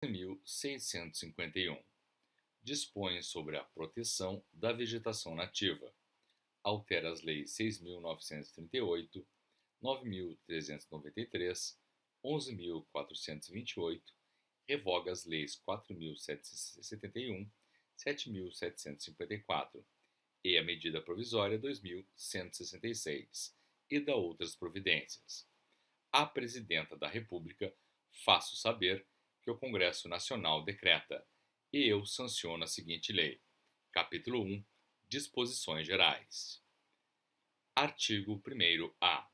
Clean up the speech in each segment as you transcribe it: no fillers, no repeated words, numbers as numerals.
1651. Dispõe sobre a proteção da vegetação nativa. Altera as leis 6.938, 9.393, 11.428, revoga as leis 4.771, 7.754 e a medida provisória 2.166 e dá outras providências. A Presidenta da República faço saber que o Congresso Nacional decreta e eu sanciono a seguinte lei. Capítulo 1. Disposições Gerais. Artigo 1º-A.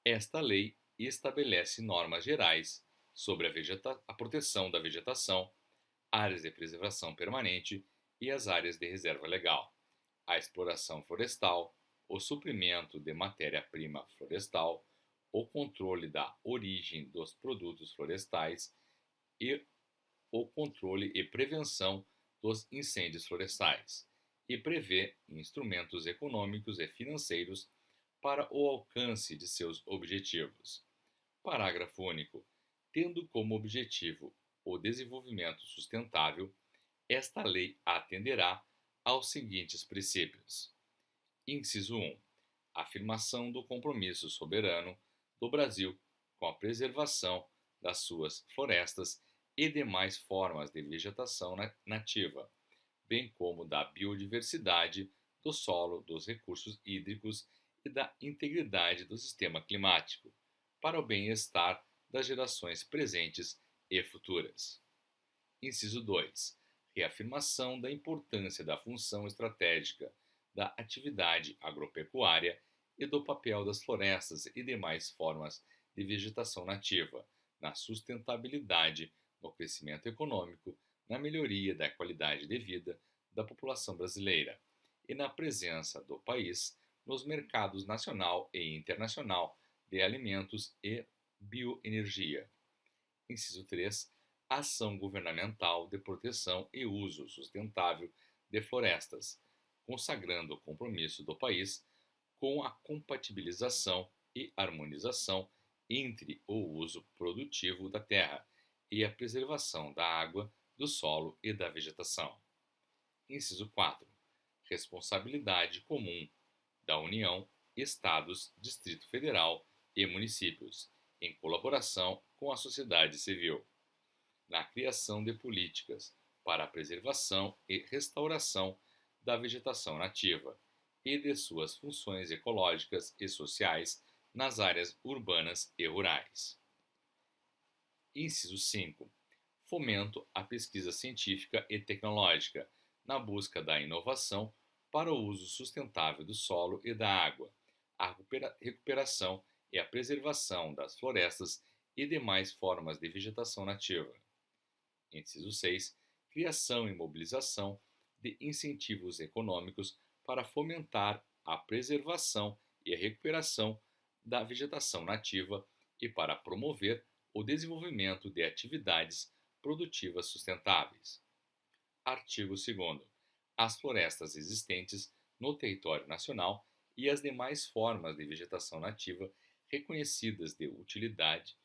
Esta lei estabelece normas gerais sobre a proteção da vegetação, áreas de preservação permanente e as áreas de reserva legal, a exploração florestal, o suprimento de matéria-prima florestal, o controle da origem dos produtos florestais e o controle e prevenção dos incêndios florestais, e prevê instrumentos econômicos e financeiros para o alcance de seus objetivos. Parágrafo único. Tendo como objetivo o desenvolvimento sustentável, esta lei atenderá aos seguintes princípios. Inciso 1. Afirmação do compromisso soberano do Brasil com a preservação das suas florestas e demais formas de vegetação nativa, bem como da biodiversidade, do solo, dos recursos hídricos e da integridade do sistema climático, para o bem-estar das gerações presentes e futuras. Inciso 2. Reafirmação da importância da função estratégica da atividade agropecuária e do papel das florestas e demais formas de vegetação nativa na sustentabilidade, no crescimento econômico, na melhoria da qualidade de vida da população brasileira e na presença do país nos mercados nacional e internacional de alimentos e bioenergia. Inciso 3. Ação governamental de proteção e uso sustentável de florestas, consagrando o compromisso do país com a compatibilização e harmonização entre o uso produtivo da terra e a preservação da água, do solo e da vegetação. Inciso 4. Responsabilidade comum da União, Estados, Distrito Federal e municípios, em colaboração com a sociedade civil, na criação de políticas para a preservação e restauração da vegetação nativa e de suas funções ecológicas e sociais nas áreas urbanas e rurais. Inciso 5. Fomento à pesquisa científica e tecnológica na busca da inovação para o uso sustentável do solo e da água, a recuperação e a preservação das florestas e demais formas de vegetação nativa. Inciso 6. Criação e mobilização de incentivos econômicos para fomentar a preservação e a recuperação da vegetação nativa e para promover o desenvolvimento de atividades produtivas sustentáveis. Artigo 2º. As florestas existentes no território nacional e as demais formas de vegetação nativa reconhecidas de utilidade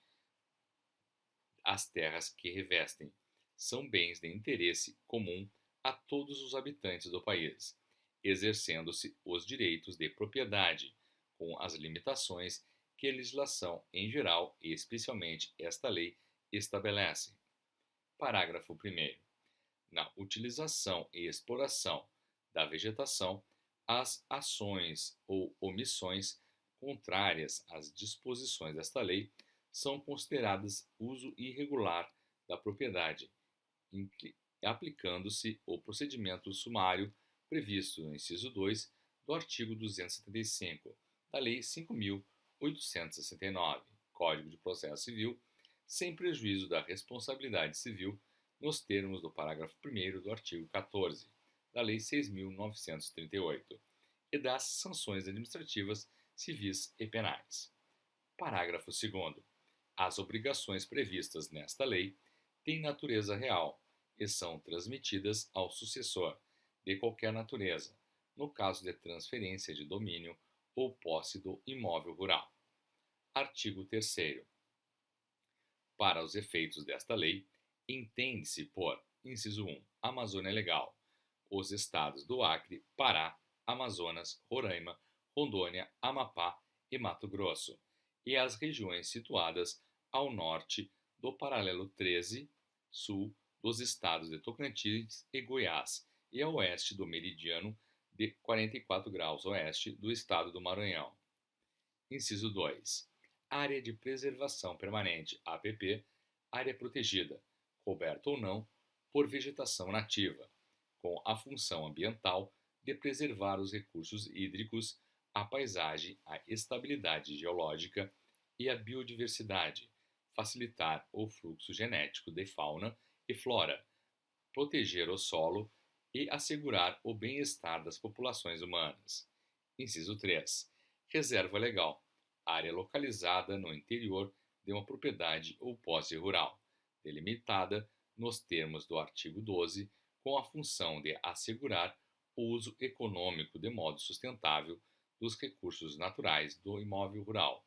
às terras que revestem são bens de interesse comum a todos os habitantes do país, exercendo-se os direitos de propriedade, com as limitações que a legislação em geral e especialmente esta lei estabelece. Parágrafo 1º. Na utilização e exploração da vegetação, as ações ou omissões contrárias às disposições desta lei são consideradas uso irregular da propriedade, aplicando-se o procedimento sumário previsto no inciso 2 do artigo 275 da Lei 5.869, Código de Processo Civil, sem prejuízo da responsabilidade civil, nos termos do parágrafo 1º do artigo 14 da Lei 6.938 e das sanções administrativas, civis e penais. Parágrafo 2º. As obrigações previstas nesta lei têm natureza real e são transmitidas ao sucessor, de qualquer natureza, no caso de transferência de domínio ou posse do imóvel rural. Artigo 3º. Para os efeitos desta lei, Entende-se por, inciso 1, Amazônia Legal, os estados do Acre, Pará, Amazonas, Roraima, Rondônia, Amapá e Mato Grosso, e as regiões situadas ao norte do paralelo 13, sul dos estados de Tocantins e Goiás, e a oeste do meridiano de 44 graus oeste do estado do Maranhão. Inciso 2. Área de Preservação Permanente, APP, área protegida, coberta ou não por vegetação nativa, com a função ambiental de preservar os recursos hídricos, a paisagem, a estabilidade geológica e a biodiversidade, facilitar o fluxo genético de fauna e flora, proteger o solo e assegurar o bem-estar das populações humanas. Inciso 3. Reserva legal, área localizada no interior de uma propriedade ou posse rural, delimitada nos termos do artigo 12, com a função de assegurar o uso econômico de modo sustentável dos recursos naturais do imóvel rural,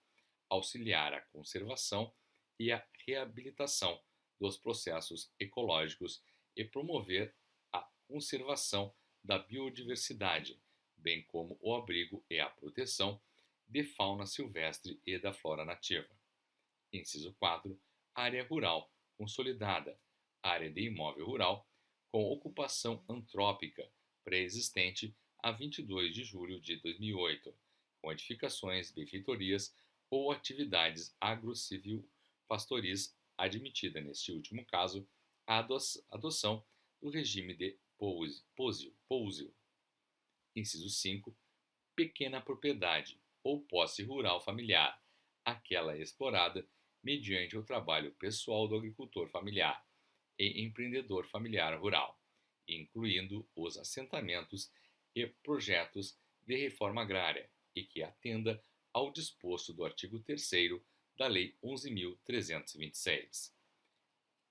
auxiliar a conservação e a reabilitação dos processos ecológicos e promover a conservação da biodiversidade, bem como o abrigo e a proteção de fauna silvestre e da flora nativa. Inciso 4. Área rural consolidada, área de imóvel rural com ocupação antrópica pré-existente a 22 de julho de 2008, com edificações, benfeitorias ou atividades agrocivil-pastoris, admitida, neste último caso, a adoção do regime de pouso. Inciso 5. Pequena propriedade ou posse rural familiar, aquela explorada mediante o trabalho pessoal do agricultor familiar e empreendedor familiar rural, incluindo os assentamentos e projetos de reforma agrária e que atenda ao disposto do artigo 3º da Lei 11.326.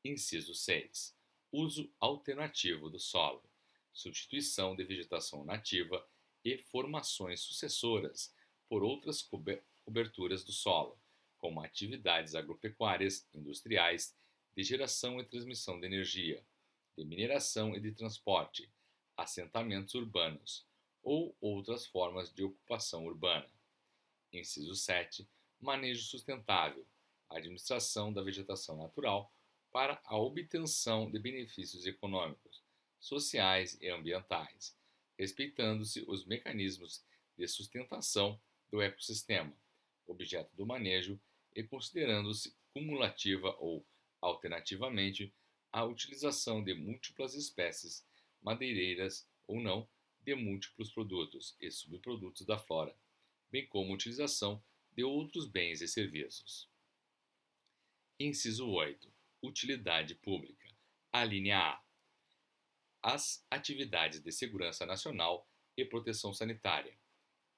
Inciso 6. Uso alternativo do solo, substituição de vegetação nativa e formações sucessoras por outras coberturas do solo, como atividades agropecuárias, industriais, de geração e transmissão de energia, de mineração e de transporte, assentamentos urbanos ou outras formas de ocupação urbana. Inciso 7. Manejo sustentável, administração da vegetação natural para a obtenção de benefícios econômicos, sociais e ambientais, respeitando-se os mecanismos de sustentação do ecossistema, objeto do manejo, e considerando-se cumulativa ou, alternativamente, a utilização de múltiplas espécies madeireiras ou não de múltiplos produtos e subprodutos da flora, bem como a utilização de outros bens e serviços. Inciso 8. Utilidade pública. A linha A. As atividades de segurança nacional e proteção sanitária.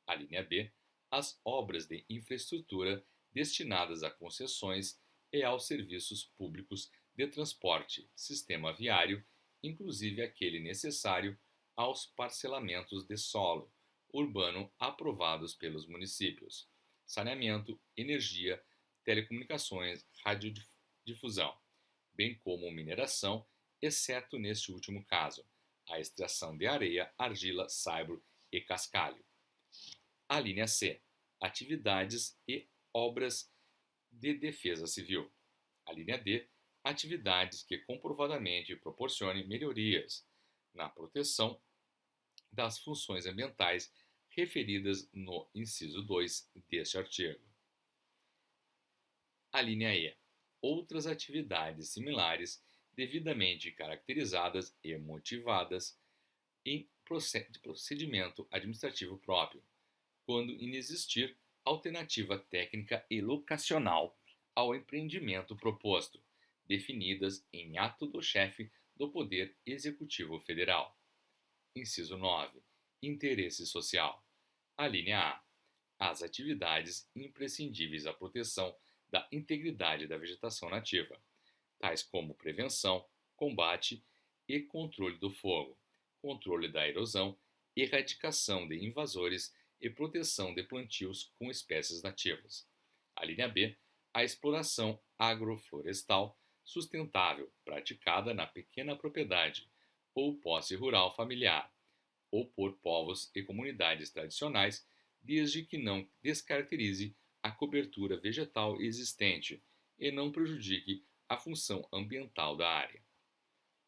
A linha B. As obras de infraestrutura destinadas a concessões e aos serviços públicos de transporte, sistema viário, inclusive aquele necessário aos parcelamentos de solo urbano aprovados pelos municípios, saneamento, energia, telecomunicações, radiodifusão, bem como mineração, exceto neste último caso, a extração de areia, argila, saibro e cascalho. A linha C. Atividades e obras de defesa civil. A linha D. Atividades que comprovadamente proporcionem melhorias na proteção das funções ambientais referidas no inciso 2 deste artigo. A linha E. Outras atividades similares devidamente caracterizadas e motivadas em procedimento administrativo próprio, quando inexistir alternativa técnica e locacional ao empreendimento proposto, definidas em ato do chefe do Poder Executivo Federal. Inciso 9. Interesse social. A linha A. As atividades imprescindíveis à proteção da integridade da vegetação nativa, tais como prevenção, combate e controle do fogo, controle da erosão, erradicação de invasores e proteção de plantios com espécies nativas. A linha B. A exploração agroflorestal, sustentável praticada na pequena propriedade ou posse rural familiar, ou por povos e comunidades tradicionais, desde que não descaracterize a cobertura vegetal existente e não prejudique a função ambiental da área.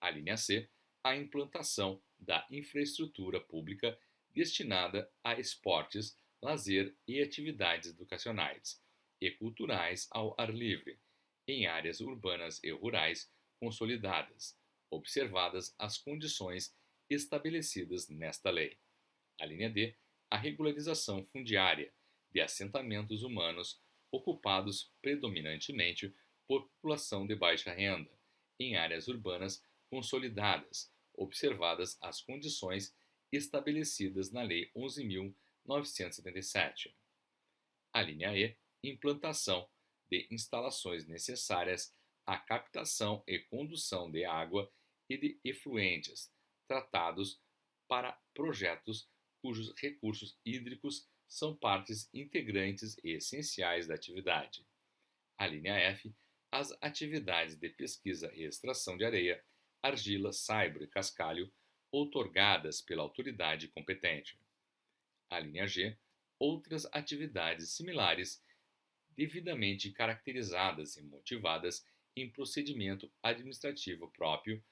A linha C, a implantação da infraestrutura pública destinada a esportes, lazer e atividades educacionais e culturais ao ar livre, em áreas urbanas e rurais consolidadas, observadas as condições estabelecidas nesta lei. A linha D, a regularização fundiária de assentamentos humanos ocupados predominantemente por população de baixa renda, em áreas urbanas consolidadas, observadas as condições estabelecidas na Lei 11.977. A linha E, implantação de instalações necessárias à captação e condução de água e de efluentes tratados para projetos cujos recursos hídricos são partes integrantes e essenciais da atividade. A linha F, as atividades de pesquisa e extração de areia, argila, saibro e cascalho outorgadas pela autoridade competente. A linha G, outras atividades similares devidamente caracterizadas e motivadas em procedimento administrativo próprio,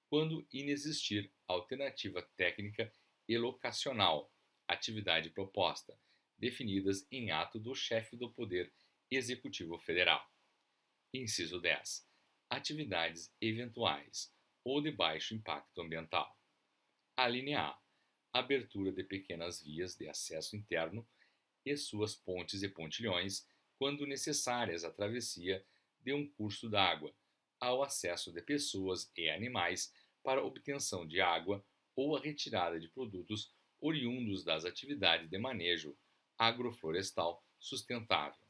quando inexistir alternativa técnica e locacional, atividade proposta, definidas em ato do chefe do Poder Executivo Federal. Inciso 10. Atividades eventuais ou de baixo impacto ambiental. A linha A. Abertura de pequenas vias de acesso interno e suas pontes e pontilhões, quando necessárias à travessia de um curso d'água, ao acesso de pessoas e animais para obtenção de água ou a retirada de produtos oriundos das atividades de manejo agroflorestal sustentável.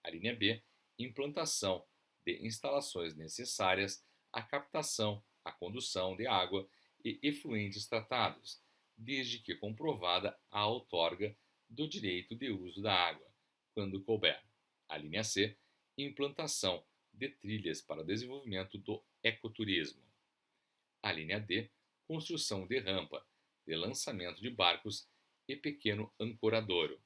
A linha B, implantação de instalações necessárias à captação, à condução de água e efluentes tratados, desde que comprovada a outorga do direito de uso da água, quando couber. A linha C, implantação de trilhas para o desenvolvimento do ecoturismo. A linha D, construção de rampa, de lançamento de barcos e pequeno ancoradouro.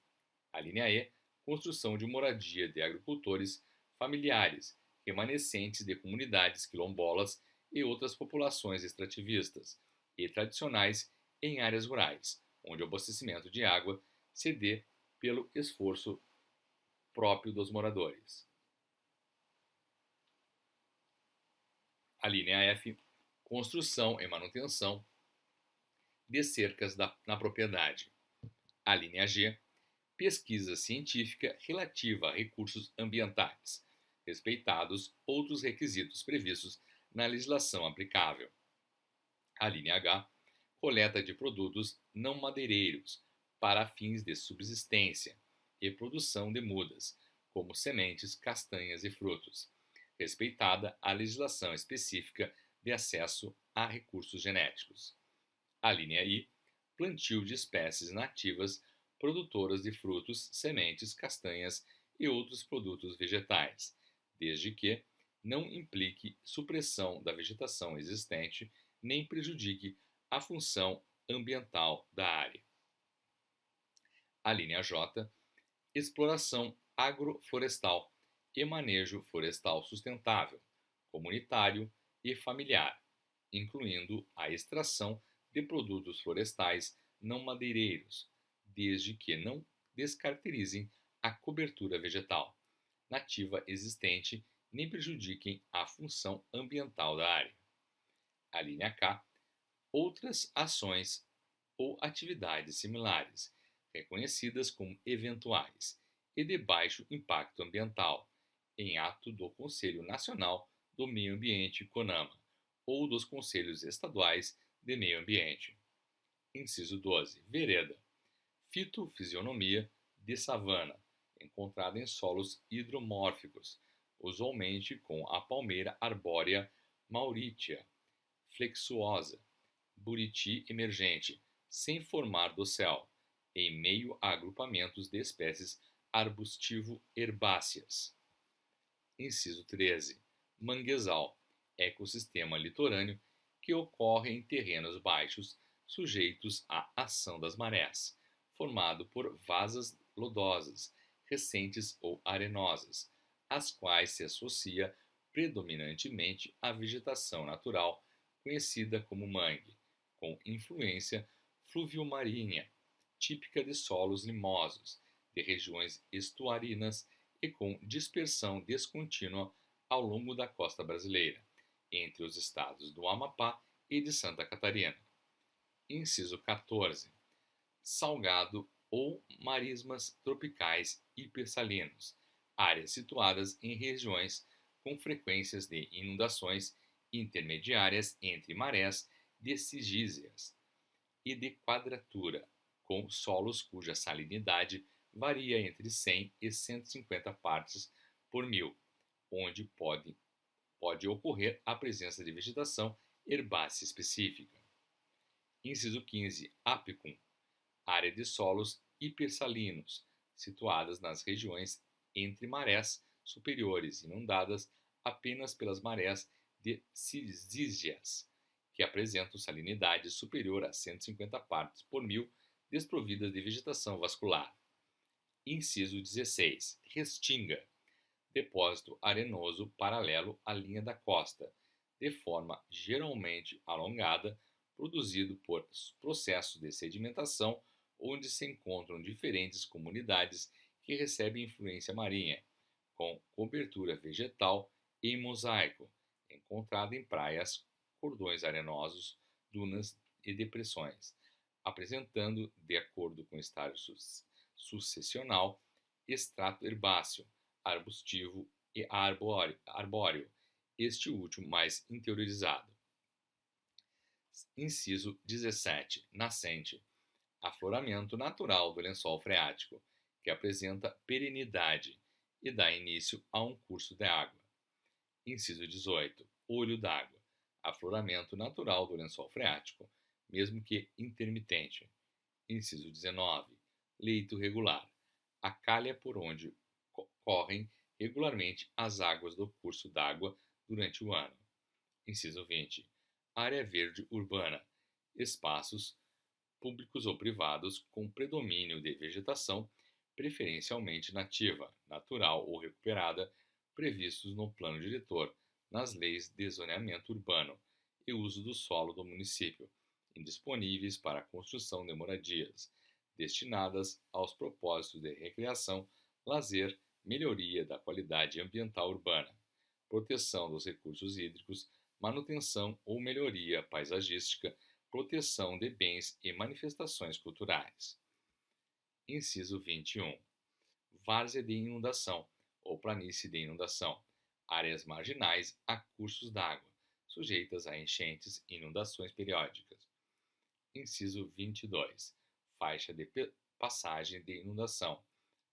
A linha E, construção de moradia de agricultores familiares, remanescentes de comunidades quilombolas e outras populações extrativistas e tradicionais em áreas rurais, onde o abastecimento de água se dê pelo esforço próprio dos moradores. A linha F, construção e manutenção de cercas na propriedade. A linha G, pesquisa científica relativa a recursos ambientais, respeitados outros requisitos previstos na legislação aplicável. A linha H, coleta de produtos não madeireiros para fins de subsistência e produção de mudas, como sementes, castanhas e frutos, respeitada a legislação específica de acesso a recursos genéticos. A linha I, plantio de espécies nativas produtoras de frutos, sementes, castanhas e outros produtos vegetais, desde que não implique supressão da vegetação existente nem prejudique a função ambiental da área. A linha J, exploração agroflorestal e manejo florestal sustentável, comunitário e familiar, incluindo a extração de produtos florestais não madeireiros, desde que não descaracterizem a cobertura vegetal nativa existente nem prejudiquem a função ambiental da área. A linha K, outras ações ou atividades similares, reconhecidas como eventuais e de baixo impacto ambiental, em ato do Conselho Nacional do Meio Ambiente, CONAMA, ou dos Conselhos Estaduais de Meio Ambiente. Inciso 12. Vereda. Fitofisionomia de savana, encontrada em solos hidromórficos, usualmente com a palmeira arbórea Mauritia flexuosa, buriti emergente, sem formar dossel, em meio a agrupamentos de espécies arbustivo-herbáceas. Inciso 13. Manguezal, ecossistema litorâneo que ocorre em terrenos baixos sujeitos à ação das marés, formado por vasas lodosas, recentes ou arenosas, às quais se associa predominantemente a vegetação natural conhecida como mangue, com influência fluvio-marinha, típica de solos limosos, de regiões estuarinas e com dispersão descontínua ao longo da costa brasileira, entre os estados do Amapá e de Santa Catarina. Inciso 14. Salgado ou marismas tropicais hipersalinos, áreas situadas em regiões com frequências de inundações intermediárias entre marés decisísias e de quadratura, com solos cuja salinidade varia entre 100 e 150 partes por mil, onde pode ocorrer a presença de vegetação herbácea específica. Inciso 15. Apicum, área de solos hipersalinos, situadas nas regiões entre marés superiores inundadas apenas pelas marés decisísias, que apresentam salinidade superior a 150 partes por mil, desprovidas de vegetação vascular. Inciso 16. Restinga, depósito arenoso paralelo à linha da costa, de forma geralmente alongada, produzido por processos de sedimentação, onde se encontram diferentes comunidades que recebem influência marinha, com cobertura vegetal e mosaico, encontrada em praias, cordões arenosos, dunas e depressões, apresentando, de acordo com o estágio sucessional, extrato herbáceo, arbustivo e arbóreo, este último mais interiorizado. Inciso 17. Nascente, afloramento natural do lençol freático, que apresenta perenidade e dá início a um curso de água. Inciso 18. Olho d'água, afloramento natural do lençol freático, mesmo que intermitente. Inciso 19. Leito regular, a calha por onde correm regularmente as águas do curso d'água durante o ano. Inciso 20. Área verde urbana, espaços públicos ou privados com predomínio de vegetação, preferencialmente nativa, natural ou recuperada, previstos no plano diretor, nas leis de zoneamento urbano e uso do solo do município, indisponíveis para a construção de moradias, destinadas aos propósitos de recreação, lazer, melhoria da qualidade ambiental urbana, proteção dos recursos hídricos, manutenção ou melhoria paisagística, proteção de bens e manifestações culturais. Inciso 21. Várzea de inundação ou planície de inundação, áreas marginais a cursos d'água, sujeitas a enchentes e inundações periódicas. Inciso 22. Faixa de passagem de inundação,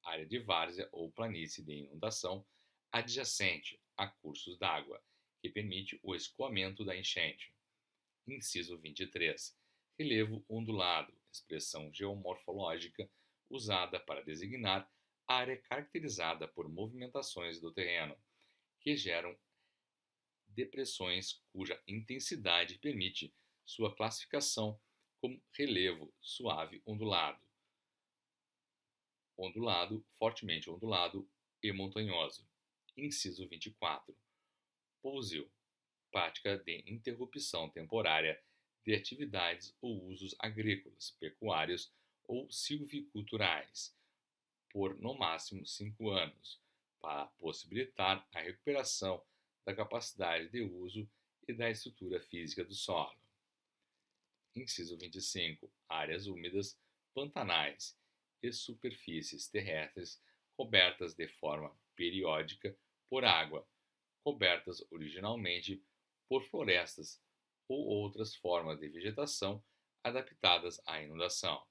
área de várzea ou planície de inundação adjacente a cursos d'água, que permite o escoamento da enchente. Inciso 23. Relevo ondulado, expressão geomorfológica usada para designar área caracterizada por movimentações do terreno, que geram depressões cuja intensidade permite sua classificação como relevo suave ondulado, fortemente ondulado e montanhoso. Inciso 24. Pousio, prática de interrupção temporária de atividades ou usos agrícolas, pecuários ou silviculturais, por no máximo 5 anos, para possibilitar a recuperação da capacidade de uso e da estrutura física do solo. Inciso 25. Áreas úmidas, pantanais e superfícies terrestres cobertas de forma periódica por água, cobertas originalmente por florestas ou outras formas de vegetação adaptadas à inundação.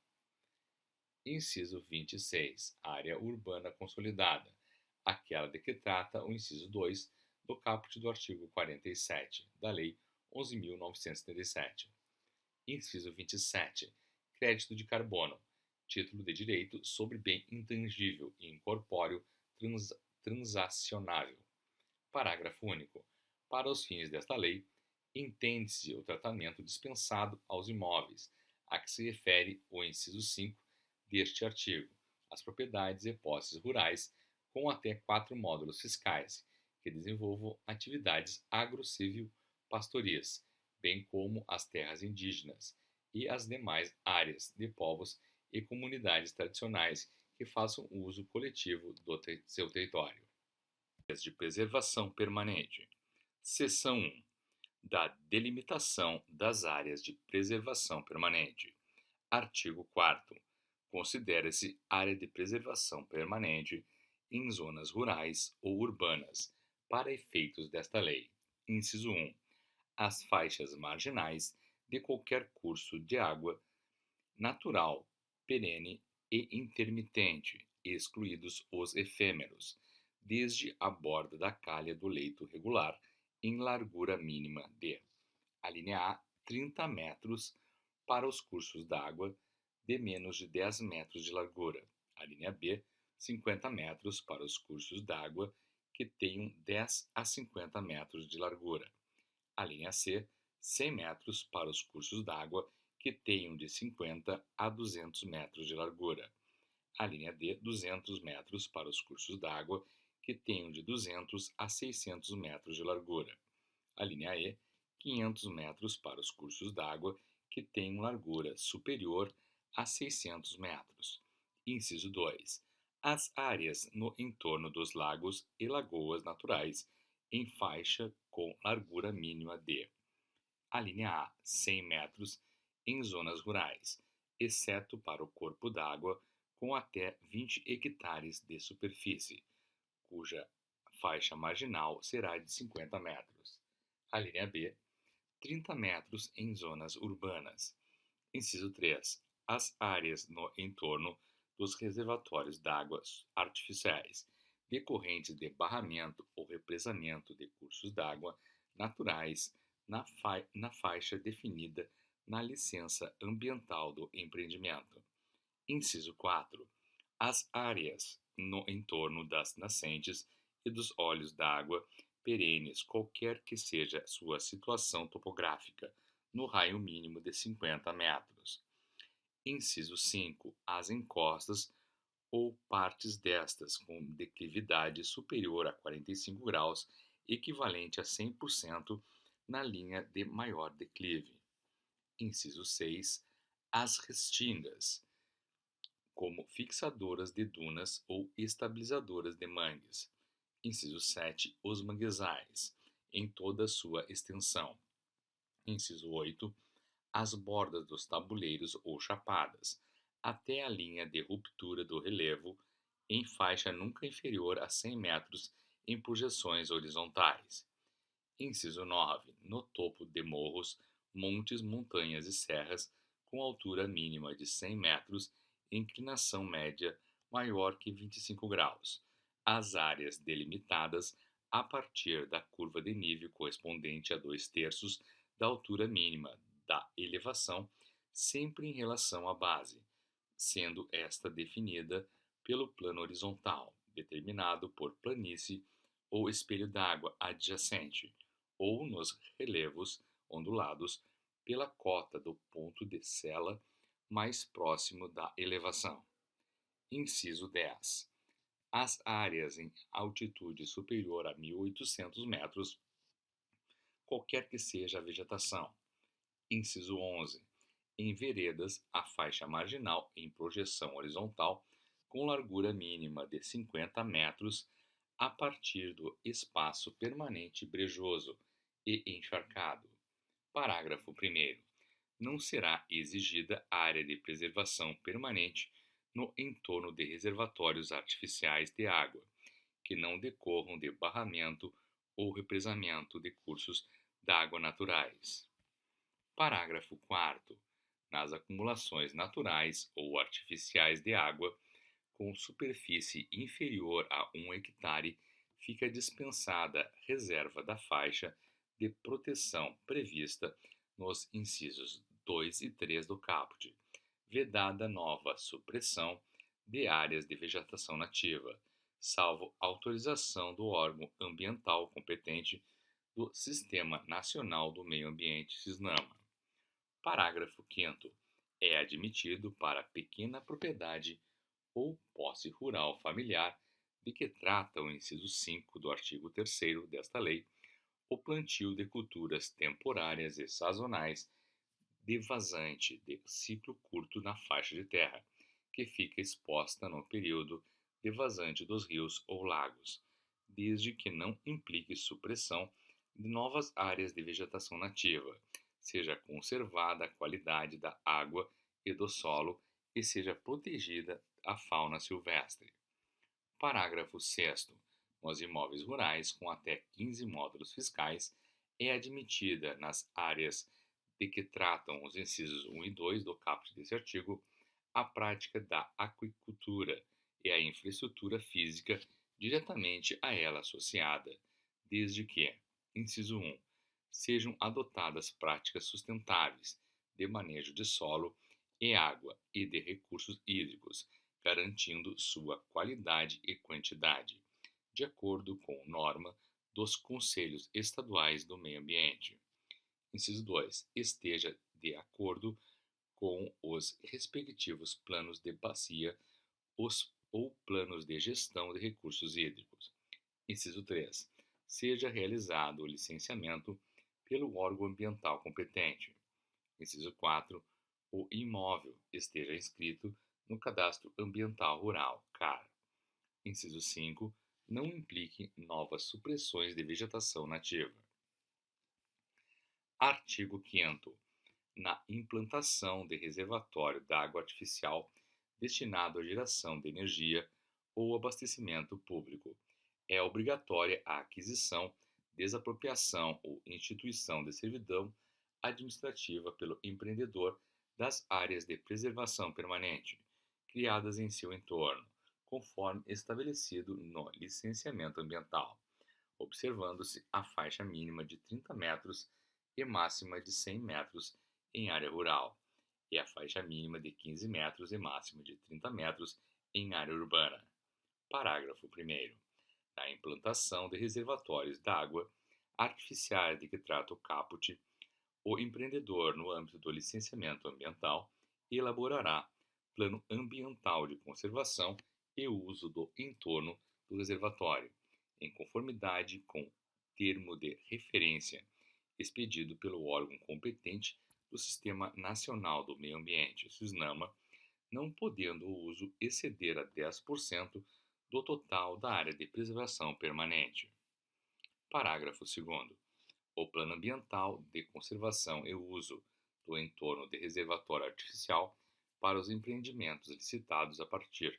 Inciso 26. Área urbana consolidada, aquela de que trata o inciso 2 do caput do artigo 47 da Lei 11.977. Inciso 27. Crédito de carbono, título de direito sobre bem intangível e incorpóreo transacionável. Parágrafo único. Para os fins desta lei, entende-se o tratamento dispensado aos imóveis, a que se refere o inciso 5 deste artigo, as propriedades e posses rurais com até 4 módulos fiscais, que desenvolvam atividades agro-civil-pastoris, bem como as terras indígenas e as demais áreas de povos e comunidades tradicionais que façam uso coletivo do seu território. De preservação permanente. Seção 1. Da delimitação das áreas de preservação permanente. Artigo 4º. Considera-se área de preservação permanente em zonas rurais ou urbanas, para efeitos desta lei. Inciso 1. As faixas marginais de qualquer curso de água natural, perene e intermitente, excluídos os efêmeros, desde a borda da calha do leito regular, em largura mínima de: a linha A, 30 metros para os cursos d'água de menos de 10 metros de largura; a linha B, 50 metros para os cursos d'água que tenham 10 a 50 metros de largura; a linha C, 100 metros para os cursos d'água que tenham de 50 a 200 metros de largura; a linha D, 200 metros para os cursos d'água que tenham de 200 a 600 metros de largura; a linha E, 500 metros para os cursos d'água que tenham largura superior a 600 metros. Inciso 2. As áreas no entorno dos lagos e lagoas naturais em faixa com largura mínima de: a linha A, 100 metros em zonas rurais, exceto para o corpo d'água com até 20 hectares de superfície, cuja faixa marginal será de 50 metros. A linha B, 30 metros em zonas urbanas. Inciso 3. As áreas no entorno dos reservatórios d'água artificiais, decorrentes de barramento ou represamento de cursos d'água naturais na faixa definida na licença ambiental do empreendimento. Inciso 4. As áreas no entorno das nascentes e dos olhos d'água perenes, qualquer que seja sua situação topográfica, no raio mínimo de 50 metros. Inciso 5. As encostas ou partes destas com declividade superior a 45 graus, equivalente a 100% na linha de maior declive. Inciso 6. As restingas, como fixadoras de dunas ou estabilizadoras de mangues. Inciso 7. Os manguezais, em toda a sua extensão. Inciso 8. As bordas dos tabuleiros ou chapadas, até a linha de ruptura do relevo, em faixa nunca inferior a 100 metros em projeções horizontais. Inciso 9. No topo de morros, montes, montanhas e serras, com altura mínima de 100 metros e inclinação média maior que 25 graus, as áreas delimitadas a partir da curva de nível correspondente a 2/3 da altura mínima da elevação, sempre em relação à base, sendo esta definida pelo plano horizontal, determinado por planície ou espelho d'água adjacente, ou nos relevos ondulados pela cota do ponto de sela mais próximo da elevação. Inciso 10. As áreas em altitude superior a 1.800 metros, qualquer que seja a vegetação. Inciso 11. Em veredas, a faixa marginal em projeção horizontal com largura mínima de 50 metros a partir do espaço permanente brejoso e encharcado. Parágrafo 1º. Não será exigida área de preservação permanente no entorno de reservatórios artificiais de água, que não decorram de barramento ou represamento de cursos d'água naturais. Parágrafo 4º. Nas acumulações naturais ou artificiais de água, com superfície inferior a 1 hectare, fica dispensada reserva da faixa de proteção prevista nos incisos 2 e 3 do caput, vedada nova supressão de áreas de vegetação nativa, salvo autorização do órgão ambiental competente do Sistema Nacional do Meio Ambiente, SISNAMA. Parágrafo 5º. É admitido para pequena propriedade ou posse rural familiar de que trata o inciso 5 do artigo 3º desta lei, o plantio de culturas temporárias e sazonais de vazante de ciclo curto na faixa de terra, que fica exposta no período de vazante dos rios ou lagos, desde que não implique supressão de novas áreas de vegetação nativa, seja conservada a qualidade da água e do solo e seja protegida a fauna silvestre. Parágrafo 6º. Nos imóveis rurais com até 15 módulos fiscais, é admitida nas áreas de que tratam os incisos 1 e 2 do caput deste artigo a prática da aquicultura e a infraestrutura física diretamente a ela associada, desde que, inciso 1, sejam adotadas práticas sustentáveis de manejo de solo e água e de recursos hídricos, garantindo sua qualidade e quantidade, de acordo com norma dos Conselhos Estaduais do Meio Ambiente. Inciso 2. Esteja de acordo com os respectivos planos de bacia ou planos de gestão de recursos hídricos. Inciso 3. Seja realizado o licenciamento pelo órgão ambiental competente. Inciso 4. O imóvel esteja inscrito no Cadastro Ambiental Rural, CAR. Inciso 5. Não implique novas supressões de vegetação nativa. Artigo 5º. Na implantação de reservatório d'água artificial destinado à geração de energia ou abastecimento público, é obrigatória a aquisição, desapropriação ou instituição de servidão administrativa pelo empreendedor das áreas de preservação permanente, criadas em seu entorno, conforme estabelecido no licenciamento ambiental, observando-se a faixa mínima de 30 metros e máxima de 100 metros em área rural, e a faixa mínima de 15 metros e máxima de 30 metros em área urbana. Parágrafo 1º. Na implantação de reservatórios d'água artificiais de que trata o caput, o empreendedor, no âmbito do licenciamento ambiental, elaborará plano ambiental de conservação e uso do entorno do reservatório, em conformidade com termo de referência expedido pelo órgão competente do Sistema Nacional do Meio Ambiente, SISNAMA, não podendo o uso exceder a 10% do total da área de preservação permanente. Parágrafo 2º. O Plano Ambiental de Conservação e Uso do entorno de reservatório artificial para os empreendimentos licitados a partir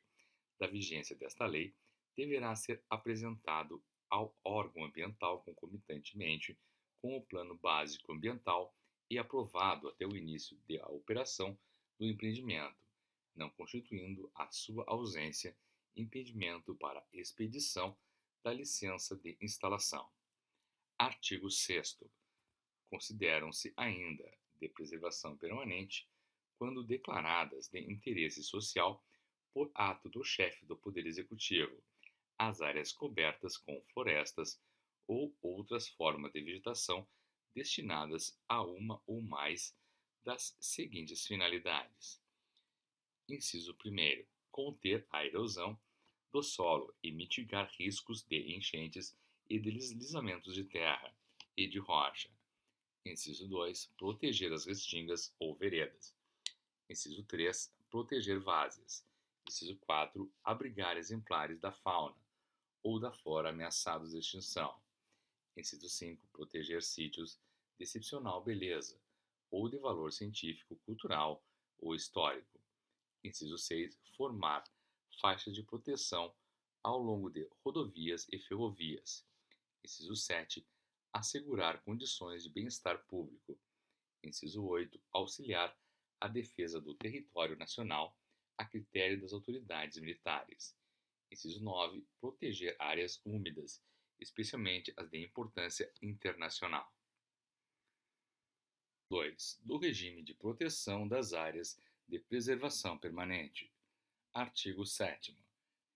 da vigência desta lei deverá ser apresentado ao órgão ambiental concomitantemente com o Plano Básico Ambiental e aprovado até o início da operação do empreendimento, não constituindo a sua ausência impedimento para expedição da licença de instalação. Artigo 6º. Consideram-se ainda de preservação permanente quando declaradas de interesse social por ato do chefe do Poder Executivo, as áreas cobertas com florestas ou outras formas de vegetação destinadas a uma ou mais das seguintes finalidades. Inciso 1º. Conter a erosão do solo e mitigar riscos de enchentes e deslizamentos de terra e de rocha. Inciso 2. Proteger as restingas ou veredas. Inciso 3. Proteger várzeas. Inciso 4. Abrigar exemplares da fauna ou da flora ameaçados de extinção. Inciso 5. Proteger sítios de excepcional beleza ou de valor científico, cultural ou histórico. Inciso 6. Formar faixas de proteção ao longo de rodovias e ferrovias. Inciso 7. Assegurar condições de bem-estar público. Inciso 8. Auxiliar a defesa do território nacional a critério das autoridades militares. Inciso 9. Proteger áreas úmidas, especialmente as de importância internacional. 2. Do regime de proteção das áreas de preservação permanente. Artigo 7º.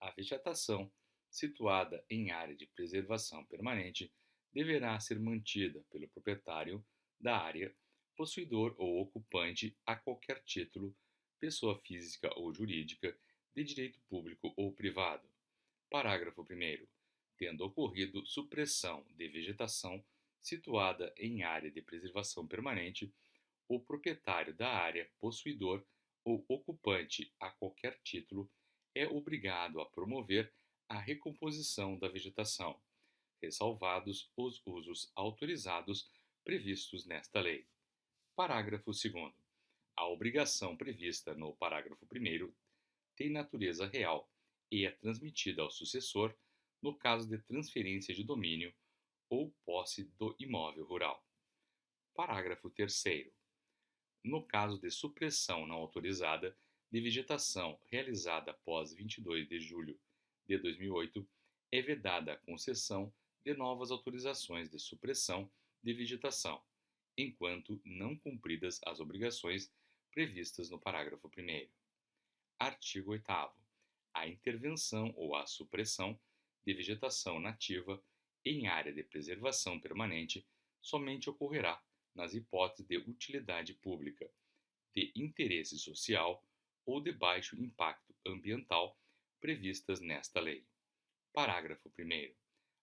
A vegetação situada em área de preservação permanente deverá ser mantida pelo proprietário da área, possuidor ou ocupante a qualquer título, pessoa física ou jurídica, de direito público ou privado. Parágrafo 1º. Tendo ocorrido supressão de vegetação situada em área de preservação permanente, o proprietário da área, possuidor ou ocupante a qualquer título, é obrigado a promover a recomposição da vegetação, ressalvados os usos autorizados previstos nesta lei. Parágrafo 2º. A obrigação prevista no parágrafo 1º tem natureza real e é transmitida ao sucessor no caso de transferência de domínio ou posse do imóvel rural. Parágrafo 3º. No caso de supressão não autorizada de vegetação realizada após 22 de julho de 2008, é vedada a concessão de novas autorizações de supressão de vegetação, enquanto não cumpridas as obrigações previstas no parágrafo 1º. Artigo 8º. A intervenção ou a supressão de vegetação nativa em área de preservação permanente somente ocorrerá nas hipóteses de utilidade pública, de interesse social ou de baixo impacto ambiental previstas nesta lei. Parágrafo 1º.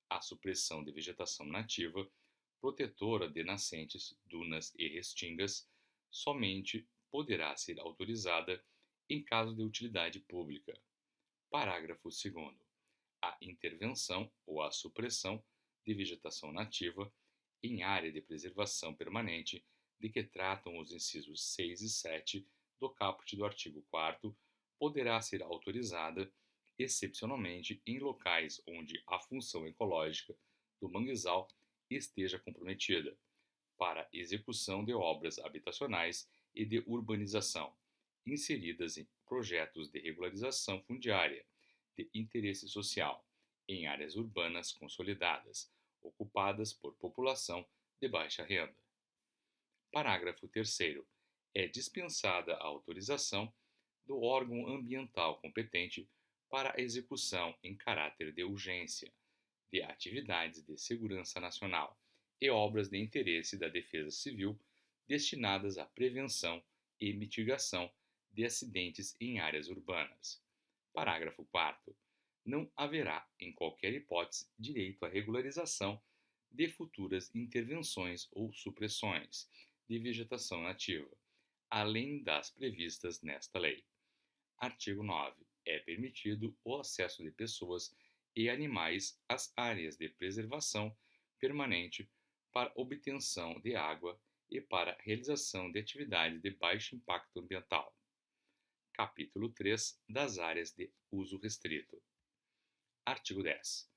A supressão de vegetação nativa, protetora de nascentes, dunas e restingas, somente poderá ser autorizada em caso de utilidade pública. Parágrafo 2º. A intervenção ou a supressão de vegetação nativa em área de preservação permanente de que tratam os incisos 6 e 7 do caput do artigo 4º poderá ser autorizada excepcionalmente em locais onde a função ecológica do manguezal esteja comprometida, para execução de obras habitacionais e de urbanização, inseridas em projetos de regularização fundiária de interesse social, em áreas urbanas consolidadas, ocupadas por população de baixa renda. Parágrafo 3º. É dispensada a autorização do órgão ambiental competente para a execução em caráter de urgência de atividades de segurança nacional e obras de interesse da Defesa Civil destinadas à prevenção e mitigação de acidentes em áreas urbanas. Parágrafo 4º. Não haverá, em qualquer hipótese, direito à regularização de futuras intervenções ou supressões de vegetação nativa, além das previstas nesta lei. Artigo 9. É permitido o acesso de pessoas e animais às áreas de preservação permanente para obtenção de água e para realização de atividades de baixo impacto ambiental. Capítulo 3 das áreas de uso restrito. Artigo 10.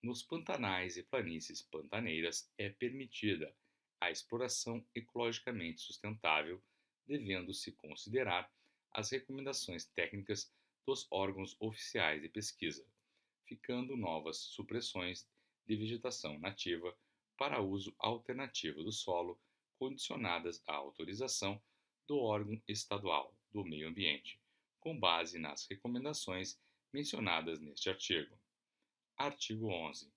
Nos pantanais e planícies pantaneiras é permitida a exploração ecologicamente sustentável, devendo-se considerar as recomendações técnicas dos órgãos oficiais de pesquisa, ficando novas supressões de vegetação nativa para uso alternativo do solo condicionadas à autorização do órgão estadual do meio ambiente, com base nas recomendações mencionadas neste artigo. Artigo 11.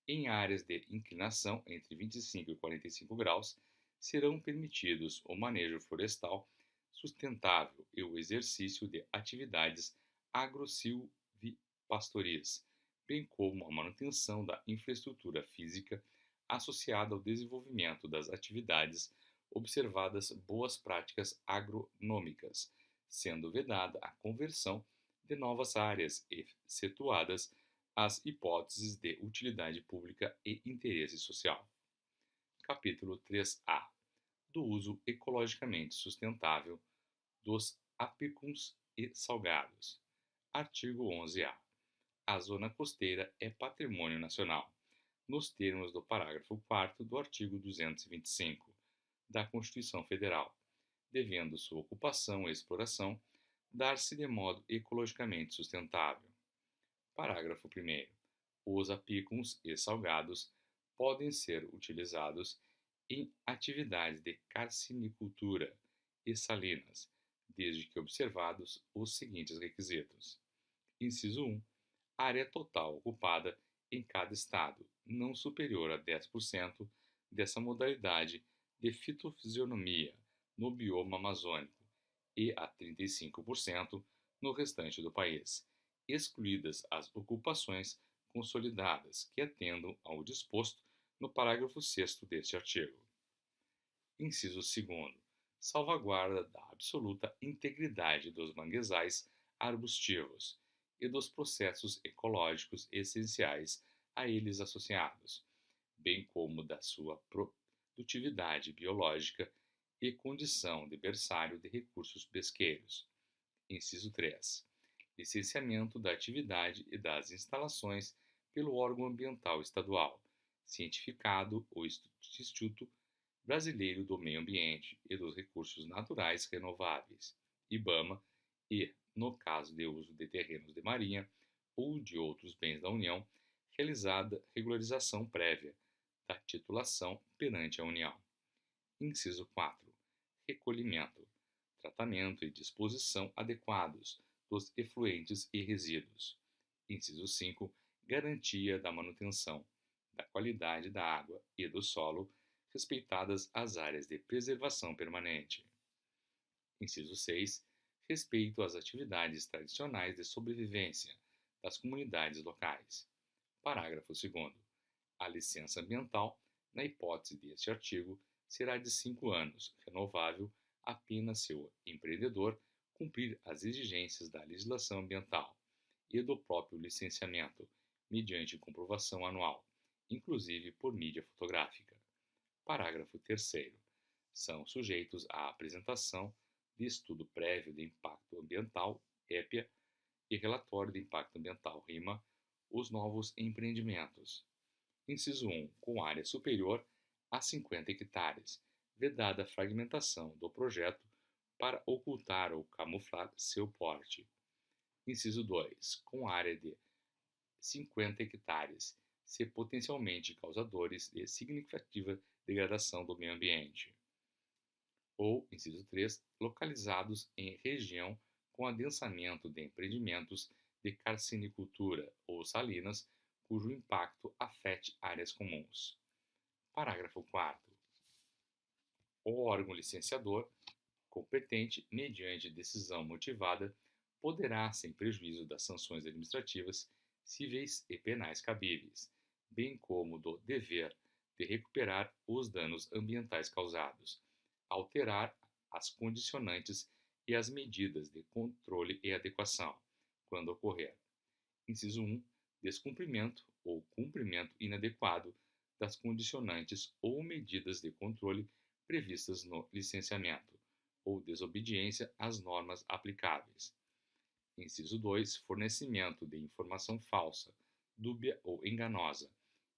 Em áreas de inclinação entre 25 e 45 graus, serão permitidos o manejo florestal sustentável e o exercício de atividades agro-silvipastoris, bem como a manutenção da infraestrutura física associada ao desenvolvimento das atividades, observadas boas práticas agronômicas, sendo vedada a conversão de novas áreas, excetuadas as hipóteses de utilidade pública e interesse social. Capítulo 3A. Do uso ecologicamente sustentável dos apículos e salgados. Artigo 11A. A zona costeira é patrimônio nacional, nos termos do parágrafo 4º do artigo 225 da Constituição Federal, devendo sua ocupação e exploração dar-se de modo ecologicamente sustentável. Parágrafo 1º. Os apículos e salgados podem ser utilizados em atividades de carcinicultura e salinas, desde que observados os seguintes requisitos. Inciso 1. Área total ocupada em cada estado, não superior a 10% dessa modalidade de fitofisionomia no bioma amazônico e a 35% no restante do país, excluídas as ocupações consolidadas que atendam ao disposto no parágrafo 6º deste artigo. Inciso 2º. Salvaguarda da absoluta integridade dos manguezais arbustivos e dos processos ecológicos essenciais a eles associados, bem como da sua produtividade biológica e condição de berçário de recursos pesqueiros. Inciso 3. Licenciamento da atividade e das instalações pelo órgão ambiental estadual, cientificado ou Instituto Brasileiro do Meio Ambiente e dos Recursos Naturais Renováveis, IBAMA, e, no caso de uso de terrenos de marinha ou de outros bens da União, realizada regularização prévia da titulação perante a União. Inciso 4. Recolhimento, tratamento e disposição adequados dos efluentes e resíduos. Inciso 5. Garantia da manutenção da qualidade da água e do solo, respeitadas as áreas de preservação permanente. Inciso 6. Respeito às atividades tradicionais de sobrevivência das comunidades locais. Parágrafo 2º. A licença ambiental, na hipótese deste artigo, será de 5 anos, renovável apenas se o empreendedor cumprir as exigências da legislação ambiental e do próprio licenciamento, mediante comprovação anual, inclusive por mídia fotográfica. Parágrafo 3º. São sujeitos à apresentação de estudo prévio de impacto ambiental, EPIA, e relatório de impacto ambiental, RIMA, os novos empreendimentos. Inciso 1. Com área superior a 50 hectares, vedada a fragmentação do projeto para ocultar ou camuflar seu porte. Inciso 2. Com área de 50 hectares, se potencialmente causadores de significativa degradação do meio ambiente. Ou, inciso 3, localizados em região com adensamento de empreendimentos de carcinicultura ou salinas, cujo impacto afete áreas comuns. Parágrafo 4º. O órgão licenciador competente, mediante decisão motivada, poderá, sem prejuízo das sanções administrativas, cíveis e penais cabíveis, bem como do dever de recuperar os danos ambientais causados, alterar as condicionantes e as medidas de controle e adequação, quando ocorrer. Inciso 1. Descumprimento ou cumprimento inadequado das condicionantes ou medidas de controle previstas no licenciamento, ou desobediência às normas aplicáveis. Inciso 2. Fornecimento de informação falsa, dúbia ou enganosa,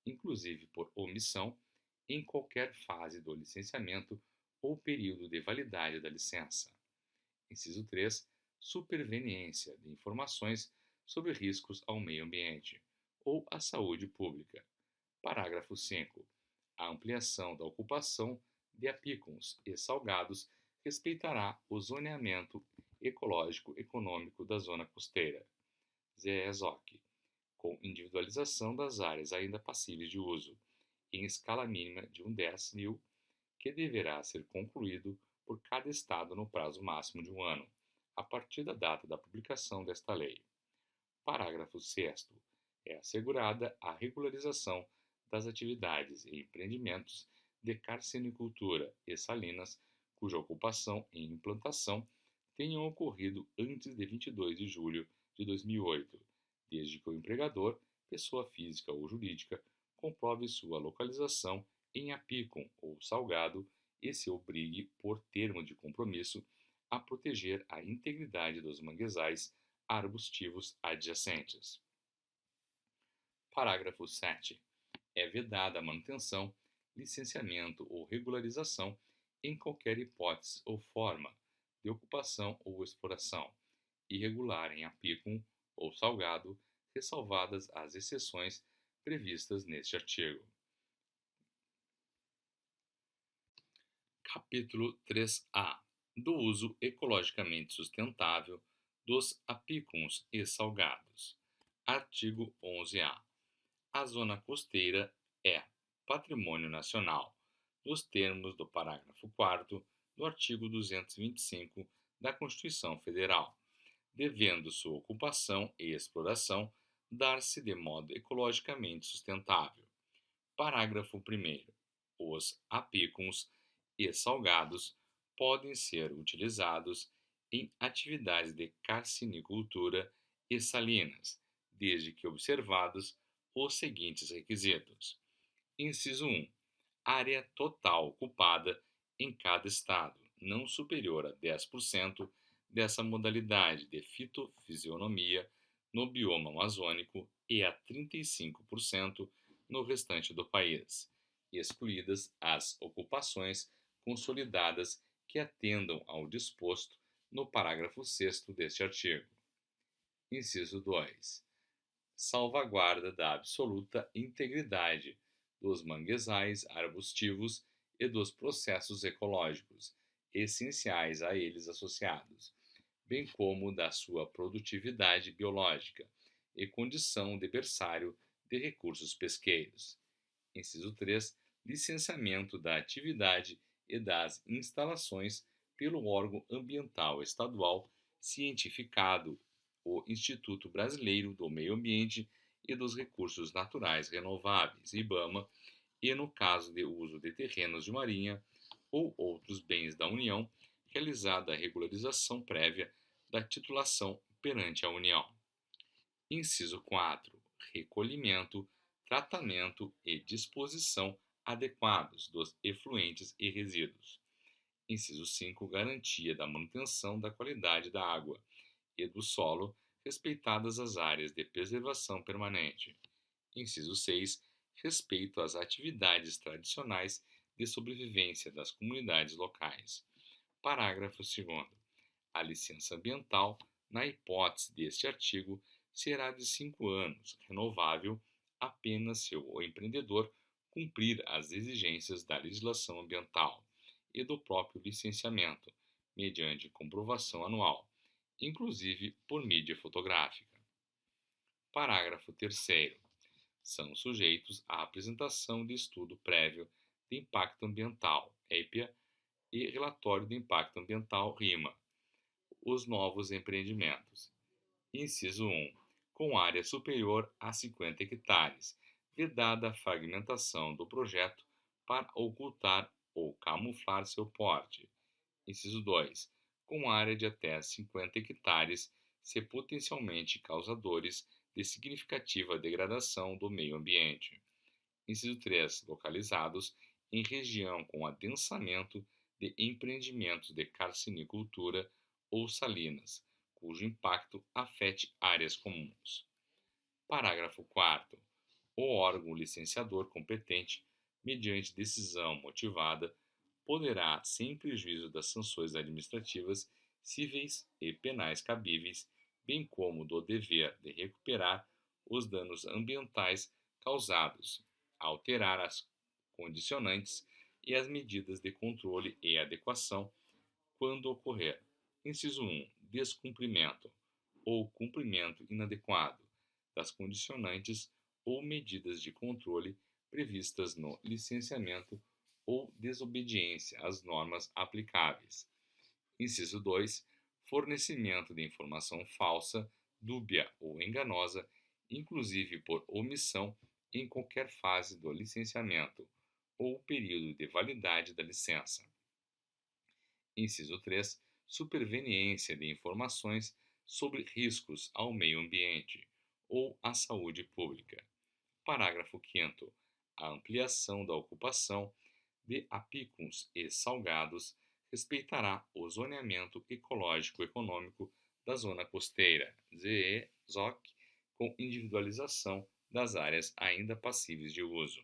inclusive por omissão, em qualquer fase do licenciamento ou período de validade da licença. Inciso 3. Superveniência de informações sobre riscos ao meio ambiente ou à saúde pública. Parágrafo 5. A ampliação da ocupação de apícons e salgados respeitará o zoneamento ecológico econômico da zona costeira, ZEZOC, com individualização das áreas ainda passíveis de uso, em escala mínima de 1/10.000, que deverá ser concluído por cada estado no prazo máximo de 1 ano, a partir da data da publicação desta lei. Parágrafo 6º. É assegurada a regularização das atividades e empreendimentos de carcinicultura e salinas cuja ocupação e implantação tenham ocorrido antes de 22 de julho de 2008, desde que o empregador, pessoa física ou jurídica, comprove sua localização em apícon ou salgado e se obrigue, por termo de compromisso, a proteger a integridade dos manguezais arbustivos adjacentes. Parágrafo 7. É vedada a manutenção, licenciamento ou regularização em qualquer hipótese ou forma de ocupação ou exploração irregular em apícon ou salgado, ressalvadas as exceções previstas neste artigo. Capítulo 3A. Do uso ecologicamente sustentável dos apícons e salgados. Artigo 11-A. A zona costeira é patrimônio nacional, nos termos do parágrafo 4º do artigo 225 da Constituição Federal, devendo sua ocupação e exploração dar-se de modo ecologicamente sustentável. Parágrafo 1º. Os apícuns e salgados podem ser utilizados em atividades de carcinicultura e salinas, desde que observados os seguintes requisitos. Inciso 1. Área total ocupada em cada estado, não superior a 10% dessa modalidade de fitofisionomia no bioma amazônico e a 35% no restante do país, excluídas as ocupações consolidadas que atendam ao disposto no parágrafo 6º deste artigo. Inciso 2. Salvaguarda da absoluta integridade dos manguezais arbustivos e dos processos ecológicos essenciais a eles associados, bem como da sua produtividade biológica e condição de berçário de recursos pesqueiros. Inciso 3. Licenciamento da atividade e das instalações pelo órgão ambiental estadual cientificado, o Instituto Brasileiro do Meio Ambiente e dos Recursos Naturais Renováveis, IBAMA, e no caso de uso de terrenos de marinha ou outros bens da União, realizada a regularização prévia da titulação perante a União. Inciso 4. Recolhimento, tratamento e disposição adequados dos efluentes e resíduos. Inciso 5. Garantia da manutenção da qualidade da água e do solo, respeitadas as áreas de preservação permanente. Inciso 6. Respeito às atividades tradicionais de sobrevivência das comunidades locais. Parágrafo 2º. A licença ambiental, na hipótese deste artigo, será de 5 anos, renovável apenas se o empreendedor cumprir as exigências da legislação ambiental e do próprio licenciamento, mediante comprovação anual, inclusive por mídia fotográfica. Parágrafo 3º. São sujeitos à apresentação de estudo prévio de impacto ambiental, EIPA, e relatório de impacto ambiental, RIMA, os novos empreendimentos. Inciso 1. Com área superior a 50 hectares, vedada a fragmentação do projeto para ocultar ou camuflar seu porte. Inciso 2. Com área de até 50 hectares, se potencialmente causadores de significativa degradação do meio ambiente. Inciso 3. Localizados em região com adensamento de empreendimentos de carcinicultura ou salinas, cujo impacto afete áreas comuns. Parágrafo 4º. O órgão licenciador competente, mediante decisão motivada, poderá, sem prejuízo das sanções administrativas, cíveis e penais cabíveis, bem como do dever de recuperar os danos ambientais causados, alterar as condicionantes e as medidas de controle e adequação quando ocorrer. Inciso 1. Descumprimento ou cumprimento inadequado das condicionantes ou medidas de controle previstas no licenciamento ou desobediência às normas aplicáveis. Inciso 2. Fornecimento de informação falsa, dúbia ou enganosa, inclusive por omissão em qualquer fase do licenciamento ou período de validade da licença. Inciso 3. Superveniência de informações sobre riscos ao meio ambiente ou à saúde pública. Parágrafo 5º. A ampliação da ocupação de apícuns e salgados respeitará o zoneamento ecológico-econômico da zona costeira, ZEZOC, com individualização das áreas ainda passíveis de uso,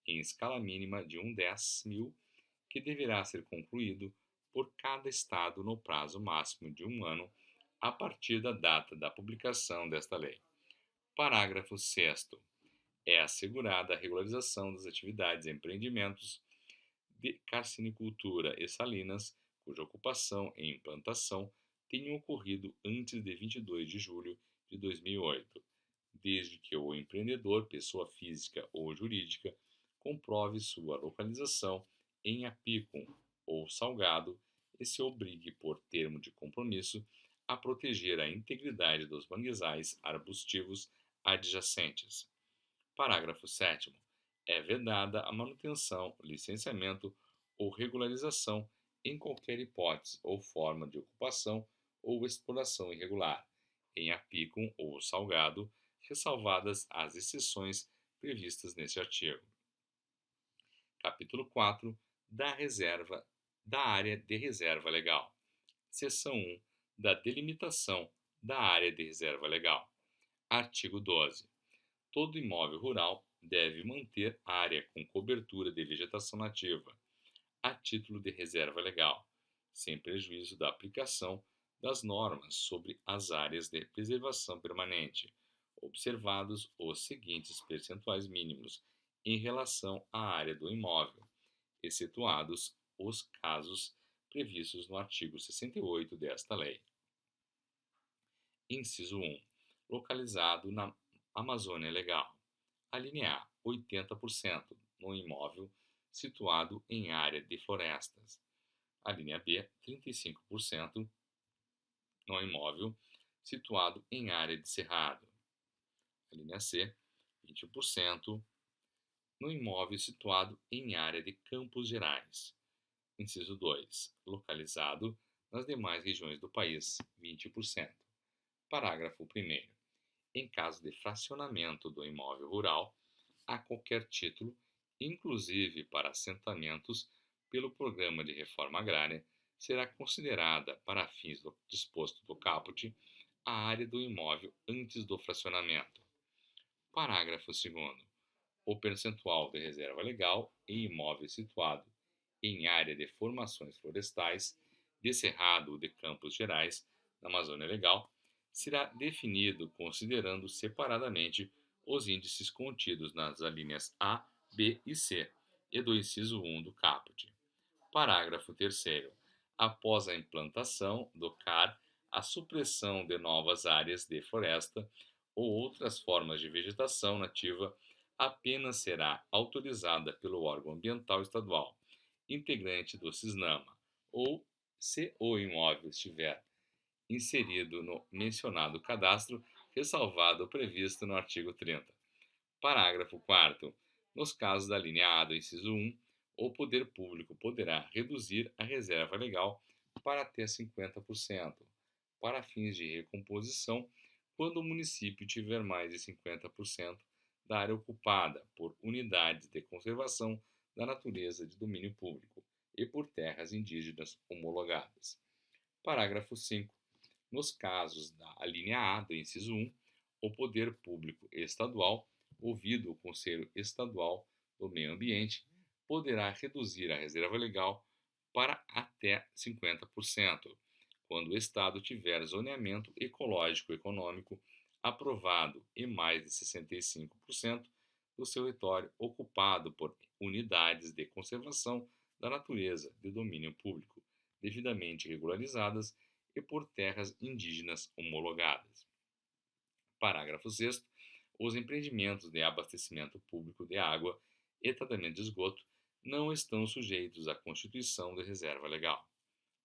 em escala mínima de 1/10.000, que deverá ser concluído por cada estado no prazo máximo de 1 ano a partir da data da publicação desta lei. Parágrafo 6º. É assegurada a regularização das atividades e empreendimentos de carcinicultura e salinas, cuja ocupação e implantação tenham ocorrido antes de 22 de julho de 2008, desde que o empreendedor, pessoa física ou jurídica, comprove sua localização em apícum ou salgado e se obrigue, por termo de compromisso, a proteger a integridade dos manguezais arbustivos adjacentes. Parágrafo 7º. É vedada a manutenção, licenciamento ou regularização em qualquer hipótese ou forma de ocupação ou exploração irregular, em apícum ou salgado, ressalvadas as exceções previstas neste artigo. Capítulo 4 da área de reserva legal. Seção 1 da delimitação da área de reserva legal. Artigo 12. Todo imóvel rural deve manter área com cobertura de vegetação nativa, a título de reserva legal, sem prejuízo da aplicação das normas sobre as áreas de preservação permanente, observados os seguintes percentuais mínimos em relação à área do imóvel, excetuados os casos previstos no artigo 68 desta lei. Inciso 1. Localizado na Amazônia Legal. A linha A, 80% no imóvel situado em área de florestas. A linha B, 35% no imóvel situado em área de cerrado. A linha C, 20% no imóvel situado em área de Campos Gerais. Inciso 2. Localizado nas demais regiões do país, 20%. Parágrafo 1º. Em caso de fracionamento do imóvel rural, a qualquer título, inclusive para assentamentos, pelo Programa de Reforma Agrária, será considerada, para fins do disposto do caput, a área do imóvel antes do fracionamento. Parágrafo 2º. O percentual de reserva legal em imóvel situado em área de formações florestais, de cerrado ou de Campos Gerais, na Amazônia Legal, será definido considerando separadamente os índices contidos nas alíneas A, B e C e do inciso 1 do caput. Parágrafo 3º. Após a implantação do CAR, a supressão de novas áreas de floresta ou outras formas de vegetação nativa apenas será autorizada pelo órgão ambiental estadual, integrante do CISNAMA, ou se o imóvel estiver inserido no mencionado cadastro, ressalvado o previsto no artigo 30. Parágrafo 4º. Nos casos da linha A do inciso 1, o poder público poderá reduzir a reserva legal para até 50%, para fins de recomposição, quando o município tiver mais de 50% da área ocupada por unidades de conservação da natureza de domínio público e por terras indígenas homologadas. Parágrafo 5. Nos casos da alínea A do inciso 1, o poder público estadual, ouvido o Conselho Estadual do Meio Ambiente, poderá reduzir a reserva legal para até 50%, quando o Estado tiver zoneamento ecológico econômico aprovado e mais de 65% do seu território ocupado por unidades de conservação da natureza de domínio público, devidamente regularizadas e por terras indígenas homologadas. Parágrafo 6º. Os empreendimentos de abastecimento público de água e tratamento de esgoto não estão sujeitos à constituição de reserva legal.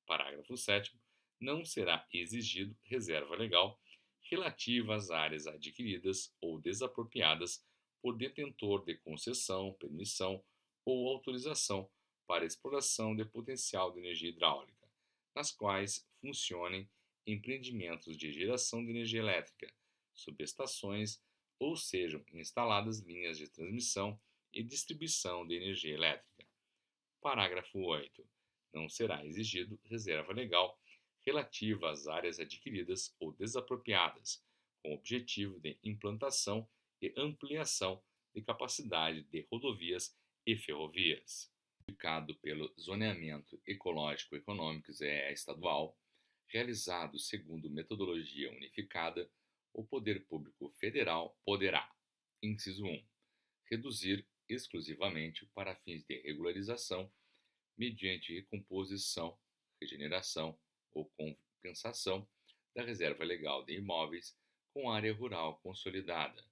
Parágrafo 7º. Não será exigido reserva legal relativa às áreas adquiridas ou desapropriadas por detentor de concessão, permissão ou autorização para exploração de potencial de energia hidráulica, nas quais funcionem empreendimentos de geração de energia elétrica, subestações ou sejam instaladas linhas de transmissão e distribuição de energia elétrica. Parágrafo 8º. Não será exigido reserva legal relativa às áreas adquiridas ou desapropriadas, com objetivo de implantação e ampliação de capacidade de rodovias e ferrovias. Indicado pelo Zoneamento Ecológico Econômico ZEE estadual, realizado segundo metodologia unificada, o Poder Público Federal poderá, inciso 1, reduzir exclusivamente para fins de regularização, mediante recomposição, regeneração ou compensação da reserva legal de imóveis com área rural consolidada,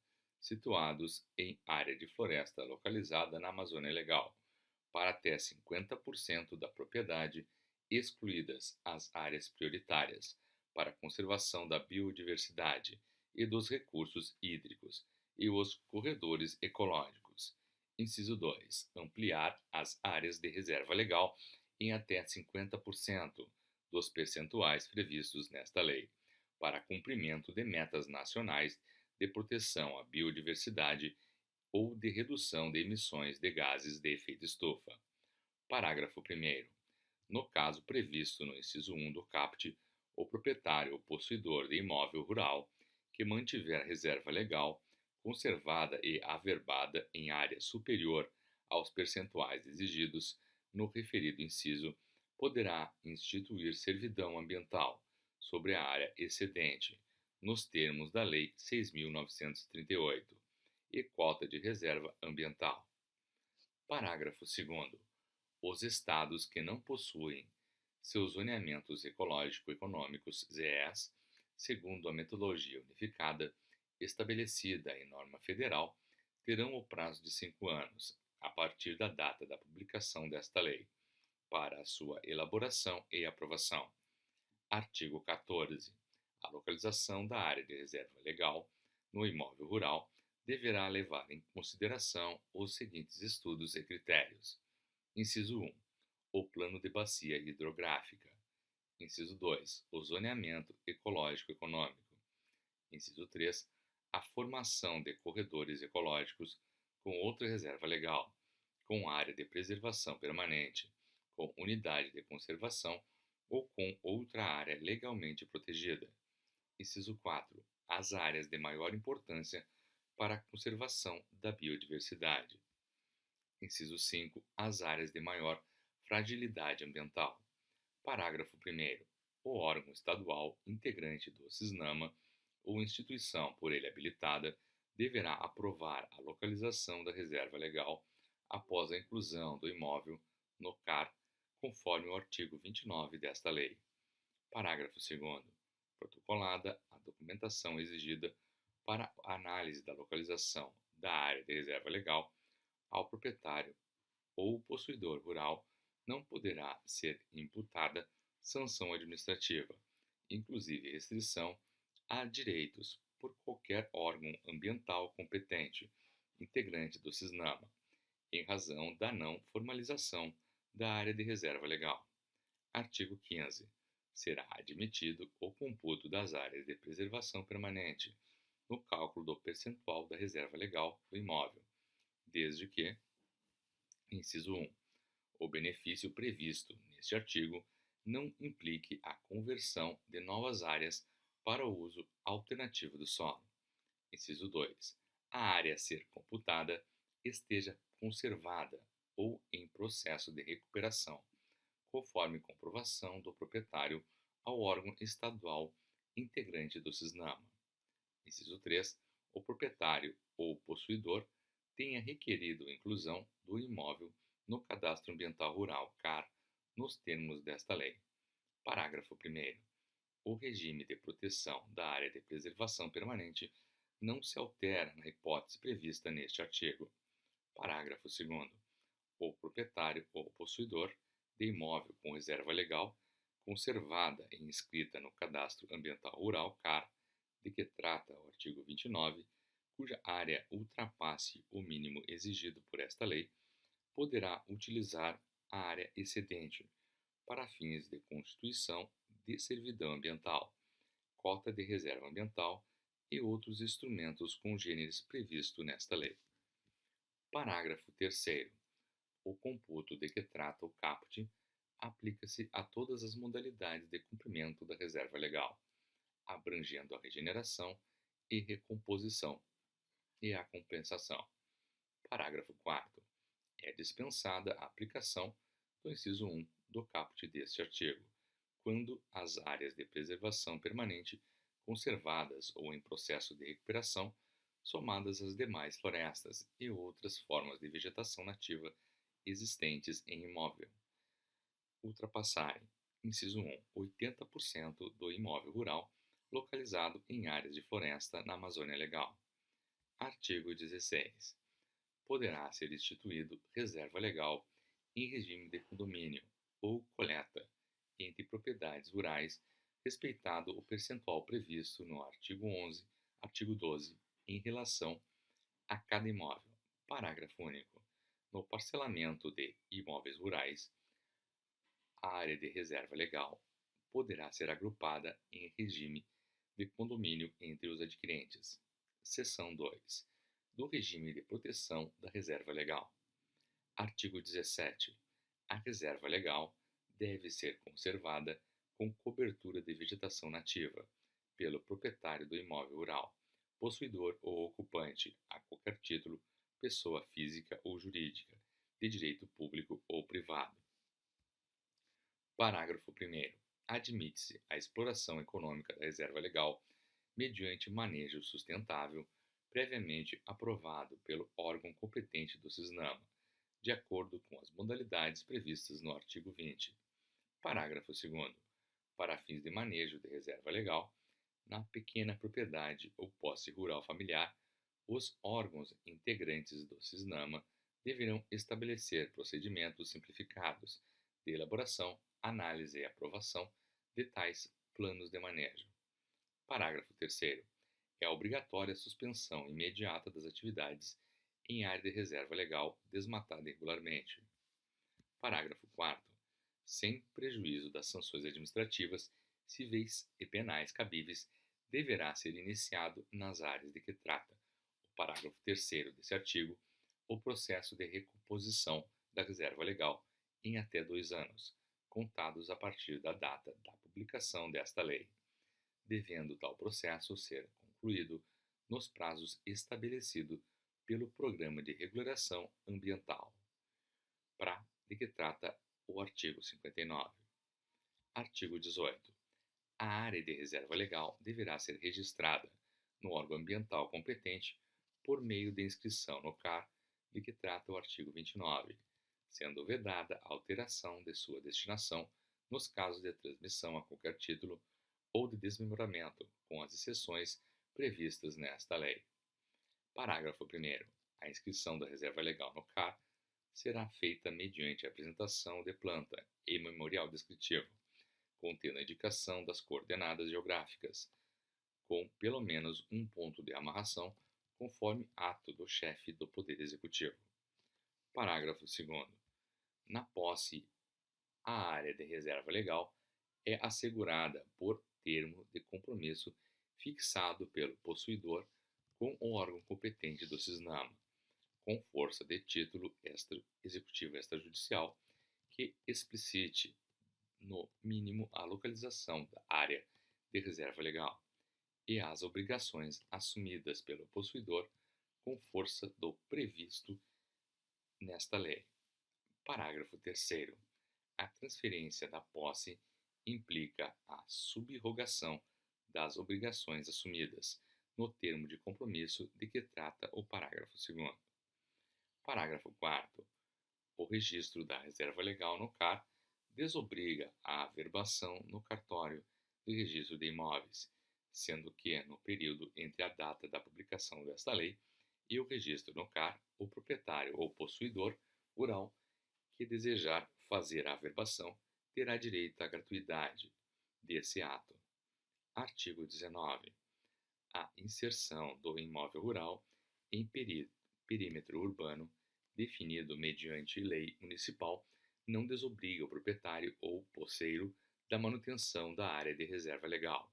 situados em área de floresta localizada na Amazônia Legal, para até 50% da propriedade, excluídas as áreas prioritárias para a conservação da biodiversidade e dos recursos hídricos e os corredores ecológicos. Inciso 2. Ampliar as áreas de reserva legal em até 50% dos percentuais previstos nesta lei, para cumprimento de metas nacionais de proteção à biodiversidade ou de redução de emissões de gases de efeito estufa. Parágrafo 1º. No caso previsto no inciso 1 do caput, o proprietário ou possuidor de imóvel rural que mantiver a reserva legal conservada e averbada em área superior aos percentuais exigidos no referido inciso poderá instituir servidão ambiental sobre a área excedente, nos termos da Lei 6.938, e quota de reserva ambiental. Parágrafo 2º. Os estados que não possuem seus zoneamentos ecológico-econômicos ZEs, segundo a metodologia unificada estabelecida em norma federal, terão o prazo de 5 anos, a partir da data da publicação desta lei, para a sua elaboração e aprovação. Artigo 14. A localização da área de reserva legal no imóvel rural deverá levar em consideração os seguintes estudos e critérios. Inciso 1. O plano de bacia hidrográfica. Inciso 2. O zoneamento ecológico-econômico. Inciso 3. A formação de corredores ecológicos com outra reserva legal, com área de preservação permanente, com unidade de conservação ou com outra área legalmente protegida. Inciso 4. As áreas de maior importância para a conservação da biodiversidade. Inciso 5. As áreas de maior fragilidade ambiental. Parágrafo 1º. O órgão estadual integrante do CISNAMA ou instituição por ele habilitada deverá aprovar a localização da reserva legal após a inclusão do imóvel no CAR, conforme o artigo 29 desta lei. Parágrafo 2º. Protocolada a documentação exigida para a análise da localização da área de reserva legal, ao proprietário ou possuidor rural não poderá ser imputada sanção administrativa, inclusive restrição a direitos, por qualquer órgão ambiental competente, integrante do CISNAMA, em razão da não formalização da área de reserva legal. Artigo 15. Será admitido o computo das áreas de preservação permanente no cálculo do percentual da reserva legal do imóvel, desde que, inciso 1, o benefício previsto neste artigo não implique a conversão de novas áreas para o uso alternativo do solo. Inciso 2. A área a ser computada esteja conservada ou em processo de recuperação, conforme comprovação do proprietário ao órgão estadual integrante do CISNAMA. Inciso 3. O proprietário ou possuidor tenha requerido inclusão do imóvel no Cadastro Ambiental Rural, CAR, nos termos desta lei. Parágrafo 1º. O regime de proteção da área de preservação permanente não se altera na hipótese prevista neste artigo. Parágrafo 2º. O proprietário ou possuidor de imóvel com reserva legal, conservada e inscrita no Cadastro Ambiental Rural, CAR, de que trata o artigo 29, cuja área ultrapasse o mínimo exigido por esta lei, poderá utilizar a área excedente para fins de constituição de servidão ambiental, cota de reserva ambiental e outros instrumentos congêneres previstos nesta lei. Parágrafo 3º. O computo de que trata o caput aplica-se a todas as modalidades de cumprimento da reserva legal, abrangendo a regeneração e recomposição e a compensação. Parágrafo 4º. É dispensada a aplicação do inciso 1 do caput deste artigo, quando as áreas de preservação permanente conservadas ou em processo de recuperação, somadas às demais florestas e outras formas de vegetação nativa existentes em imóvel, ultrapassarem, inciso 1, 80% do imóvel rural localizado em áreas de floresta na Amazônia Legal. Artigo 16. Poderá ser instituído reserva legal em regime de condomínio ou coleta entre propriedades rurais, respeitado o percentual previsto no artigo 11, artigo 12, em relação a cada imóvel. Parágrafo único. No parcelamento de imóveis rurais, a área de reserva legal poderá ser agrupada em regime de condomínio entre os adquirentes. Seção 2. Do regime de proteção da reserva legal. Artigo 17. A reserva legal deve ser conservada com cobertura de vegetação nativa pelo proprietário do imóvel rural, possuidor ou ocupante, a qualquer título, pessoa física ou jurídica, de direito público ou privado. Parágrafo 1º. Admite-se a exploração econômica da reserva legal mediante manejo sustentável previamente aprovado pelo órgão competente do CISNAMA, de acordo com as modalidades previstas no artigo 20. Parágrafo 2º. Para fins de manejo de reserva legal, na pequena propriedade ou posse rural familiar, os órgãos integrantes do CISNAMA deverão estabelecer procedimentos simplificados de elaboração, análise e aprovação de tais planos de manejo. Parágrafo 3º. É obrigatória a suspensão imediata das atividades em área de reserva legal desmatada irregularmente. Parágrafo 4º. Sem prejuízo das sanções administrativas, civis e penais cabíveis, deverá ser iniciado nas áreas de que trata o parágrafo 3º desse artigo o processo de recomposição da reserva legal em até 2 anos, contados a partir da data da publicação desta lei, devendo tal processo ser concluído nos prazos estabelecidos pelo Programa de Regulação Ambiental, de que trata o artigo 59. Artigo 18. A área de reserva legal deverá ser registrada no órgão ambiental competente por meio de inscrição no CAR, de que trata o artigo 29, sendo vedada a alteração de sua destinação nos casos de transmissão a qualquer título ou de desmembramento, com as exceções previstas nesta lei. Parágrafo 1º. A inscrição da reserva legal no CAR será feita mediante a apresentação de planta e memorial descritivo, contendo a indicação das coordenadas geográficas, com pelo menos um ponto de amarração, conforme ato do chefe do Poder Executivo. Parágrafo 2º. Na posse, a área de reserva legal é assegurada por termo de compromisso fixado pelo possuidor com o órgão competente do CISNAMA, com força de título executivo extrajudicial que explicite, no mínimo, a localização da área de reserva legal e as obrigações assumidas pelo possuidor com força do previsto nesta lei. Parágrafo 3º. A transferência da posse implica a subrogação das obrigações assumidas no termo de compromisso de que trata o parágrafo 2º. Parágrafo 4º. O registro da reserva legal no CAR desobriga a averbação no cartório de registro de imóveis, sendo que, no período entre a data da publicação desta lei e o registro no CAR, o proprietário ou possuidor rural que desejar fazer a averbação terá direito à gratuidade desse ato. Artigo 19. A inserção do imóvel rural em perímetro urbano definido mediante lei municipal não desobriga o proprietário ou posseiro da manutenção da área de reserva legal,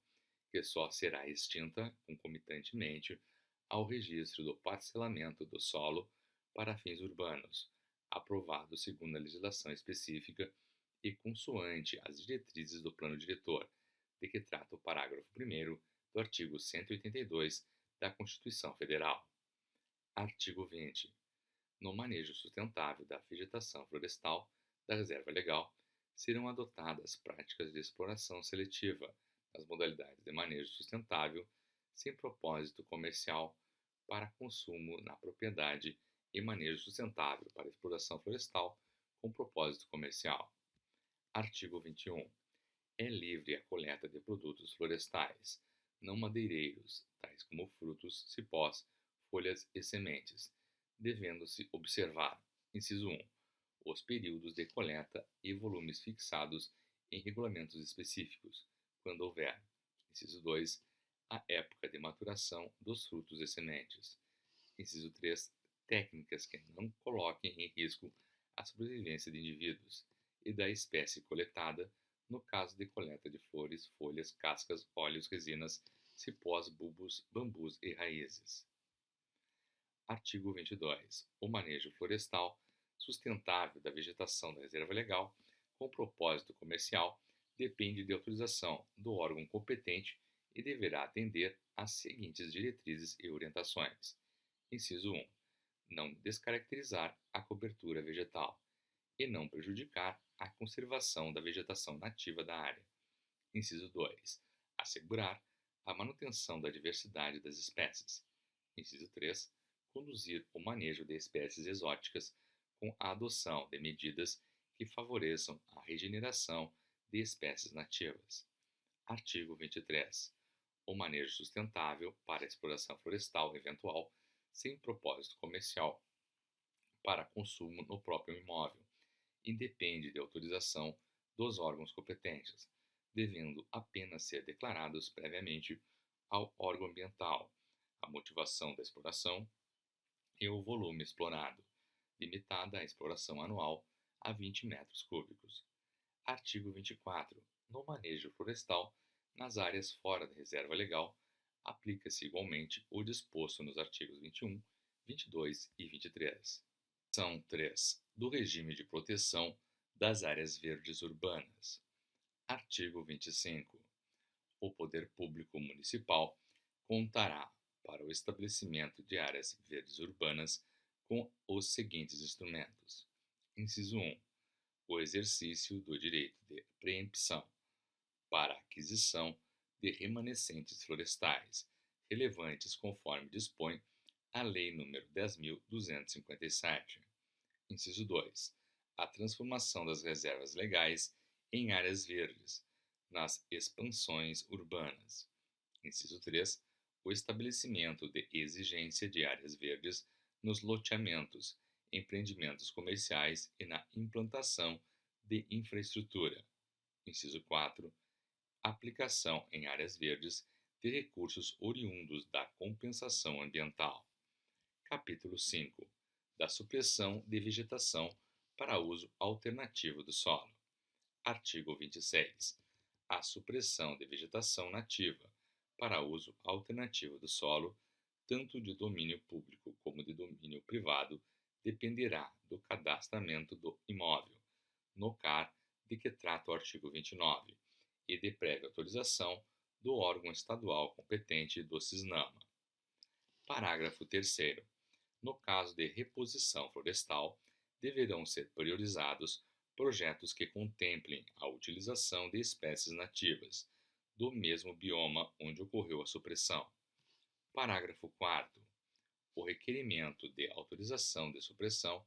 que só será extinta concomitantemente ao registro do parcelamento do solo para fins urbanos, aprovado segundo a legislação específica e consoante as diretrizes do Plano Diretor, de que trata o parágrafo 1º do artigo 182 da Constituição Federal. Artigo 20. No manejo sustentável da vegetação florestal da reserva legal, serão adotadas práticas de exploração seletiva nas modalidades de manejo sustentável, sem propósito comercial, para consumo na propriedade e manejo sustentável para exploração florestal com propósito comercial. Artigo 21. É livre a coleta de produtos florestais, não madeireiros, tais como frutos, cipós, folhas e sementes, devendo-se observar, inciso 1, os períodos de coleta e volumes fixados em regulamentos específicos, quando houver. Inciso 2, a época de maturação dos frutos e sementes. Inciso 3, técnicas que não coloquem em risco a sobrevivência de indivíduos e da espécie coletada, no caso de coleta de flores, folhas, cascas, óleos, resinas, cipós, bulbos, bambus e raízes. Artigo 22. O manejo florestal sustentável da vegetação da reserva legal, com propósito comercial, depende de autorização do órgão competente e deverá atender às seguintes diretrizes e orientações. Inciso 1. Não descaracterizar a cobertura vegetal e não prejudicar a conservação da vegetação nativa da área. Inciso 2. Assegurar a manutenção da diversidade das espécies. Inciso 3. Conduzir o manejo de espécies exóticas com a adoção de medidas que favoreçam a regeneração de espécies nativas. Artigo 23. O manejo sustentável para a exploração florestal eventual sem propósito comercial para consumo no próprio imóvel independe de autorização dos órgãos competentes, devendo apenas ser declarados previamente ao órgão ambiental a motivação da exploração e o volume explorado, limitada a exploração anual a 20 metros cúbicos. Artigo 24. No manejo florestal, nas áreas fora da reserva legal, aplica-se igualmente o disposto nos artigos 21, 22 e 23. Seção 3. Do regime de proteção das áreas verdes urbanas. Artigo 25. O poder público municipal contará, para o estabelecimento de áreas verdes urbanas, com os seguintes instrumentos. Inciso 1. O exercício do direito de preempção para aquisição de remanescentes florestais, relevantes conforme dispõe a Lei nº 10.257. Inciso 2. A transformação das reservas legais em áreas verdes, nas expansões urbanas. Inciso 3. O estabelecimento de exigência de áreas verdes nos loteamentos, empreendimentos comerciais e na implantação de infraestrutura. Inciso 4. Aplicação em áreas verdes de recursos oriundos da compensação ambiental. Capítulo 5. Da supressão de vegetação para uso alternativo do solo. Artigo 26. A supressão de vegetação nativa para uso alternativo do solo, tanto de domínio público como de domínio privado, dependerá do cadastramento do imóvel, no CAR de que trata o artigo 29, e de prévia autorização do órgão estadual competente do CISNAMA. Parágrafo 3º. No caso de reposição florestal, deverão ser priorizados projetos que contemplem a utilização de espécies nativas, do mesmo bioma onde ocorreu a supressão. Parágrafo 4º. O requerimento de autorização de supressão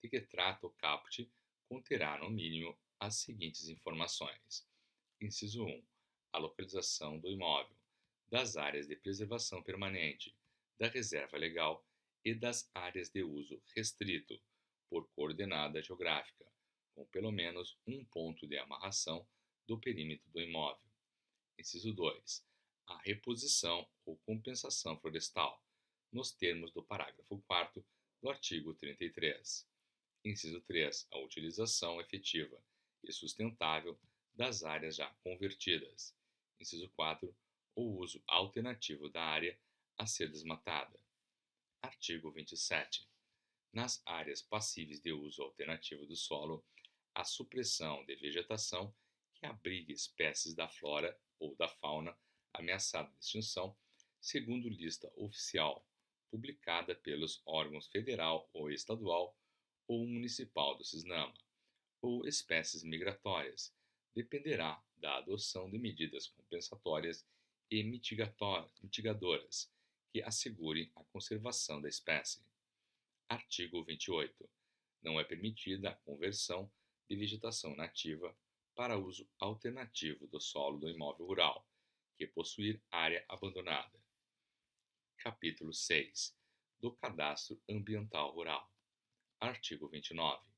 de que trata o caput conterá, no mínimo, as seguintes informações. Inciso 1. A localização do imóvel, das áreas de preservação permanente, da reserva legal e das áreas de uso restrito, por coordenada geográfica, com pelo menos um ponto de amarração do perímetro do imóvel. Inciso 2. A reposição ou compensação florestal, nos termos do parágrafo 4º do artigo 33. Inciso 3. A utilização efetiva e sustentável das áreas já convertidas. Inciso 4. O uso alternativo da área a ser desmatada. Artigo 27. Nas áreas passíveis de uso alternativo do solo, a supressão de vegetação que abrigue espécies da flora ou da fauna ameaçada de extinção, segundo lista oficial, publicada pelos órgãos federal ou estadual ou municipal do CISNAMA, ou espécies migratórias, dependerá da adoção de medidas compensatórias e mitigadoras que assegurem a conservação da espécie. Artigo 28. Não é permitida a conversão de vegetação nativa para uso alternativo do solo do imóvel rural, que possuir área abandonada. Capítulo 6. do Cadastro Ambiental Rural. Artigo 29.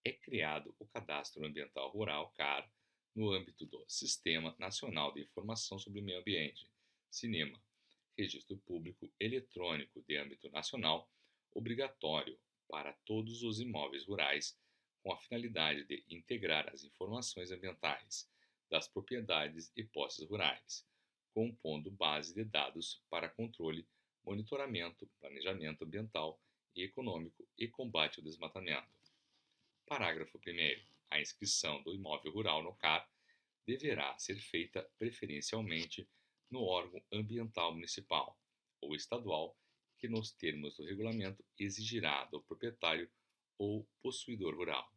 É criado o Cadastro Ambiental Rural, CAR, no âmbito do Sistema Nacional de Informação sobre o Meio Ambiente, SINEMA, registro público eletrônico de âmbito nacional, obrigatório para todos os imóveis rurais, com a finalidade de integrar as informações ambientais das propriedades e posses rurais, compondo base de dados para controle, monitoramento, planejamento ambiental e econômico e combate ao desmatamento. Parágrafo 1º. A inscrição do imóvel rural no CAR deverá ser feita preferencialmente no órgão ambiental municipal ou estadual que, nos termos do regulamento, exigirá do proprietário ou possuidor rural.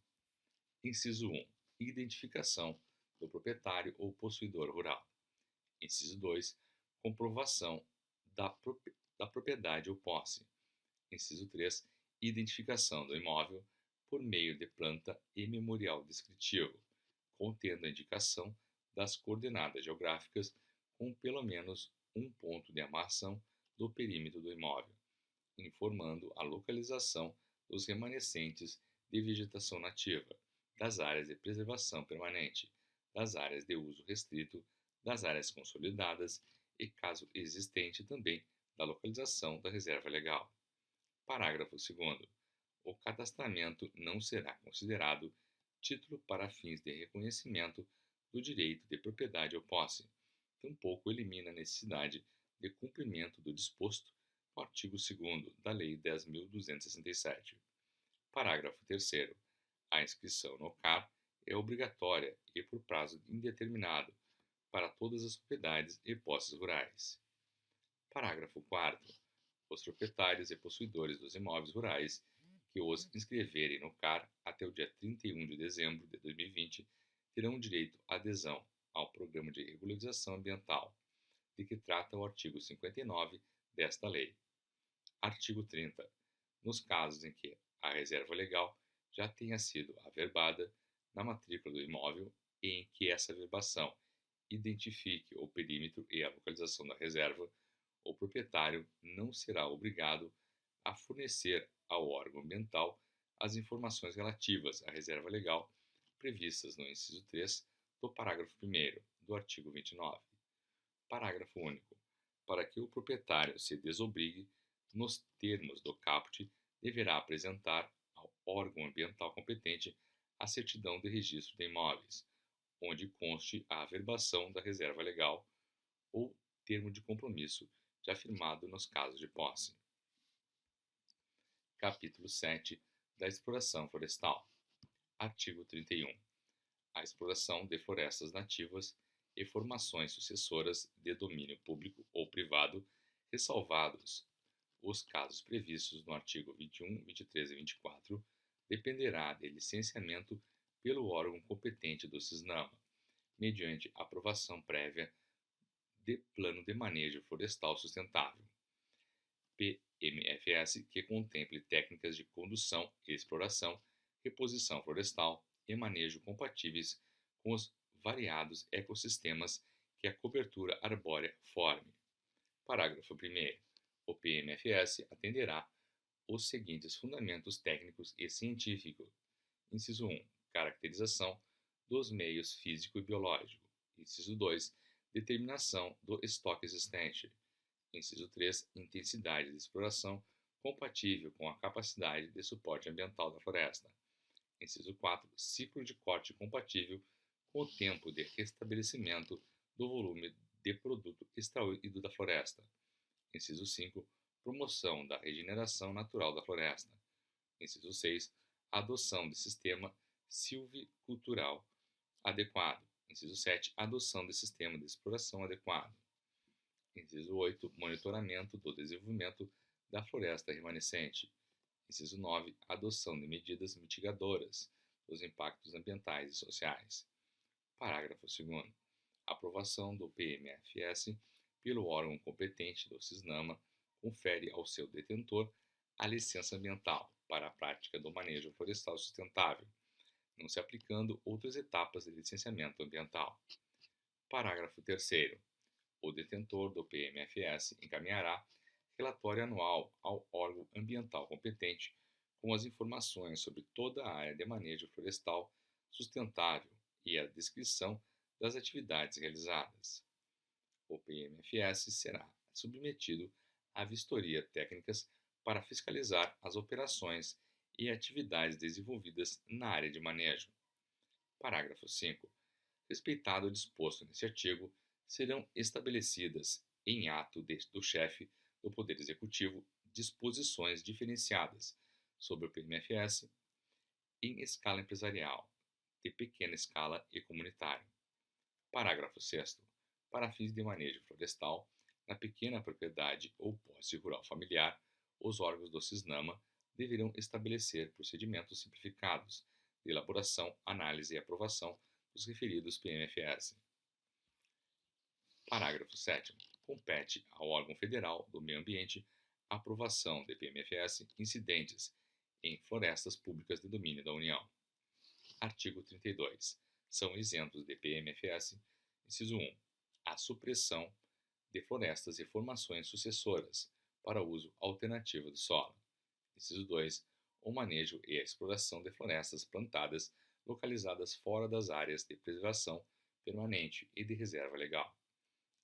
Inciso 1. Identificação do proprietário ou possuidor rural. Inciso 2. Comprovação da propriedade ou posse. Inciso 3. Identificação do imóvel por meio de planta e memorial descritivo, contendo a indicação das coordenadas geográficas com pelo menos um ponto de amarração do perímetro do imóvel, informando a localização dos remanescentes de vegetação nativa, das áreas de preservação permanente, das áreas de uso restrito, das áreas consolidadas e, caso existente, também da localização da reserva legal. Parágrafo 2º. O cadastramento não será considerado título para fins de reconhecimento do direito de propriedade ou posse, tampouco elimina a necessidade de cumprimento do disposto no artigo 2º da Lei 10.267. Parágrafo 3º. A inscrição no CAR é obrigatória e por prazo indeterminado para todas as propriedades e posses rurais. Parágrafo 4º. Os proprietários e possuidores dos imóveis rurais que os inscreverem no CAR até o dia 31 de dezembro de 2020 terão direito à adesão ao Programa de Regularização Ambiental, de que trata o artigo 59 desta lei. Artigo 30. Nos casos em que a reserva legal já tenha sido averbada na matrícula do imóvel e em que essa averbação identifique o perímetro e a localização da reserva, o proprietário não será obrigado a fornecer ao órgão ambiental as informações relativas à reserva legal previstas no inciso 3 do parágrafo 1º do artigo 29. Parágrafo único. Para que o proprietário se desobrigue, nos termos do caput, deverá apresentar ao órgão ambiental competente a certidão de registro de imóveis, onde conste a averbação da reserva legal ou termo de compromisso já firmado nos casos de posse. Capítulo 7 da exploração florestal. Artigo 31. A exploração de florestas nativas e formações sucessoras de domínio público ou privado, ressalvados os casos previstos no artigo 21, 23 e 24, dependerá de licenciamento pelo órgão competente do CISNAMA, mediante aprovação prévia de Plano de Manejo Florestal Sustentável, PMFS, que contemple técnicas de condução e exploração, reposição florestal e manejo compatíveis com os variados ecossistemas que a cobertura arbórea forme. Parágrafo 1º. O PMFS atenderá os seguintes fundamentos técnicos e científicos. Inciso 1. Caracterização dos meios físico e biológico. Inciso 2. Determinação do estoque existente. Inciso 3. Intensidade de exploração compatível com a capacidade de suporte ambiental da floresta. Inciso 4. Ciclo de corte compatível com o tempo de restabelecimento do volume de produto extraído da floresta. Inciso 5. Promoção da regeneração natural da floresta. Inciso 6. Adoção de sistema silvicultural adequado. Inciso 7. Adoção de sistema de exploração adequado. Inciso 8. Monitoramento do desenvolvimento da floresta remanescente. Inciso 9. Adoção de medidas mitigadoras dos impactos ambientais e sociais. Parágrafo 2º. Aprovação do PMFS pelo órgão competente do CISNAMA confere ao seu detentor a licença ambiental para a prática do manejo florestal sustentável, não se aplicando outras etapas de licenciamento ambiental. Parágrafo 3º. O detentor do PMFS encaminhará relatório anual ao órgão ambiental competente com as informações sobre toda a área de manejo florestal sustentável e a descrição das atividades realizadas. O PMFS será submetido a vistoria técnicas para fiscalizar as operações e atividades desenvolvidas na área de manejo. Parágrafo 5. Respeitado o disposto neste artigo, serão estabelecidas em ato do chefe do Poder Executivo disposições diferenciadas sobre o PMFS em escala empresarial, de pequena escala e comunitária. Parágrafo 6º. Para fins de manejo florestal, na pequena propriedade ou posse rural familiar, os órgãos do CISNAMA deverão estabelecer procedimentos simplificados de elaboração, análise e aprovação dos referidos PMFS. Parágrafo 7º. Compete ao órgão federal do meio ambiente a aprovação de PMFS incidentes em florestas públicas de domínio da União. Artigo 32. São isentos de PMFS, inciso 1, a supressão de florestas e formações sucessoras para uso alternativo do solo. Inciso 2, o manejo e a exploração de florestas plantadas localizadas fora das áreas de preservação permanente e de reserva legal.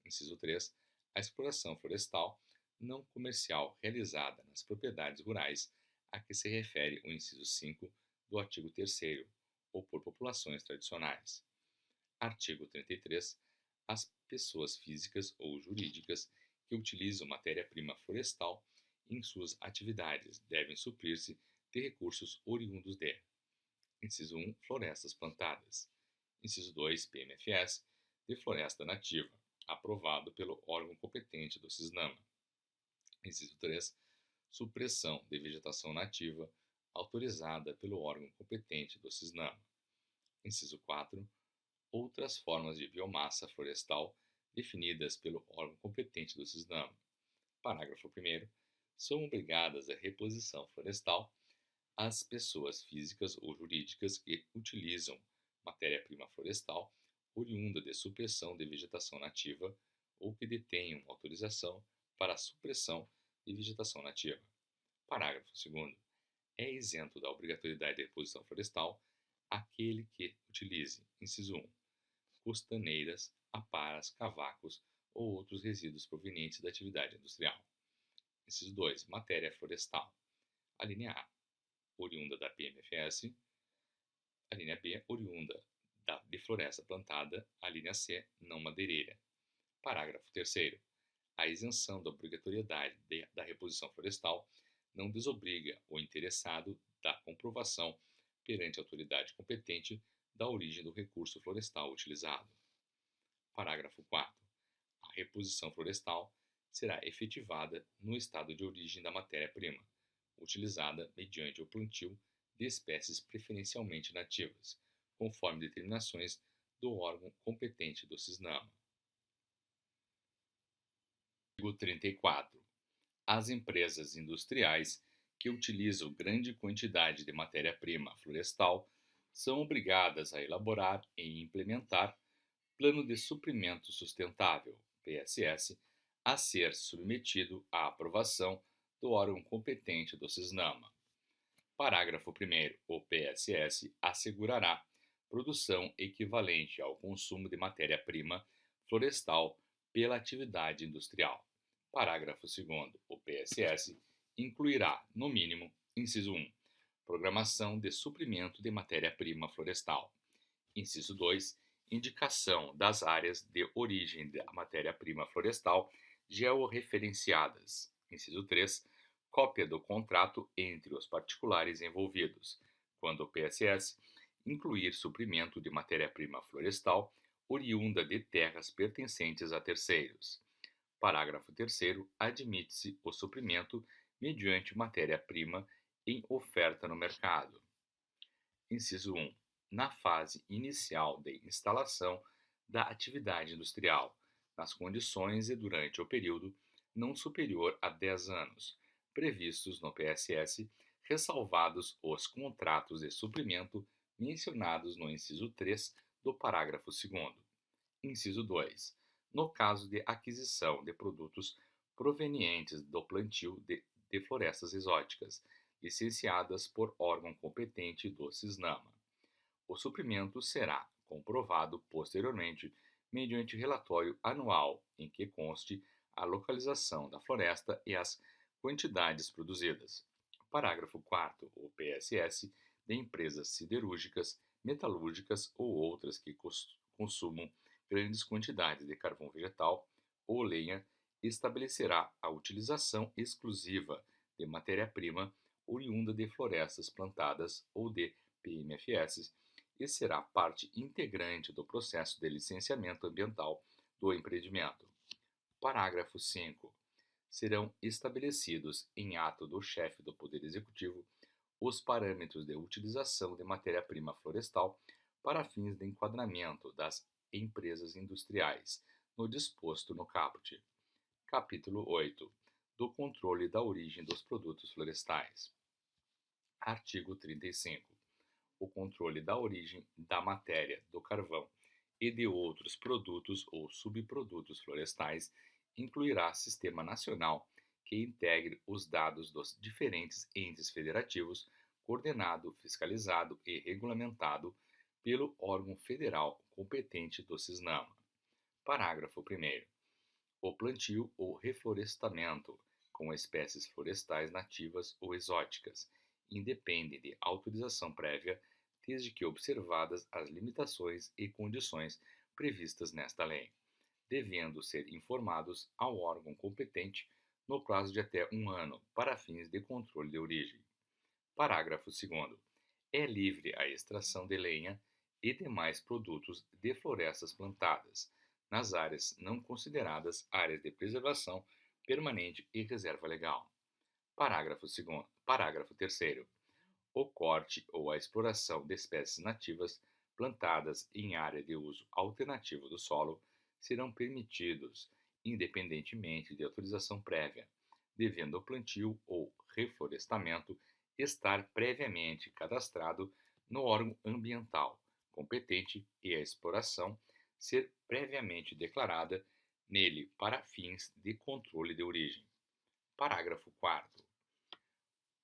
Inciso 3, a exploração florestal não comercial realizada nas propriedades rurais a que se refere o inciso 5 do artigo 3º ou por populações tradicionais. Artigo 33. As pessoas físicas ou jurídicas que utilizam matéria-prima florestal em suas atividades devem suprir-se de recursos oriundos de: inciso 1, florestas plantadas; inciso 2, PMFS de floresta nativa, aprovado pelo órgão competente do CISNAMA; inciso 3, supressão de vegetação nativa, autorizada pelo órgão competente do CISNAMA; inciso 4, outras formas de biomassa florestal definidas pelo órgão competente do CISNAMA. Parágrafo 1º. São obrigadas à reposição florestal as pessoas físicas ou jurídicas que utilizam matéria-prima florestal oriunda de supressão de vegetação nativa ou que detenham autorização para a supressão de vegetação nativa. Parágrafo 2º. É isento da obrigatoriedade de reposição florestal aquele que utilize, inciso 1, costaneiras, aparas, cavacos ou outros resíduos provenientes da atividade industrial. Inciso 2, matéria florestal. A linha A, oriunda da PMFS. A linha B, oriunda de floresta plantada. A linha C, não madeireira. Parágrafo 3º. A isenção da obrigatoriedade da reposição florestal não desobriga o interessado da comprovação perante a autoridade competente da origem do recurso florestal utilizado. Parágrafo 4º. A reposição florestal será efetivada no estado de origem da matéria-prima, utilizada mediante o plantio de espécies preferencialmente nativas, conforme determinações do órgão competente do CISNAMA. Artigo 34. As empresas industriais que utilizam grande quantidade de matéria-prima florestal são obrigadas a elaborar e implementar Plano de Suprimento Sustentável, PSS, a ser submetido à aprovação do órgão competente do CISNAMA. Parágrafo 1º. O PSS assegurará produção equivalente ao consumo de matéria-prima florestal pela atividade industrial. Parágrafo 2º. O PSS incluirá, no mínimo, inciso 1, programação de suprimento de matéria-prima florestal. Inciso 2, indicação das áreas de origem da matéria-prima florestal georreferenciadas. Inciso 3, cópia do contrato entre os particulares envolvidos, quando o PSS incluir suprimento de matéria-prima florestal oriunda de terras pertencentes a terceiros. Parágrafo 3º. Admite-se o suprimento mediante matéria-prima em oferta no mercado. Inciso 1. Na fase inicial de instalação da atividade industrial, nas condições e durante o período não superior a 10 anos, previstos no PSS, ressalvados os contratos de suprimento mencionados no inciso 3 do parágrafo 2º. Inciso 2. No caso de aquisição de produtos provenientes do plantio de florestas exóticas, licenciadas por órgão competente do CISNAMA. O suprimento será comprovado posteriormente mediante relatório anual em que conste a localização da floresta e as quantidades produzidas. Parágrafo 4º. O PSS de empresas siderúrgicas, metalúrgicas ou outras que consumam grandes quantidades de carvão vegetal ou lenha estabelecerá a utilização exclusiva de matéria-prima oriunda de florestas plantadas ou de PMFS e será parte integrante do processo de licenciamento ambiental do empreendimento. Parágrafo 5º. Serão estabelecidos em ato do chefe do Poder Executivo os parâmetros de utilização de matéria-prima florestal para fins de enquadramento das empresas industriais, no disposto no caput. Capítulo 8. Do controle da origem dos produtos florestais. Artigo 35. O controle da origem da matéria do carvão e de outros produtos ou subprodutos florestais incluirá sistema nacional que integre os dados dos diferentes entes federativos, coordenado, fiscalizado e regulamentado pelo órgão federal competente do CISNAMA. Parágrafo 1º. O plantio ou reflorestamento com espécies florestais nativas ou exóticas independe de autorização prévia, desde que observadas as limitações e condições previstas nesta lei, devendo ser informados ao órgão competente no prazo de até 1 ano para fins de controle de origem. Parágrafo 2º. É livre a extração de lenha e demais produtos de florestas plantadas, nas áreas não consideradas áreas de preservação permanente e reserva legal. Parágrafo 3º. O corte ou a exploração de espécies nativas plantadas em área de uso alternativo do solo serão permitidos, independentemente de autorização prévia, devendo o plantio ou reflorestamento estar previamente cadastrado no órgão ambiental competente e a exploração ser previamente declarada nele para fins de controle de origem. Parágrafo 4º.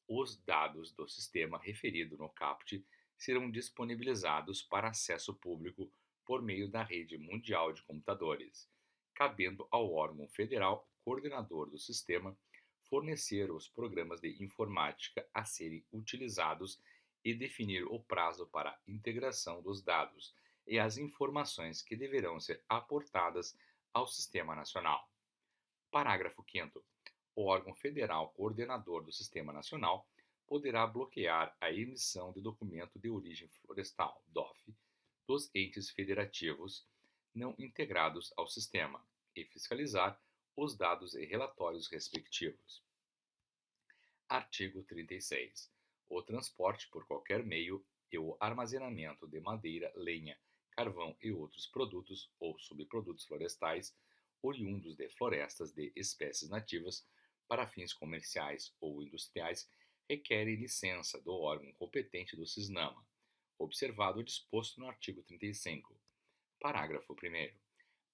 Os dados do sistema referido no caput serão disponibilizados para acesso público por meio da rede mundial de computadores, cabendo ao órgão federal coordenador do sistema fornecer os programas de informática a serem utilizados e definir o prazo para a integração dos dados e as informações que deverão ser aportadas ao Sistema Nacional. Parágrafo 5º. O órgão federal coordenador do Sistema Nacional poderá bloquear a emissão de documento de origem florestal, DOF, dos entes federativos não integrados ao sistema e fiscalizar os dados e relatórios respectivos. Artigo 36. O transporte por qualquer meio e o armazenamento de madeira, lenha, carvão e outros produtos ou subprodutos florestais oriundos de florestas de espécies nativas para fins comerciais ou industriais requerem licença do órgão competente do CISNAMA, observado o disposto no artigo 35. Parágrafo 1º.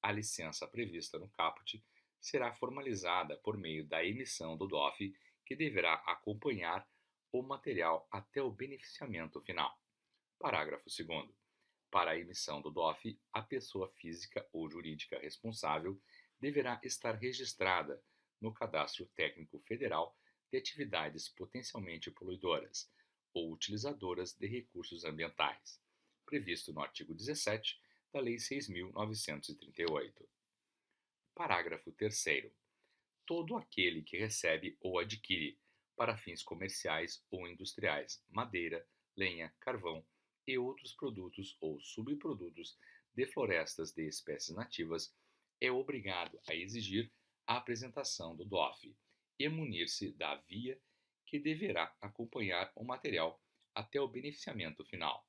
A licença prevista no caput será formalizada por meio da emissão do DOF, que deverá acompanhar o material até o beneficiamento final. Parágrafo 2º. Para a emissão do DOF, a pessoa física ou jurídica responsável deverá estar registrada no Cadastro Técnico Federal de Atividades Potencialmente Poluidoras ou Utilizadoras de Recursos Ambientais, previsto no artigo 17 da Lei 6.938. Parágrafo 3º. Todo aquele que recebe ou adquire, para fins comerciais ou industriais, madeira, lenha, carvão e outros produtos ou subprodutos de florestas de espécies nativas é obrigado a exigir a apresentação do DOF e munir-se da via que deverá acompanhar o material até o beneficiamento final.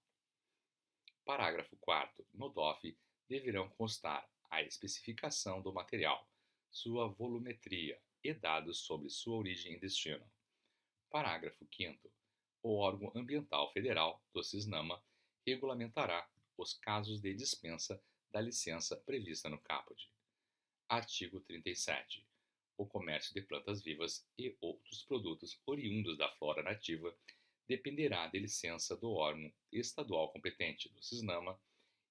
Parágrafo 4º. No DOF deverão constar a especificação do material, sua volumetria e dados sobre sua origem e destino. Parágrafo 5º. O órgão ambiental federal, do CISNAMA, regulamentará os casos de dispensa da licença prevista no caput. Artigo 37. O comércio de plantas vivas e outros produtos oriundos da flora nativa dependerá de licença do órgão estadual competente, do CISNAMA,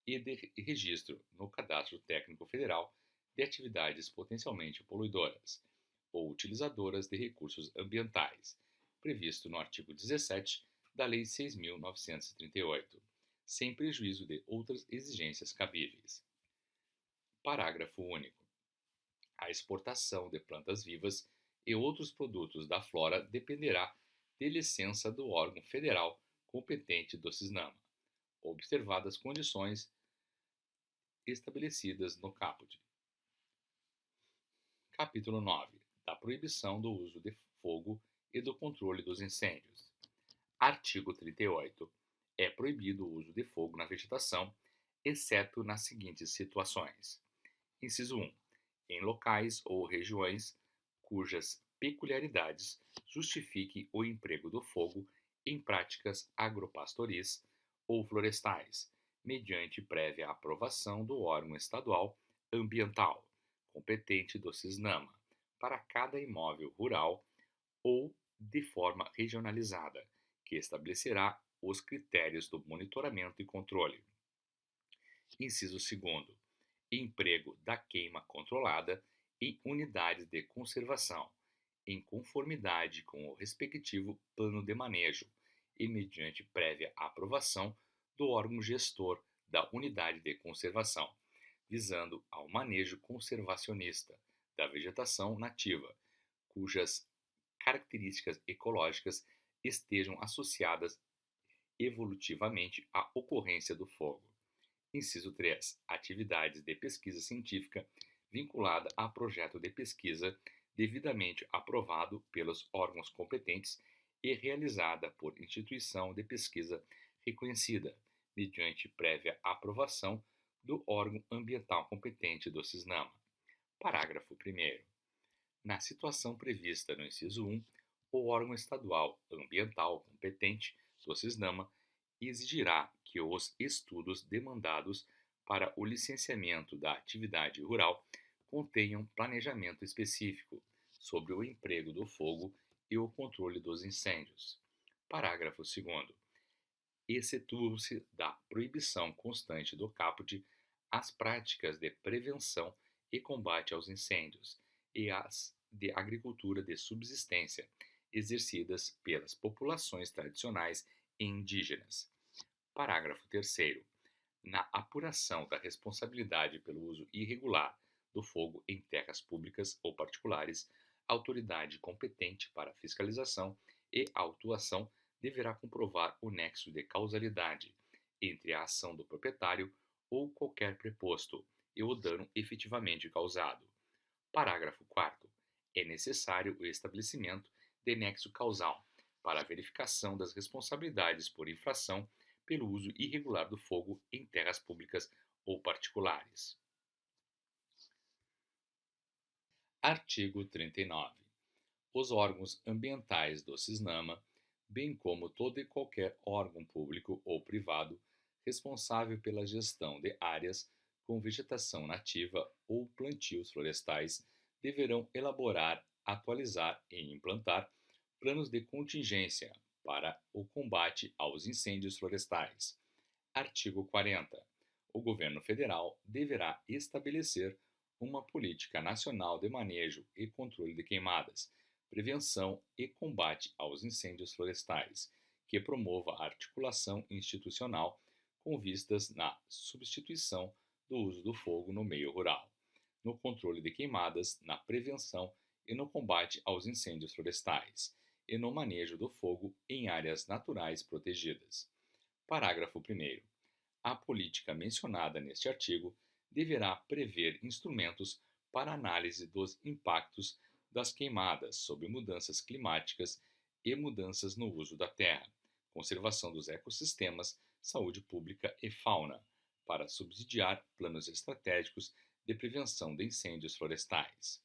e de registro no Cadastro Técnico Federal de atividades potencialmente poluidoras ou utilizadoras de recursos ambientais, previsto no artigo 17 da Lei 6.938, sem prejuízo de outras exigências cabíveis. Parágrafo único. A exportação de plantas vivas e outros produtos da flora dependerá de licença do órgão federal competente do CISNAMA, observadas condições estabelecidas no caput. Capítulo 9. Da proibição do uso de fogo e do controle dos incêndios. Artigo 38. É proibido o uso de fogo na vegetação, exceto nas seguintes situações. Inciso 1. Em locais ou regiões cujas peculiaridades justifiquem o emprego do fogo em práticas agropastoris ou florestais, mediante prévia aprovação do órgão estadual ambiental competente do CISNAMA, para cada imóvel rural ou de forma regionalizada, que estabelecerá os critérios do monitoramento e controle. Inciso 2º. Emprego da queima controlada em unidades de conservação, em conformidade com o respectivo plano de manejo e mediante prévia aprovação do órgão gestor da unidade de conservação, visando ao manejo conservacionista da vegetação nativa, cujas características ecológicas estejam associadas evolutivamente à ocorrência do fogo. Inciso 3. Atividades de pesquisa científica vinculada a projeto de pesquisa devidamente aprovado pelos órgãos competentes e realizada por instituição de pesquisa reconhecida, mediante prévia aprovação do órgão ambiental competente do CISNAMA. Parágrafo 1º. Na situação prevista no inciso 1, o órgão estadual ambiental competente do CISNAMA exigirá que os estudos demandados para o licenciamento da atividade rural contenham planejamento específico sobre o emprego do fogo e o controle dos incêndios. Parágrafo 2º. Excetuam-se da proibição constante do caput as práticas de prevenção e combate aos incêndios e as de agricultura de subsistência exercidas pelas populações tradicionais e indígenas. Parágrafo 3º. Na apuração da responsabilidade pelo uso irregular do fogo em terras públicas ou particulares, a autoridade competente para fiscalização e autuação deverá comprovar o nexo de causalidade entre a ação do proprietário ou qualquer preposto e o dano efetivamente causado. Parágrafo 4º. É necessário o estabelecimento de nexo causal para a verificação das responsabilidades por infração pelo uso irregular do fogo em terras públicas ou particulares. Artigo 39. Os órgãos ambientais do CISNAMA, bem como todo e qualquer órgão público ou privado responsável pela gestão de áreas com vegetação nativa ou plantios florestais, deverão elaborar, atualizar e implantar planos de contingência para o combate aos incêndios florestais. Artigo 40. O governo federal deverá estabelecer uma política nacional de manejo e controle de queimadas, prevenção e combate aos incêndios florestais, que promova a articulação institucional com vistas na substituição do uso do fogo no meio rural, no controle de queimadas, na prevenção e no combate aos incêndios florestais, e no manejo do fogo em áreas naturais protegidas. Parágrafo 1º. A política mencionada neste artigo deverá prever instrumentos para análise dos impactos das queimadas sobre mudanças climáticas e mudanças no uso da terra, conservação dos ecossistemas, saúde pública e fauna, para subsidiar planos estratégicos de prevenção de incêndios florestais.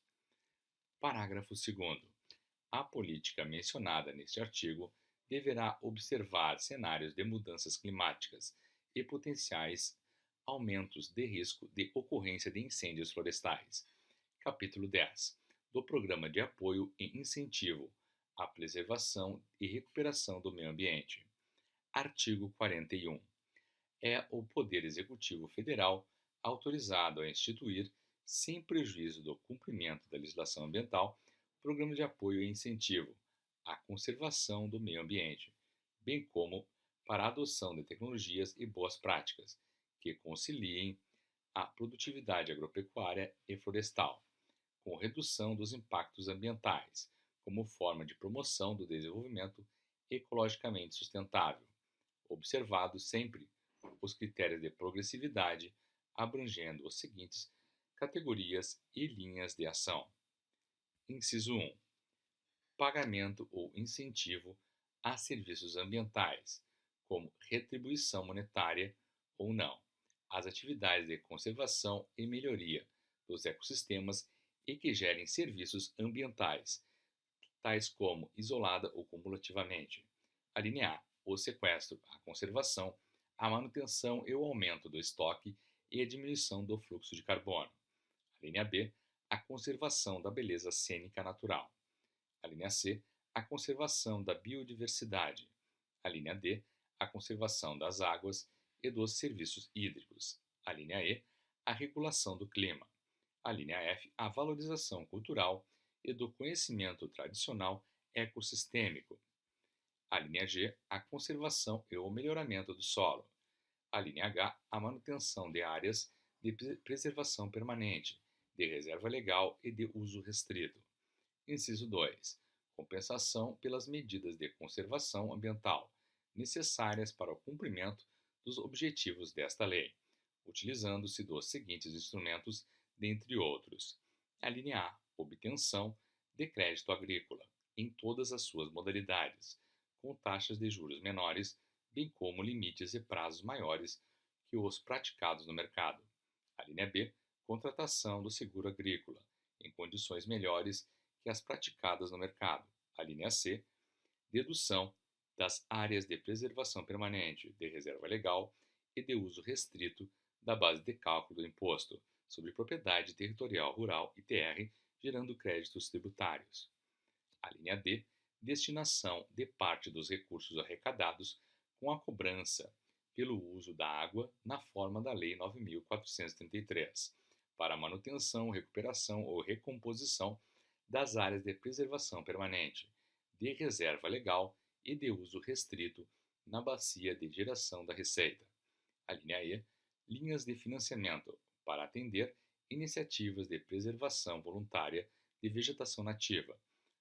Parágrafo 2º. A política mencionada neste artigo deverá observar cenários de mudanças climáticas e potenciais aumentos de risco de ocorrência de incêndios florestais. Capítulo 10. do Programa de Apoio e Incentivo à Preservação e Recuperação do Meio Ambiente. Artigo 41. É o Poder Executivo Federal autorizado a instituir, sem prejuízo do cumprimento da legislação ambiental, programa de apoio e incentivo à conservação do meio ambiente, bem como para a adoção de tecnologias e boas práticas que conciliem a produtividade agropecuária e florestal, com redução dos impactos ambientais, como forma de promoção do desenvolvimento ecologicamente sustentável, observado sempre os critérios de progressividade, abrangendo as seguintes categorias e linhas de ação. Inciso 1. Pagamento ou incentivo a serviços ambientais, como retribuição monetária ou não, às atividades de conservação e melhoria dos ecossistemas e que gerem serviços ambientais, tais como isolada ou cumulativamente. A linha A, o sequestro, a conservação, a manutenção e o aumento do estoque e a diminuição do fluxo de carbono. A linha B, a conservação da beleza cênica natural. A linha C, a conservação da biodiversidade. A linha D, a conservação das águas e dos serviços hídricos. A linha E, a regulação do clima. A linha F, a valorização cultural e do conhecimento tradicional ecossistêmico. A linha G, a conservação e o melhoramento do solo. A linha H, a manutenção de áreas de preservação permanente, de reserva legal e de uso restrito. Inciso 2. Compensação pelas medidas de conservação ambiental necessárias para o cumprimento dos objetivos desta lei, utilizando-se dos seguintes instrumentos, dentre outros. A linha A, obtenção de crédito agrícola, em todas as suas modalidades, com taxas de juros menores, bem como limites e prazos maiores que os praticados no mercado. A linha B, contratação do seguro agrícola, em condições melhores que as praticadas no mercado. A linha C, dedução das áreas de preservação permanente, de reserva legal e de uso restrito da base de cálculo do imposto sobre propriedade territorial rural ITR, gerando créditos tributários. A linha D, destinação de parte dos recursos arrecadados com a cobrança pelo uso da água na forma da Lei 9.433, para manutenção, recuperação ou recomposição das áreas de preservação permanente, de reserva legal e de uso restrito na bacia de geração da receita. A linha E, linhas de financiamento para atender iniciativas de preservação voluntária de vegetação nativa,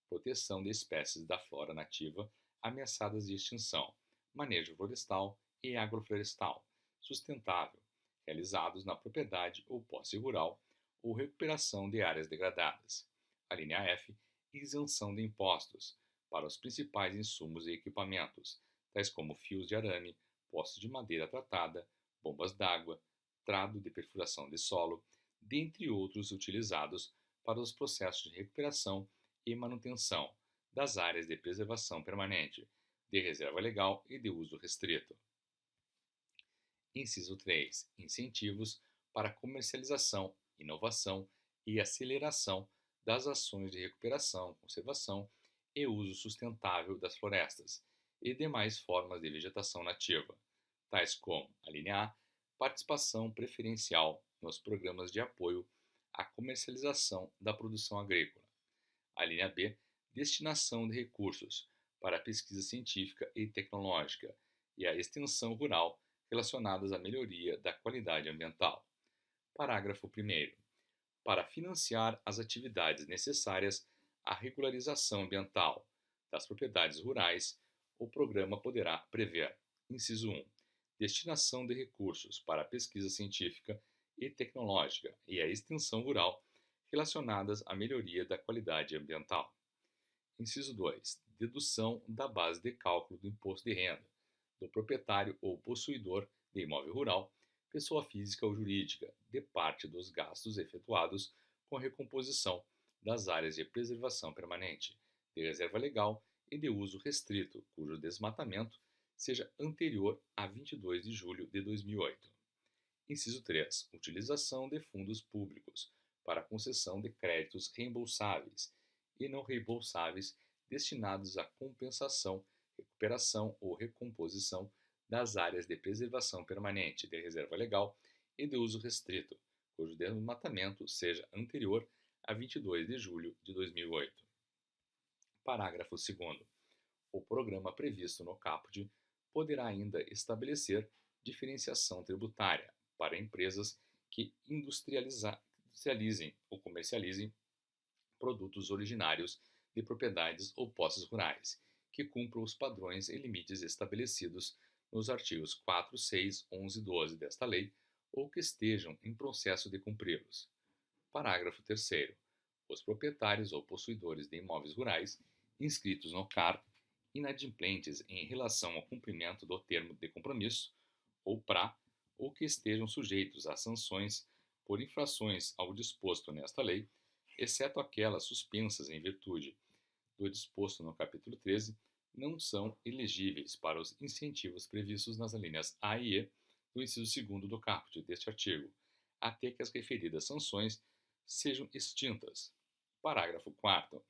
proteção de espécies da flora nativa ameaçadas de extinção, manejo florestal e agroflorestal sustentável, realizados na propriedade ou posse rural, ou recuperação de áreas degradadas. A linha F, isenção de impostos para os principais insumos e equipamentos, tais como fios de arame, postes de madeira tratada, bombas d'água, trado de perfuração de solo, dentre outros utilizados para os processos de recuperação e manutenção das áreas de preservação permanente, de reserva legal e de uso restrito. Inciso 3. Incentivos para comercialização, inovação e aceleração das ações de recuperação, conservação e uso sustentável das florestas e demais formas de vegetação nativa, tais como a linha A, participação preferencial nos programas de apoio à comercialização da produção agrícola. A linha B, destinação de recursos para a pesquisa científica e tecnológica e a extensão rural relacionadas à melhoria da qualidade ambiental. Parágrafo 1º. Para financiar as atividades necessárias à regularização ambiental das propriedades rurais, o programa poderá prever: inciso 1. Destinação de recursos para a pesquisa científica e tecnológica e a extensão rural relacionadas à melhoria da qualidade ambiental. Inciso 2. Dedução da base de cálculo do imposto de renda do proprietário ou possuidor de imóvel rural, pessoa física ou jurídica, de parte dos gastos efetuados com a recomposição das áreas de preservação permanente, de reserva legal e de uso restrito, cujo desmatamento seja anterior a 22 de julho de 2008. Inciso 3. Utilização de fundos públicos para a concessão de créditos reembolsáveis e não reembolsáveis destinados à compensação, recuperação ou recomposição das áreas de preservação permanente, de reserva legal e de uso restrito, cujo desmatamento seja anterior a 22 de julho de 2008. Parágrafo 2º. O programa previsto no caput poderá ainda estabelecer diferenciação tributária para empresas que industrializem ou comercializem produtos originários de propriedades ou posses rurais, que cumpram os padrões e limites estabelecidos nos artigos 4, 6, 11 e 12 desta lei ou que estejam em processo de cumpri-los. Parágrafo 3º. Os proprietários ou possuidores de imóveis rurais inscritos no CAR, inadimplentes em relação ao cumprimento do termo de compromisso, ou PRA, ou que estejam sujeitos a sanções por infrações ao disposto nesta lei, exceto aquelas suspensas em virtude do disposto no capítulo 13, não são elegíveis para os incentivos previstos nas alíneas A e E do inciso 2º do caput deste artigo, até que as referidas sanções sejam extintas. Parágrafo 4º.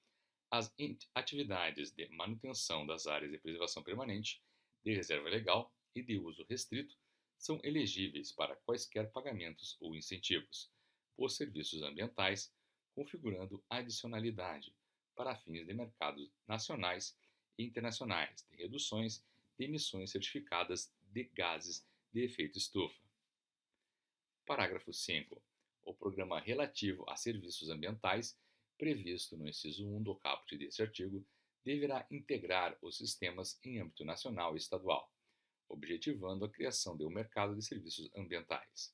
As atividades de manutenção das áreas de preservação permanente, de reserva legal e de uso restrito são elegíveis para quaisquer pagamentos ou incentivos por serviços ambientais, configurando adicionalidade para fins de mercados nacionais e internacionais de reduções de emissões certificadas de gases de efeito estufa. Parágrafo 5º. O programa relativo a serviços ambientais previsto no inciso 1 do caput deste artigo deverá integrar os sistemas em âmbito nacional e estadual, objetivando a criação de um mercado de serviços ambientais.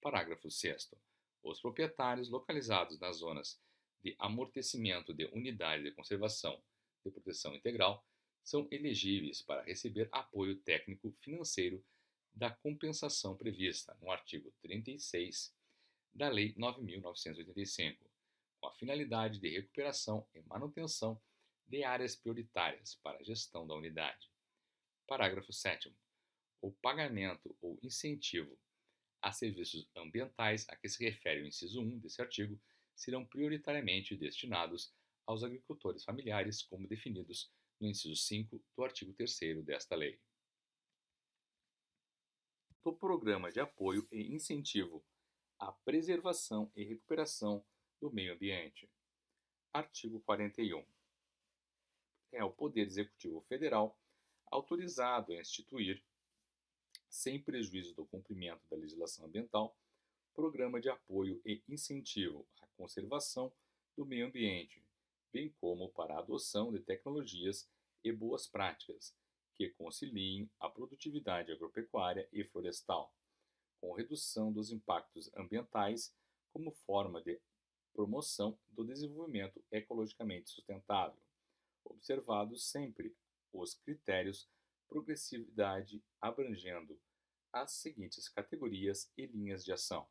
Parágrafo 6º. Os proprietários localizados nas zonas de amortecimento de unidades de conservação de proteção integral são elegíveis para receber apoio técnico financeiro da compensação prevista no artigo 36 da Lei 9.985, com a finalidade de recuperação e manutenção de áreas prioritárias para a gestão da unidade. Parágrafo 7º. O pagamento ou incentivo a serviços ambientais a que se refere o inciso 1 desse artigo serão prioritariamente destinados aos agricultores familiares, como definidos no inciso 5 do artigo 3º desta lei. Do Programa de Apoio e Incentivo à Preservação e Recuperação do Meio Ambiente. Artigo 41. É o Poder Executivo Federal autorizado a instituir, sem prejuízo do cumprimento da legislação ambiental, programa de apoio e incentivo à conservação do meio ambiente, bem como para a adoção de tecnologias e boas práticas que conciliem a produtividade agropecuária e florestal, com redução dos impactos ambientais como forma de promoção do desenvolvimento ecologicamente sustentável, observados sempre os critérios progressividade abrangendo as seguintes categorias e linhas de ação.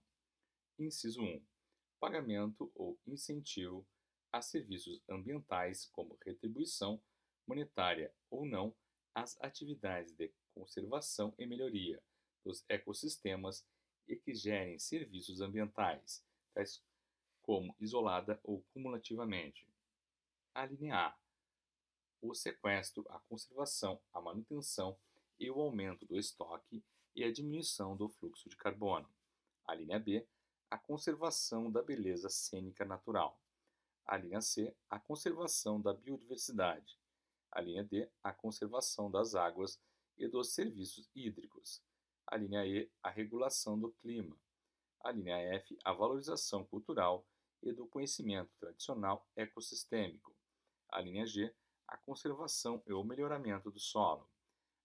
Inciso 1. Pagamento ou incentivo a serviços ambientais como retribuição monetária ou não às atividades de conservação e melhoria dos ecossistemas e que gerem serviços ambientais, tais como isolada ou cumulativamente. A linha A. O sequestro, a conservação, a manutenção e o aumento do estoque e a diminuição do fluxo de carbono. A linha B. A conservação da beleza cênica natural. A linha C. A conservação da biodiversidade. A linha D. A conservação das águas e dos serviços hídricos. A linha E. A regulação do clima. A linha F. A valorização cultural e do conhecimento tradicional ecossistêmico. A linha G. A conservação e o melhoramento do solo.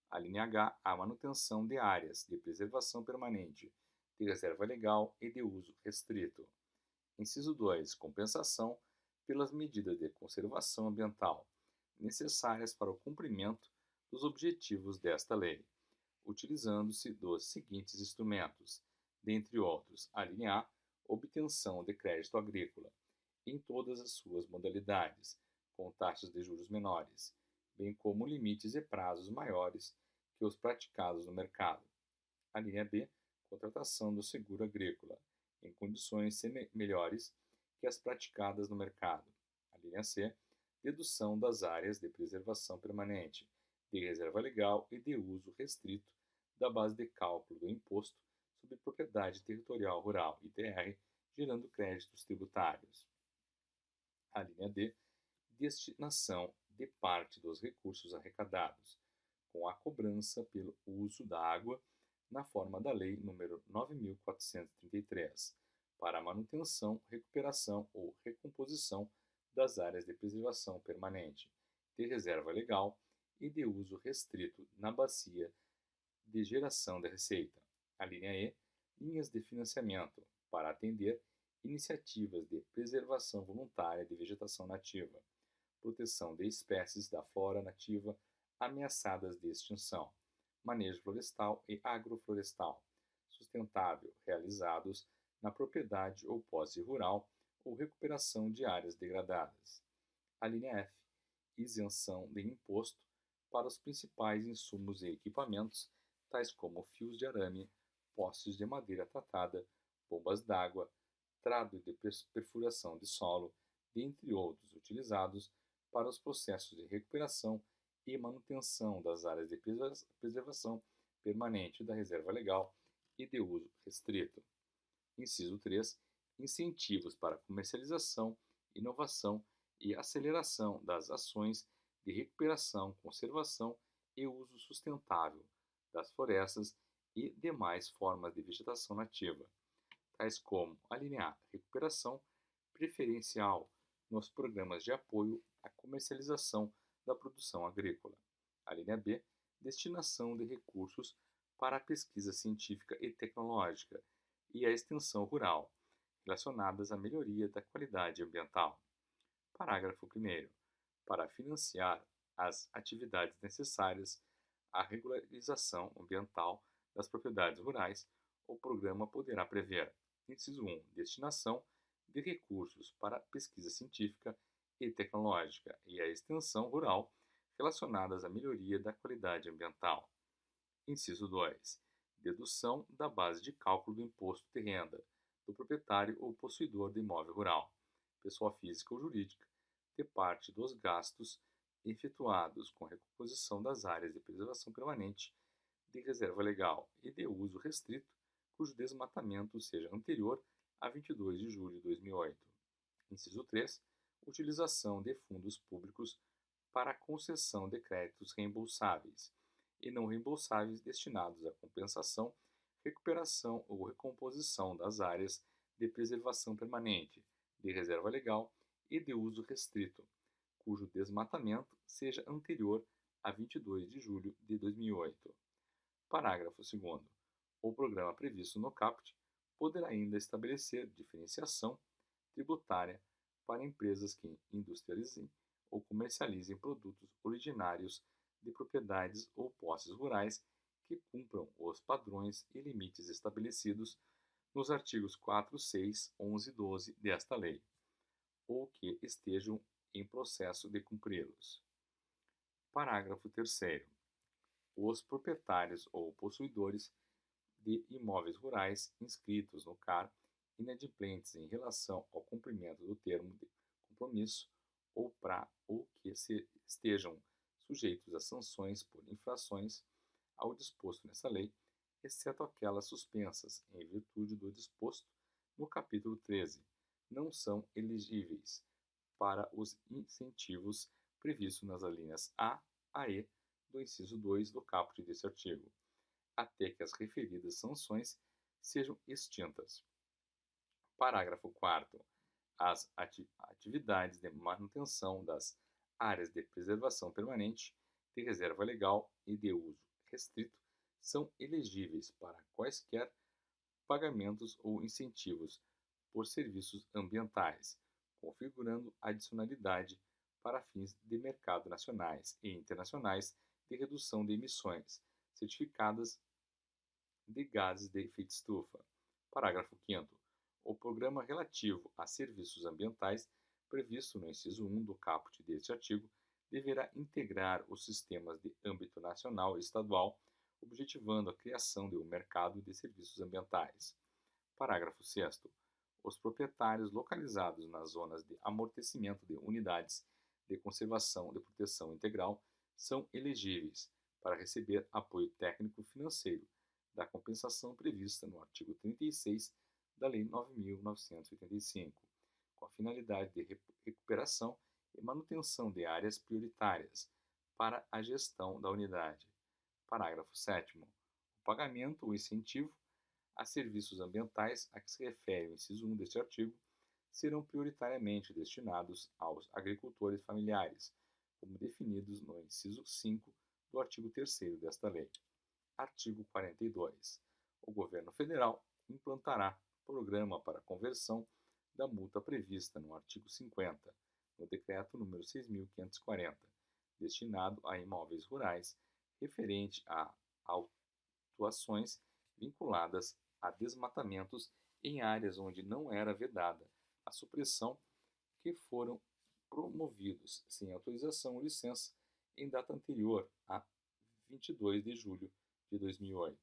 A linha H. A manutenção de áreas de preservação permanente, de reserva legal e de uso restrito. Inciso 2. Compensação pelas medidas de conservação ambiental necessárias para o cumprimento dos objetivos desta lei, utilizando-se dos seguintes instrumentos, dentre outros: a linha A, obtenção de crédito agrícola, em todas as suas modalidades, com taxas de juros menores, bem como limites e prazos maiores que os praticados no mercado. A linha B, contratação do seguro agrícola, em condições melhores que as praticadas no mercado. A linha C, dedução das áreas de preservação permanente, de reserva legal e de uso restrito da base de cálculo do Imposto sobre Propriedade Territorial Rural, ITR, gerando créditos tributários. A linha D, destinação de parte dos recursos arrecadados, com a cobrança pelo uso da água na forma da Lei nº 9.433, para a manutenção, recuperação ou recomposição das áreas de preservação permanente, de reserva legal e de uso restrito na bacia de geração de receita. A linha E, linhas de financiamento, para atender iniciativas de preservação voluntária de vegetação nativa, proteção de espécies da flora nativa ameaçadas de extinção, manejo florestal e agroflorestal sustentável realizados na propriedade ou posse rural ou recuperação de áreas degradadas. A linha F, isenção de imposto para os principais insumos e equipamentos, tais como fios de arame, postes de madeira tratada, bombas d'água, trado de perfuração de solo, dentre outros utilizados para os processos de recuperação e manutenção das áreas de preservação permanente da reserva legal e de uso restrito. Inciso 3. Incentivos para comercialização, inovação e aceleração das ações de recuperação, conservação e uso sustentável das florestas e demais formas de vegetação nativa, tais como a linha A, recuperação preferencial nos programas de apoio à comercialização da produção agrícola. A linha B, destinação de recursos para a pesquisa científica e tecnológica e a extensão rural, relacionadas à melhoria da qualidade ambiental. Parágrafo 1º. Para financiar as atividades necessárias à regularização ambiental das propriedades rurais, o programa poderá prever: inciso 1, destinação de recursos para a pesquisa científica e tecnológica e a extensão rural relacionadas à melhoria da qualidade ambiental. Inciso 2. Dedução da base de cálculo do imposto de renda do proprietário ou possuidor do imóvel rural, pessoa física ou jurídica, de parte dos gastos efetuados com a recomposição das áreas de preservação permanente, de reserva legal e de uso restrito, cujo desmatamento seja anterior a 22 de julho de 2008. Inciso 3. Utilização de fundos públicos para a concessão de créditos reembolsáveis e não reembolsáveis destinados à compensação, recuperação ou recomposição das áreas de preservação permanente, de reserva legal e de uso restrito, cujo desmatamento seja anterior a 22 de julho de 2008. Parágrafo 2º. O programa previsto no caput poderá ainda estabelecer diferenciação tributária para empresas que industrializem ou comercializem produtos originários de propriedades ou posses rurais que cumpram os padrões e limites estabelecidos nos artigos 4, 6, 11 e 12 desta lei, ou que estejam em processo de cumpri-los. Parágrafo 3º. Os proprietários ou possuidores de imóveis rurais inscritos no CAR, inadimplentes em relação ao cumprimento do termo de compromisso ou que estejam sujeitos a sanções por infrações ao disposto nessa lei, exceto aquelas suspensas em virtude do disposto no capítulo 13, não são elegíveis para os incentivos previstos nas alíneas A a E do inciso 2 do caput deste artigo, até que as referidas sanções sejam extintas. Parágrafo 4º. As atividades de manutenção das áreas de preservação permanente, de reserva legal e de uso restrito são elegíveis para quaisquer pagamentos ou incentivos por serviços ambientais, configurando adicionalidade para fins de mercado nacionais e internacionais de redução de emissões, certificadas de gases de efeito estufa. Parágrafo 5º. O programa relativo a serviços ambientais, previsto no inciso 1 do caput deste artigo, deverá integrar os sistemas de âmbito nacional e estadual, objetivando a criação de um mercado de serviços ambientais. Parágrafo 6º. Os proprietários localizados nas zonas de amortecimento de unidades de conservação de proteção integral são elegíveis para receber apoio técnico financeiro da compensação prevista no artigo 36 da Lei 9.985, com a finalidade de recuperação e manutenção de áreas prioritárias para a gestão da unidade. Parágrafo 7º. O pagamento ou incentivo a serviços ambientais a que se refere o inciso 1 deste artigo serão prioritariamente destinados aos agricultores familiares, como definidos no inciso 5 do artigo 3º desta lei. Artigo 42. O governo federal implantará programa para conversão da multa prevista no artigo 50, no decreto número 6.540, destinado a imóveis rurais, referente a autuações vinculadas a desmatamentos em áreas onde não era vedada a supressão, que foram promovidos sem autorização ou licença em data anterior a 22 de julho de 2008.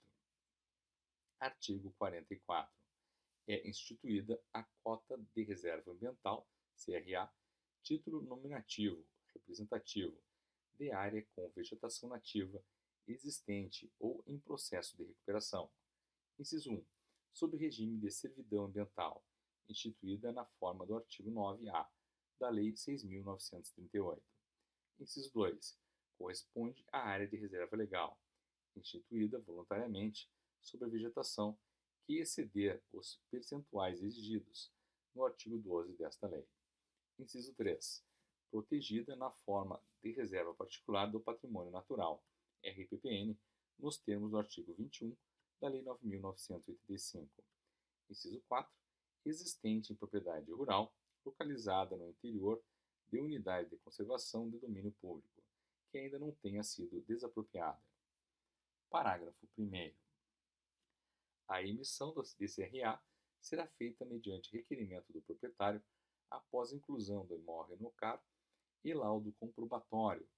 Artigo 44. É instituída a cota de reserva ambiental, CRA, título nominativo representativo de área com vegetação nativa existente ou em processo de recuperação. Inciso 1. Sob regime de servidão ambiental, instituída na forma do artigo 9-A da Lei 6.938. Inciso 2. Corresponde à área de reserva legal, instituída voluntariamente sobre a vegetação que exceder os percentuais exigidos no artigo 12 desta lei. Inciso 3. Protegida na forma de reserva particular do patrimônio natural, RPPN, nos termos do artigo 21 da Lei 9.985. Inciso 4. Existente em propriedade rural, localizada no interior de unidade de conservação de domínio público, que ainda não tenha sido desapropriada. Parágrafo 1º. A emissão do CRA será feita mediante requerimento do proprietário após inclusão do imóvel no CAR e laudo comprobatório,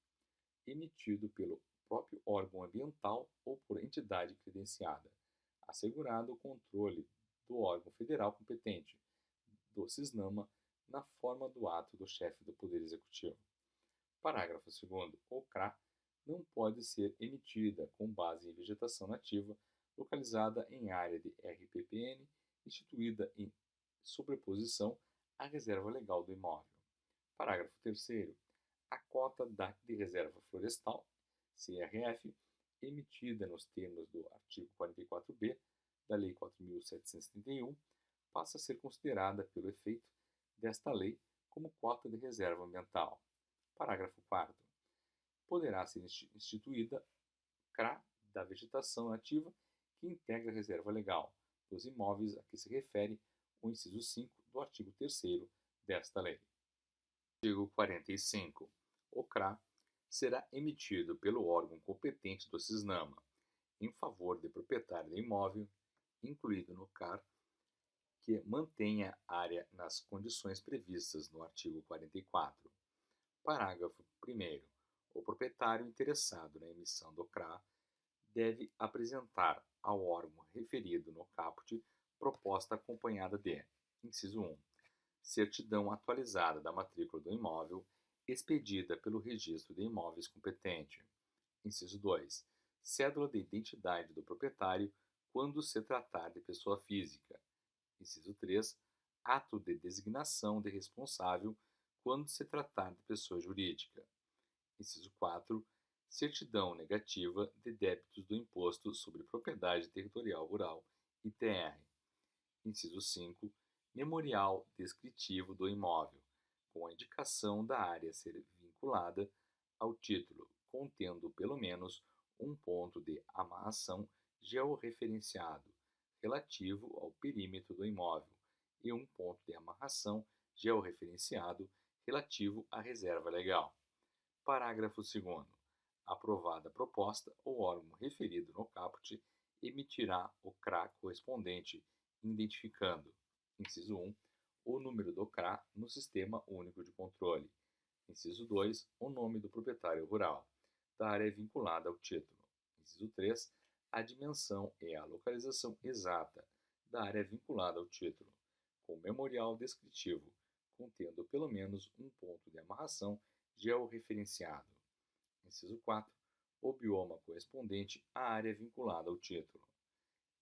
emitido pelo próprio órgão ambiental ou por entidade credenciada, assegurado o controle do órgão federal competente, do CISNAMA, na forma do ato do chefe do Poder Executivo. Parágrafo 2º. O CRA não pode ser emitida com base em vegetação nativa localizada em área de RPPN instituída em sobreposição à reserva legal do imóvel. Parágrafo 3º. A cota de reserva florestal, CRF, emitida nos termos do artigo 44b da Lei 4.731, passa a ser considerada, pelo efeito desta lei, como cota de reserva ambiental. Parágrafo 4º. Poderá ser instituída CRA da vegetação nativa que integra a reserva legal dos imóveis a que se refere o inciso 5 do artigo 3º desta lei. Artigo 45. O CRA será emitido pelo órgão competente do CISNAMA, em favor de proprietário do imóvel, incluído no CAR, que mantenha área nas condições previstas no artigo 44. Parágrafo 1º. O proprietário interessado na emissão do CRA deve apresentar ao órgão referido no caput proposta acompanhada de: inciso 1. Certidão atualizada da matrícula do imóvel, expedida pelo Registro de Imóveis competente. Inciso 2. Cédula de identidade do proprietário quando se tratar de pessoa física. Inciso 3. Ato de designação de responsável quando se tratar de pessoa jurídica. Inciso 4. Certidão negativa de débitos do Imposto sobre Propriedade Territorial Rural, ITR. Inciso 5. Memorial descritivo do imóvel, com a indicação da área a ser vinculada ao título, contendo pelo menos um ponto de amarração georreferenciado relativo ao perímetro do imóvel e um ponto de amarração georreferenciado relativo à reserva legal. Parágrafo 2º. Aprovada a proposta, o órgão referido no caput emitirá o CRA correspondente, identificando: inciso 1. O número do CRA no Sistema Único de Controle. Inciso 2. O nome do proprietário rural, da área vinculada ao título. Inciso 3. A dimensão e a localização exata da área vinculada ao título, com memorial descritivo, contendo pelo menos um ponto de amarração georreferenciado. Inciso 4. O bioma correspondente à área vinculada ao título.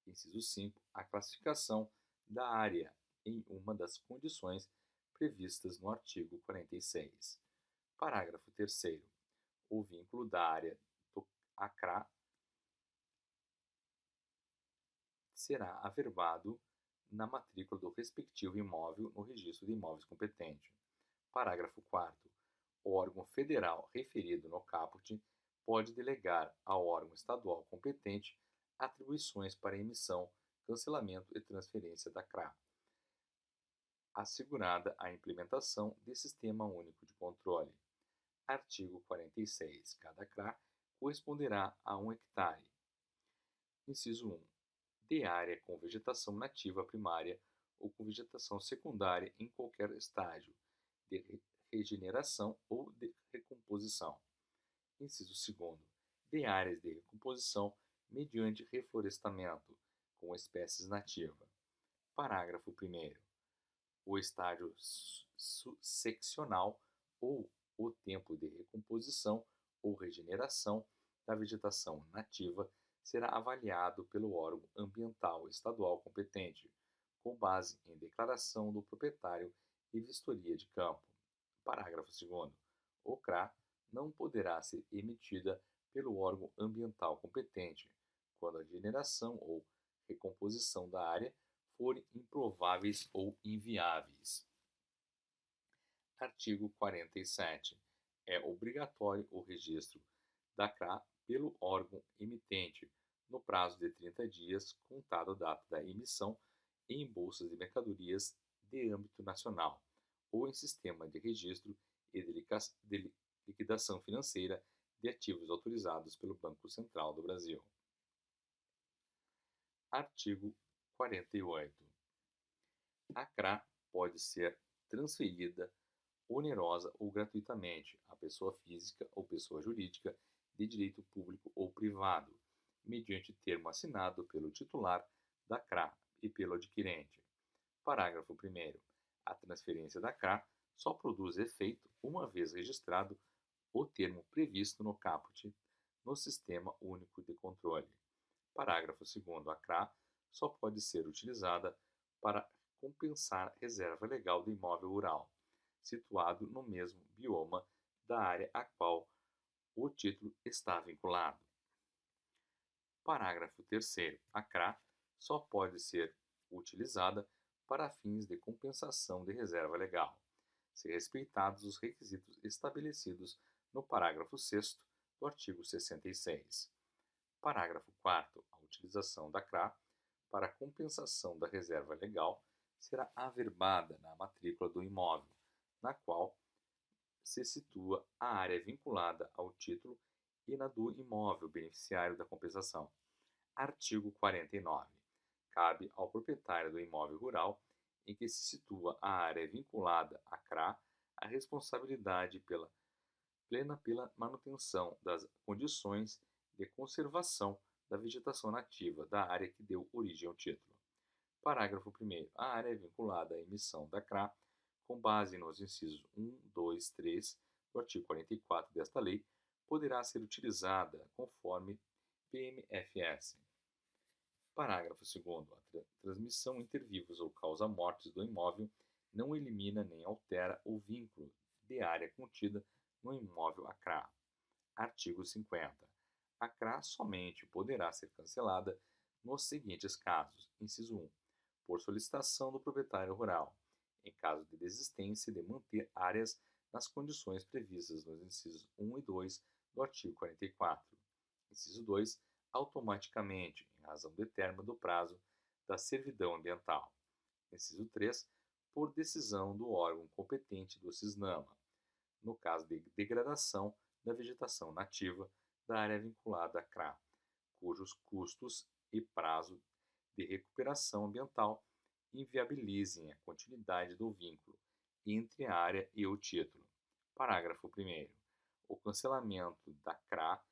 Inciso 5. A classificação da área em uma das condições previstas no artigo 46. Parágrafo 3º. O vínculo da área do ACRA será averbado na matrícula do respectivo imóvel no registro de imóveis competente. Parágrafo 4º. O órgão federal referido no caput pode delegar ao órgão estadual competente atribuições para emissão, cancelamento e transferência da CRA, assegurada a implementação de Sistema Único de Controle. Artigo 46. Cada CRA corresponderá a 1 hectare. Inciso 1. De área com vegetação nativa primária ou com vegetação secundária em qualquer estágio de regeneração ou de recomposição. Inciso 2. De áreas de recomposição mediante reflorestamento com espécies nativas. Parágrafo 1º. O estágio seccional ou o tempo de recomposição ou regeneração da vegetação nativa será avaliado pelo órgão ambiental estadual competente, com base em declaração do proprietário e vistoria de campo. Parágrafo 2º. O CRA não poderá ser emitida pelo órgão ambiental competente quando a generação ou recomposição da área forem improváveis ou inviáveis. Artigo 47. É obrigatório o registro da CRA pelo órgão emitente no prazo de 30 dias, contado a data da emissão, em bolsas de mercadorias de âmbito nacional ou em sistema de registro e de liquidação financeira de ativos autorizados pelo Banco Central do Brasil. Artigo 48. A CRA pode ser transferida onerosa ou gratuitamente à pessoa física ou pessoa jurídica de direito público ou privado, mediante termo assinado pelo titular da CRA e pelo adquirente. Parágrafo 1º. A transferência da CRA só produz efeito uma vez registrado o termo previsto no caput no Sistema Único de Controle. Parágrafo 2º. A CRA só pode ser utilizada para compensar reserva legal do imóvel rural, situado no mesmo bioma da área a qual o título está vinculado. Parágrafo 3º. A CRA só pode ser utilizada para fins de compensação de reserva legal, se respeitados os requisitos estabelecidos no parágrafo 6º do artigo 66. Parágrafo 4º. A utilização da CRA para compensação da reserva legal será averbada na matrícula do imóvel, na qual se situa a área vinculada ao título e na do imóvel beneficiário da compensação. Artigo 49. Cabe ao proprietário do imóvel rural em que se situa a área vinculada à CRA a responsabilidade pela manutenção das condições de conservação da vegetação nativa da área que deu origem ao título. Parágrafo 1º. A área vinculada à emissão da CRA, com base nos incisos 1, 2, 3 do artigo 44 desta lei, poderá ser utilizada conforme PMFS. Parágrafo 2º. A transmissão inter vivos ou causa-mortes do imóvel não elimina nem altera o vínculo de área contida no imóvel à CRA. Artigo 50. A CRA somente poderá ser cancelada nos seguintes casos. Inciso 1. Por solicitação do proprietário rural, em caso de desistência de manter áreas nas condições previstas nos incisos 1 e 2 do artigo 44. Inciso 2. Automaticamente, em razão do término do prazo da servidão ambiental. Inciso 3. Por decisão do órgão competente do CISNAMA, no caso de degradação da vegetação nativa da área vinculada à CRA, cujos custos e prazo de recuperação ambiental inviabilizem a continuidade do vínculo entre a área e o título. Parágrafo 1º. O cancelamento da CRA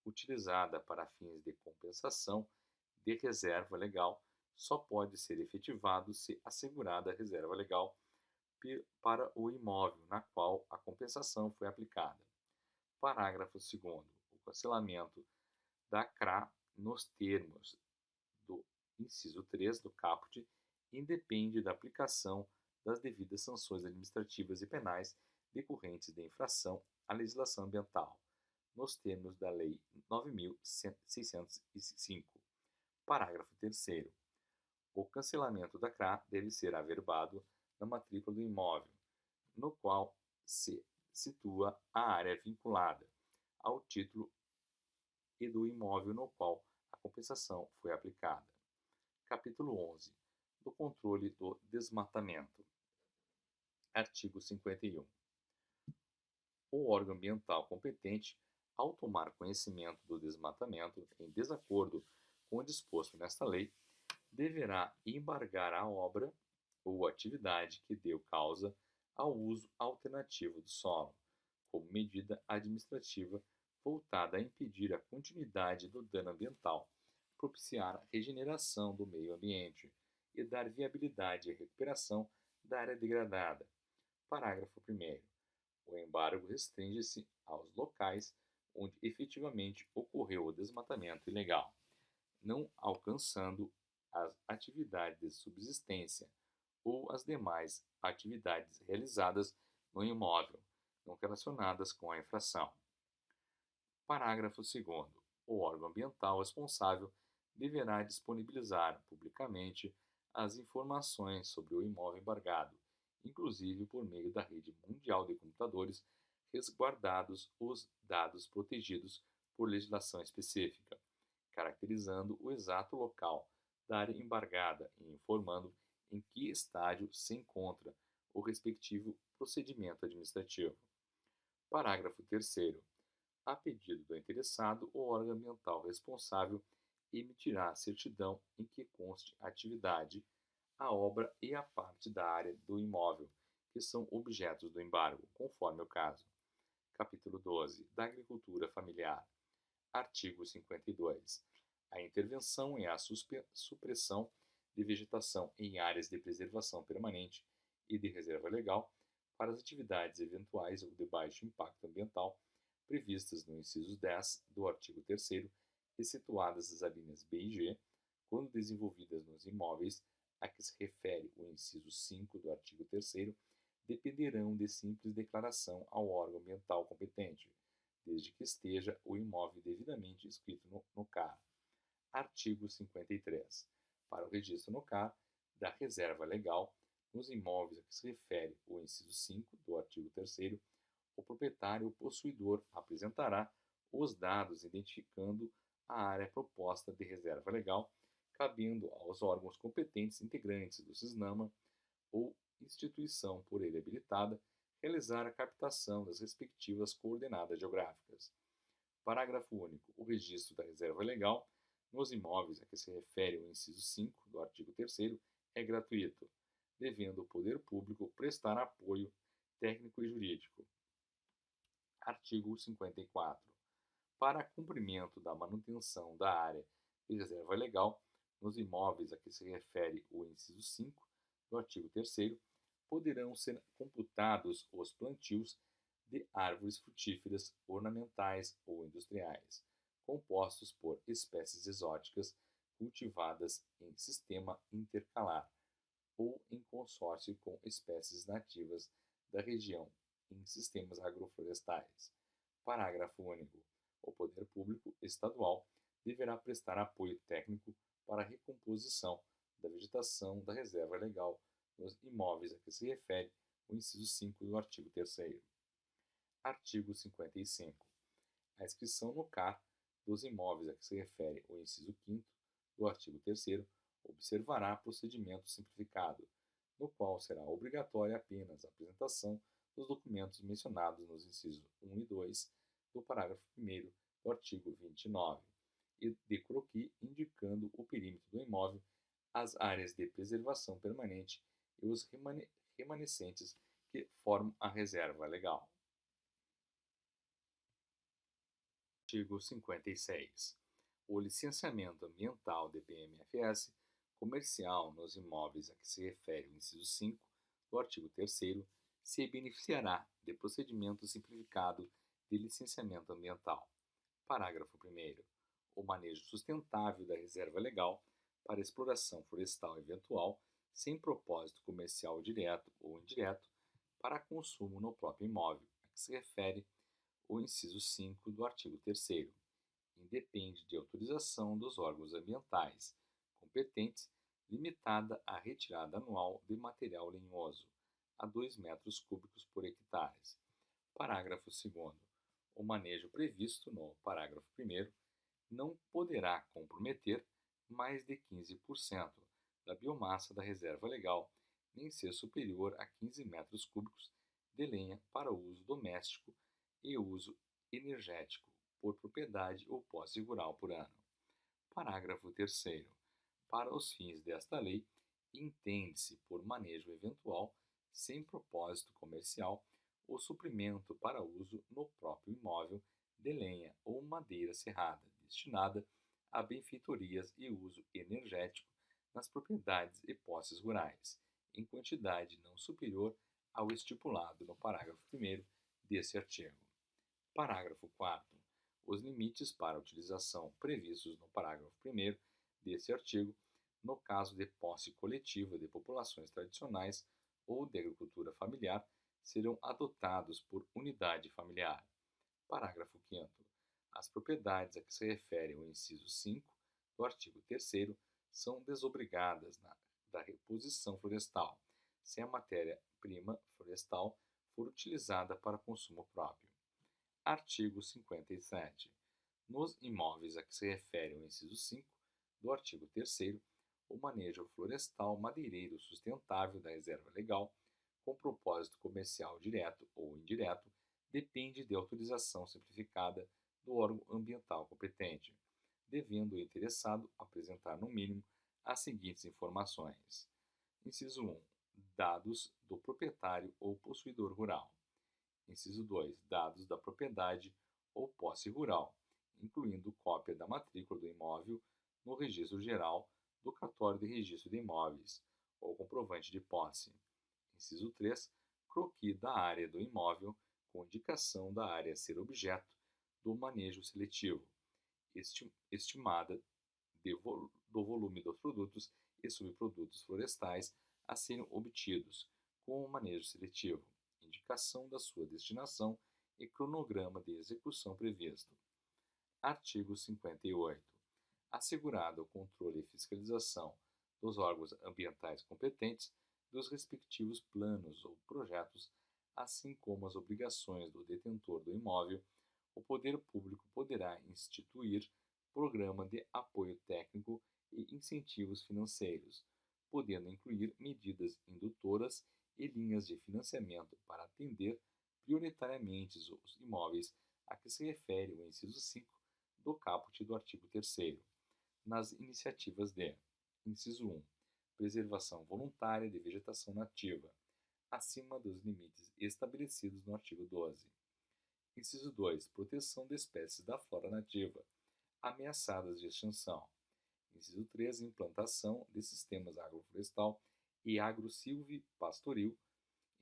utilizada para fins de compensação de reserva legal só pode ser efetivado se assegurada a reserva legal para o imóvel na qual a compensação foi aplicada. Parágrafo 2º. O cancelamento da CRA nos termos do inciso 3 do caput independe da aplicação das devidas sanções administrativas e penais decorrentes da infração à legislação ambiental, nos termos da Lei 9.605. Parágrafo 3º. O cancelamento da CRA deve ser averbado na matrícula do imóvel, no qual se situa a área vinculada ao título e do imóvel no qual a compensação foi aplicada. Capítulo 11. Do controle do desmatamento. Artigo 51. O órgão ambiental competente, ao tomar conhecimento do desmatamento em desacordo com o disposto nesta lei, deverá embargar a obra ou atividade que deu causa ao uso alternativo do solo, como medida administrativa voltada a impedir a continuidade do dano ambiental, propiciar a regeneração do meio ambiente e dar viabilidade à recuperação da área degradada. Parágrafo 1º. O embargo restringe-se aos locais onde efetivamente ocorreu o desmatamento ilegal, não alcançando as atividades de subsistência ou as demais atividades realizadas no imóvel, não relacionadas com a infração. Parágrafo 2º. O órgão ambiental responsável deverá disponibilizar publicamente as informações sobre o imóvel embargado, inclusive por meio da rede mundial de computadores, resguardados os dados protegidos por legislação específica, caracterizando o exato local da área embargada e informando em que estágio se encontra o respectivo procedimento administrativo. Parágrafo 3º. A pedido do interessado, o órgão ambiental responsável emitirá a certidão em que conste a atividade, a obra e a parte da área do imóvel que são objetos do embargo, conforme o caso. Capítulo 12. Da agricultura familiar. Artigo 52. A intervenção e a supressão de vegetação em áreas de preservação permanente e de reserva legal para as atividades eventuais ou de baixo impacto ambiental previstas no inciso 10 do artigo 3º e situadas as alíneas B e G, quando desenvolvidas nos imóveis a que se refere o inciso 5 do artigo 3º, dependerão de simples declaração ao órgão ambiental competente, desde que esteja o imóvel devidamente inscrito no CAR. Artigo 53. Para o registro no CAR da reserva legal, nos imóveis a que se refere o inciso 5 do artigo 3º, o proprietário ou possuidor apresentará os dados identificando a área proposta de reserva legal, cabendo aos órgãos competentes integrantes do SISNAMA ou instituição por ele habilitada realizar a captação das respectivas coordenadas geográficas. Parágrafo único. O registro da reserva legal nos imóveis a que se refere o inciso 5 do artigo 3º é gratuito, devendo o poder público prestar apoio técnico e jurídico. Artigo 54. Para cumprimento da manutenção da área de reserva legal, nos imóveis a que se refere o inciso 5 do artigo 3º, poderão ser computados os plantios de árvores frutíferas ornamentais ou industriais, compostos por espécies exóticas cultivadas em sistema intercalar ou em consórcio com espécies nativas da região em sistemas agroflorestais. Parágrafo único. O poder público estadual deverá prestar apoio técnico para a recomposição da vegetação da reserva legal nos imóveis a que se refere o inciso 5 do artigo 3º. Artigo 55. A inscrição no CAR dos imóveis a que se refere o inciso 5º do artigo 3º observará procedimento simplificado, no qual será obrigatória apenas a apresentação dos documentos mencionados nos incisos 1 e 2 do parágrafo 1º do artigo 29, e de croquis indicando o perímetro do imóvel, as áreas de preservação permanente e os remanescentes que formam a reserva legal. Artigo 56. O licenciamento ambiental de PMFS comercial nos imóveis a que se refere o inciso 5 do artigo 3º se beneficiará de procedimento simplificado de licenciamento ambiental. Parágrafo 1º. O manejo sustentável da reserva legal para exploração florestal eventual sem propósito comercial direto ou indireto para consumo no próprio imóvel a que se refere o inciso 5 do artigo 3º independe de autorização dos órgãos ambientais competentes, limitada à retirada anual de material lenhoso a 2 metros cúbicos por hectare. Parágrafo 2º. O manejo previsto no parágrafo 1º não poderá comprometer mais de 15% da biomassa da reserva legal, nem ser superior a 15 metros cúbicos de lenha para uso doméstico e uso energético por propriedade ou posse rural por ano. Parágrafo 3º. Para os fins desta lei, entende-se por manejo eventual, sem propósito comercial, o suprimento para uso no próprio imóvel de lenha ou madeira serrada, destinada a benfeitorias e uso energético nas propriedades e posses rurais, em quantidade não superior ao estipulado no parágrafo 1º deste artigo. Parágrafo 4º. Os limites para a utilização previstos no parágrafo 1º deste artigo, no caso de posse coletiva de populações tradicionais ou de agricultura familiar, serão adotados por unidade familiar. Parágrafo 5º. As propriedades a que se refere o inciso 5 do artigo 3º são desobrigadas da reposição florestal, se a matéria-prima florestal for utilizada para consumo próprio. Artigo 57. Nos imóveis a que se refere o inciso 5 do artigo 3º, o manejo florestal madeireiro sustentável da reserva legal, com propósito comercial direto ou indireto, depende de autorização simplificada do órgão ambiental competente, devendo o interessado apresentar no mínimo as seguintes informações. Inciso 1. Dados do proprietário ou possuidor rural. Inciso 2. Dados da propriedade ou posse rural, incluindo cópia da matrícula do imóvel no Registro Geral do Cartório de Registro de Imóveis ou comprovante de posse. Inciso 3. Croquis da área do imóvel com indicação da área a ser objeto do manejo seletivo, estimada do volume dos produtos e subprodutos florestais a serem obtidos com o manejo seletivo, indicação da sua destinação e cronograma de execução previsto. Artigo 58. Assegurado o controle e fiscalização dos órgãos ambientais competentes dos respectivos planos ou projetos, assim como as obrigações do detentor do imóvel, o poder público poderá instituir programa de apoio técnico e incentivos financeiros, podendo incluir medidas indutoras e linhas de financiamento para atender prioritariamente os imóveis a que se refere o inciso 5 do caput do artigo 3º, nas iniciativas de: inciso 1. Preservação voluntária de vegetação nativa, acima dos limites estabelecidos no artigo 12. Inciso 2. Proteção de espécies da flora nativa, ameaçadas de extinção. Inciso 3. Implantação de sistemas agroflorestal e agro-silvipastoril.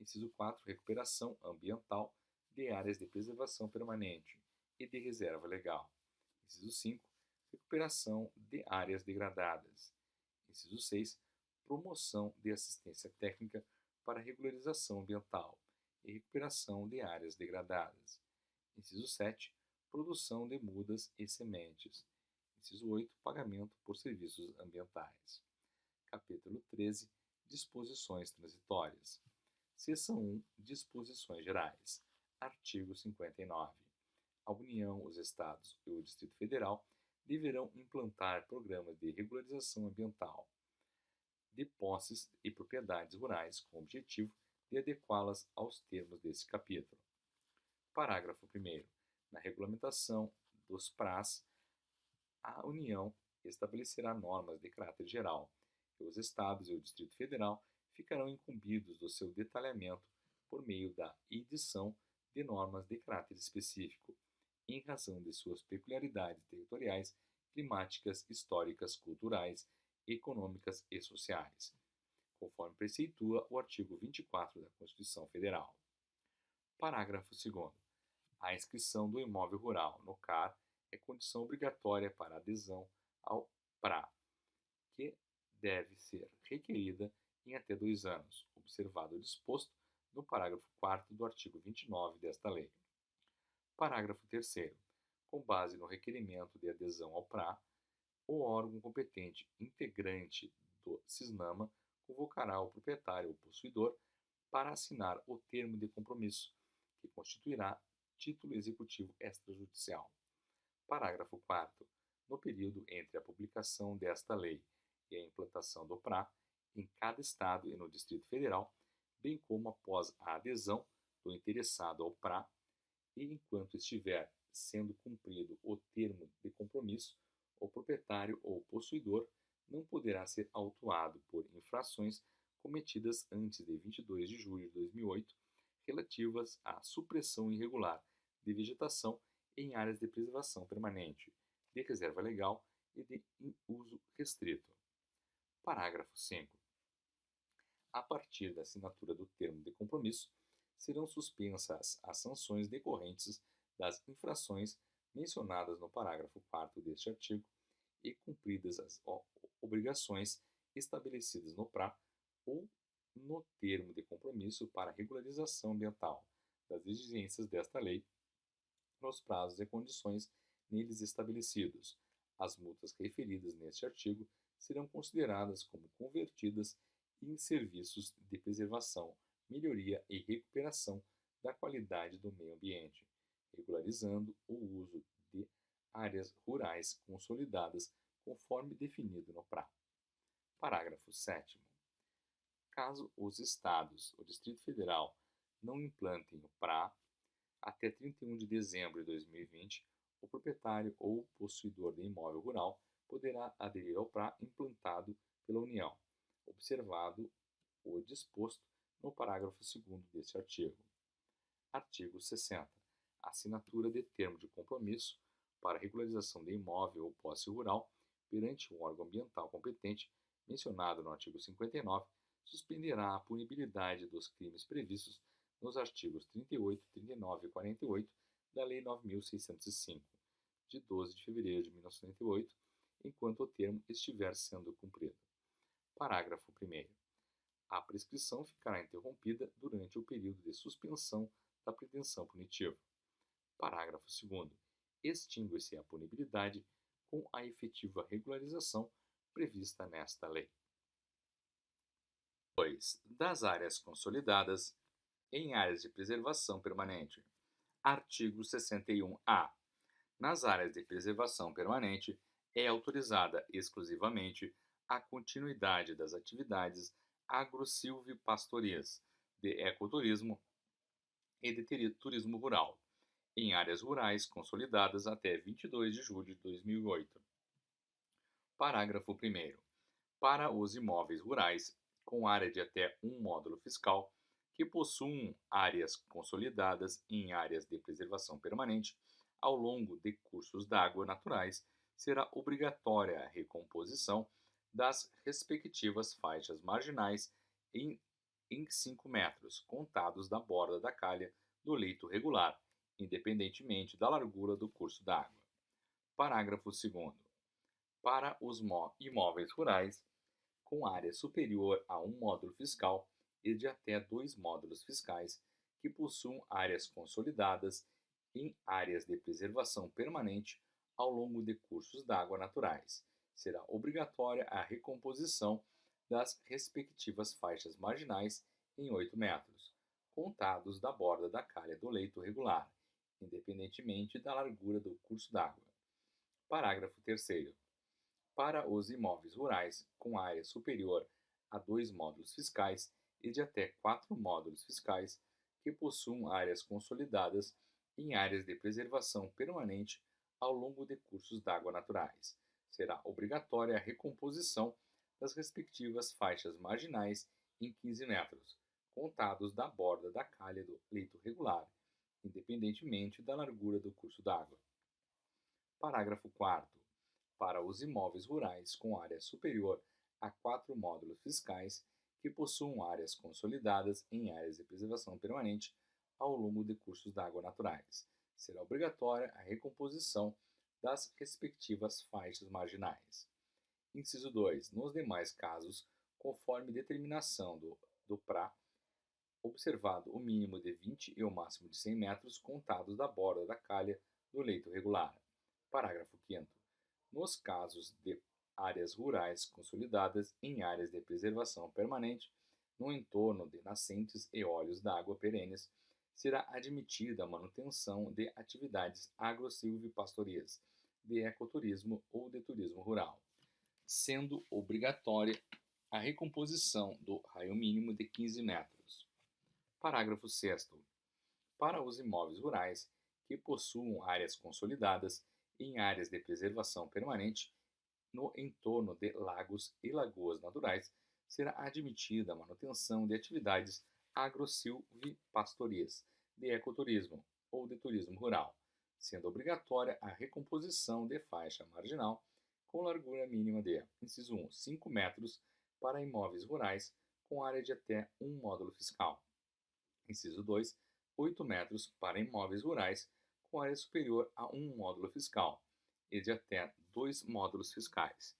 Inciso 4. Recuperação ambiental de áreas de preservação permanente e de reserva legal. Inciso 5. Recuperação de áreas degradadas. Inciso 6. Promoção de assistência técnica para regularização ambiental e recuperação de áreas degradadas. Inciso 7. Produção de mudas e sementes. Inciso 8. Pagamento por serviços ambientais. Capítulo 13. Disposições transitórias. Seção 1. Disposições gerais. Artigo 59. A União, os Estados e o Distrito Federal deverão implantar programas de regularização ambiental de posses e propriedades rurais com o objetivo de adequá-las aos termos deste capítulo. Parágrafo 1º. Na regulamentação dos PRAs, a União estabelecerá normas de caráter geral, e os Estados e o Distrito Federal ficarão incumbidos do seu detalhamento por meio da edição de normas de caráter específico, em razão de suas peculiaridades territoriais, climáticas, históricas, culturais econômicas e sociais, conforme preceitua o artigo 24 da Constituição Federal. Parágrafo 2º. A inscrição do imóvel rural no CAR é condição obrigatória para adesão ao PRA, que deve ser requerida em até 2 anos, observado o disposto no parágrafo 4º do artigo 29 desta lei. Parágrafo 3º. Com base no requerimento de adesão ao PRA, o órgão competente integrante do CISNAMA convocará o proprietário ou possuidor para assinar o termo de compromisso, que constituirá título executivo extrajudicial. Parágrafo 4º. No período entre a publicação desta lei e a implantação do PRA, em cada estado e no Distrito Federal, bem como após a adesão do interessado ao PRA e enquanto estiver sendo cumprido o termo de compromisso, o proprietário ou possuidor não poderá ser autuado por infrações cometidas antes de 22 de julho de 2008, relativas à supressão irregular de vegetação em áreas de preservação permanente, de reserva legal e de uso restrito. Parágrafo 5º. A partir da assinatura do termo de compromisso, serão suspensas as sanções decorrentes das infrações mencionadas no parágrafo 4º deste artigo e cumpridas as obrigações estabelecidas no PRA ou no termo de compromisso para regularização ambiental das exigências desta lei, nos prazos e condições neles estabelecidos. As multas referidas neste artigo serão consideradas como convertidas em serviços de preservação, melhoria e recuperação da qualidade do meio ambiente, regularizando o uso de áreas rurais consolidadas conforme definido no PRA. Parágrafo 7º. Caso os Estados, o Distrito Federal, não implantem o PRA, até 31 de dezembro de 2020, o proprietário ou possuidor de imóvel rural poderá aderir ao PRA implantado pela União, observado o disposto no parágrafo 2º deste artigo. Artigo 60. A assinatura de termo de compromisso para regularização de imóvel ou posse rural perante um órgão ambiental competente, mencionado no artigo 59, suspenderá a punibilidade dos crimes previstos nos artigos 38, 39 e 48 da Lei 9.605, de 12 de fevereiro de 1998, enquanto o termo estiver sendo cumprido. Parágrafo 1º. A prescrição ficará interrompida durante o período de suspensão da pretensão punitiva. Parágrafo 2º. Extingue-se a punibilidade com a efetiva regularização prevista nesta lei. 2. Das áreas consolidadas em áreas de preservação permanente. Artigo 61-A. Nas áreas de preservação permanente, é autorizada exclusivamente a continuidade das atividades agro-silvipastorias, de ecoturismo e de turismo rural, em áreas rurais consolidadas até 22 de julho de 2008. Parágrafo 1º. Para os imóveis rurais com área de até um módulo fiscal, que possuam áreas consolidadas em áreas de preservação permanente ao longo de cursos d'água naturais, será obrigatória a recomposição das respectivas faixas marginais em 5 metros, contados da borda da calha do leito regular, independentemente da largura do curso d'água. Parágrafo 2º. Para os imóveis rurais com área superior a um módulo fiscal e de até 2 módulos fiscais que possuam áreas consolidadas em áreas de preservação permanente ao longo de cursos d'água naturais, será obrigatória a recomposição das respectivas faixas marginais em 8 metros, contados da borda da calha do leito regular, independentemente da largura do curso d'água. Parágrafo 3º. Para os imóveis rurais com área superior a 2 módulos fiscais e de até 4 módulos fiscais que possuam áreas consolidadas em áreas de preservação permanente ao longo de cursos d'água naturais, será obrigatória a recomposição das respectivas faixas marginais em 15 metros, contados da borda da calha do leito regular, independentemente da largura do curso d'água. Parágrafo 4º. Para os imóveis rurais com área superior a 4 módulos fiscais que possuam áreas consolidadas em áreas de preservação permanente ao longo de cursos d'água naturais. Será obrigatória a recomposição das respectivas faixas marginais. Inciso 2. Nos demais casos, conforme determinação do PRA, observado o mínimo de 20 e o máximo de 100 metros contados da borda da calha do leito regular. Parágrafo 5º. Nos casos de áreas rurais consolidadas em áreas de preservação permanente, no entorno de nascentes e olhos d'água perenes, será admitida a manutenção de atividades agro-silvipastorias, de ecoturismo ou de turismo rural, sendo obrigatória a recomposição do raio mínimo de 15 metros. Parágrafo 6º. Para os imóveis rurais que possuam áreas consolidadas em áreas de preservação permanente no entorno de lagos e lagoas naturais, será admitida a manutenção de atividades agro-silvipastorias, de ecoturismo ou de turismo rural, sendo obrigatória a recomposição de faixa marginal com largura mínima de, inciso 1, 5 metros para imóveis rurais com área de até 1 módulo fiscal. Inciso 2, 8 metros para imóveis rurais com área superior a 1 módulo fiscal e de até 2 módulos fiscais.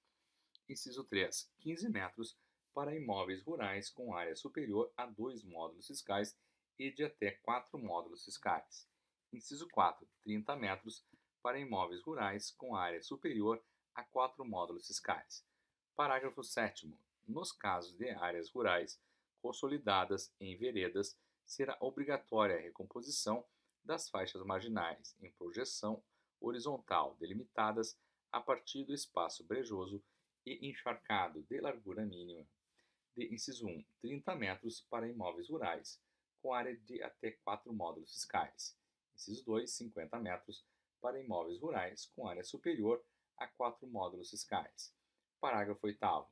Inciso 3, 15 metros para imóveis rurais com área superior a 2 módulos fiscais e de até 4 módulos fiscais. Inciso 4, 30 metros para imóveis rurais com área superior a 4 módulos fiscais. Parágrafo 7º. Nos casos de áreas rurais consolidadas em veredas, será obrigatória a recomposição das faixas marginais em projeção horizontal delimitadas a partir do espaço brejoso e encharcado de largura mínima de, inciso 1, 30 metros para imóveis rurais com área de até 4 módulos fiscais. Inciso 2, 50 metros para imóveis rurais com área superior a 4 módulos fiscais. Parágrafo 8º.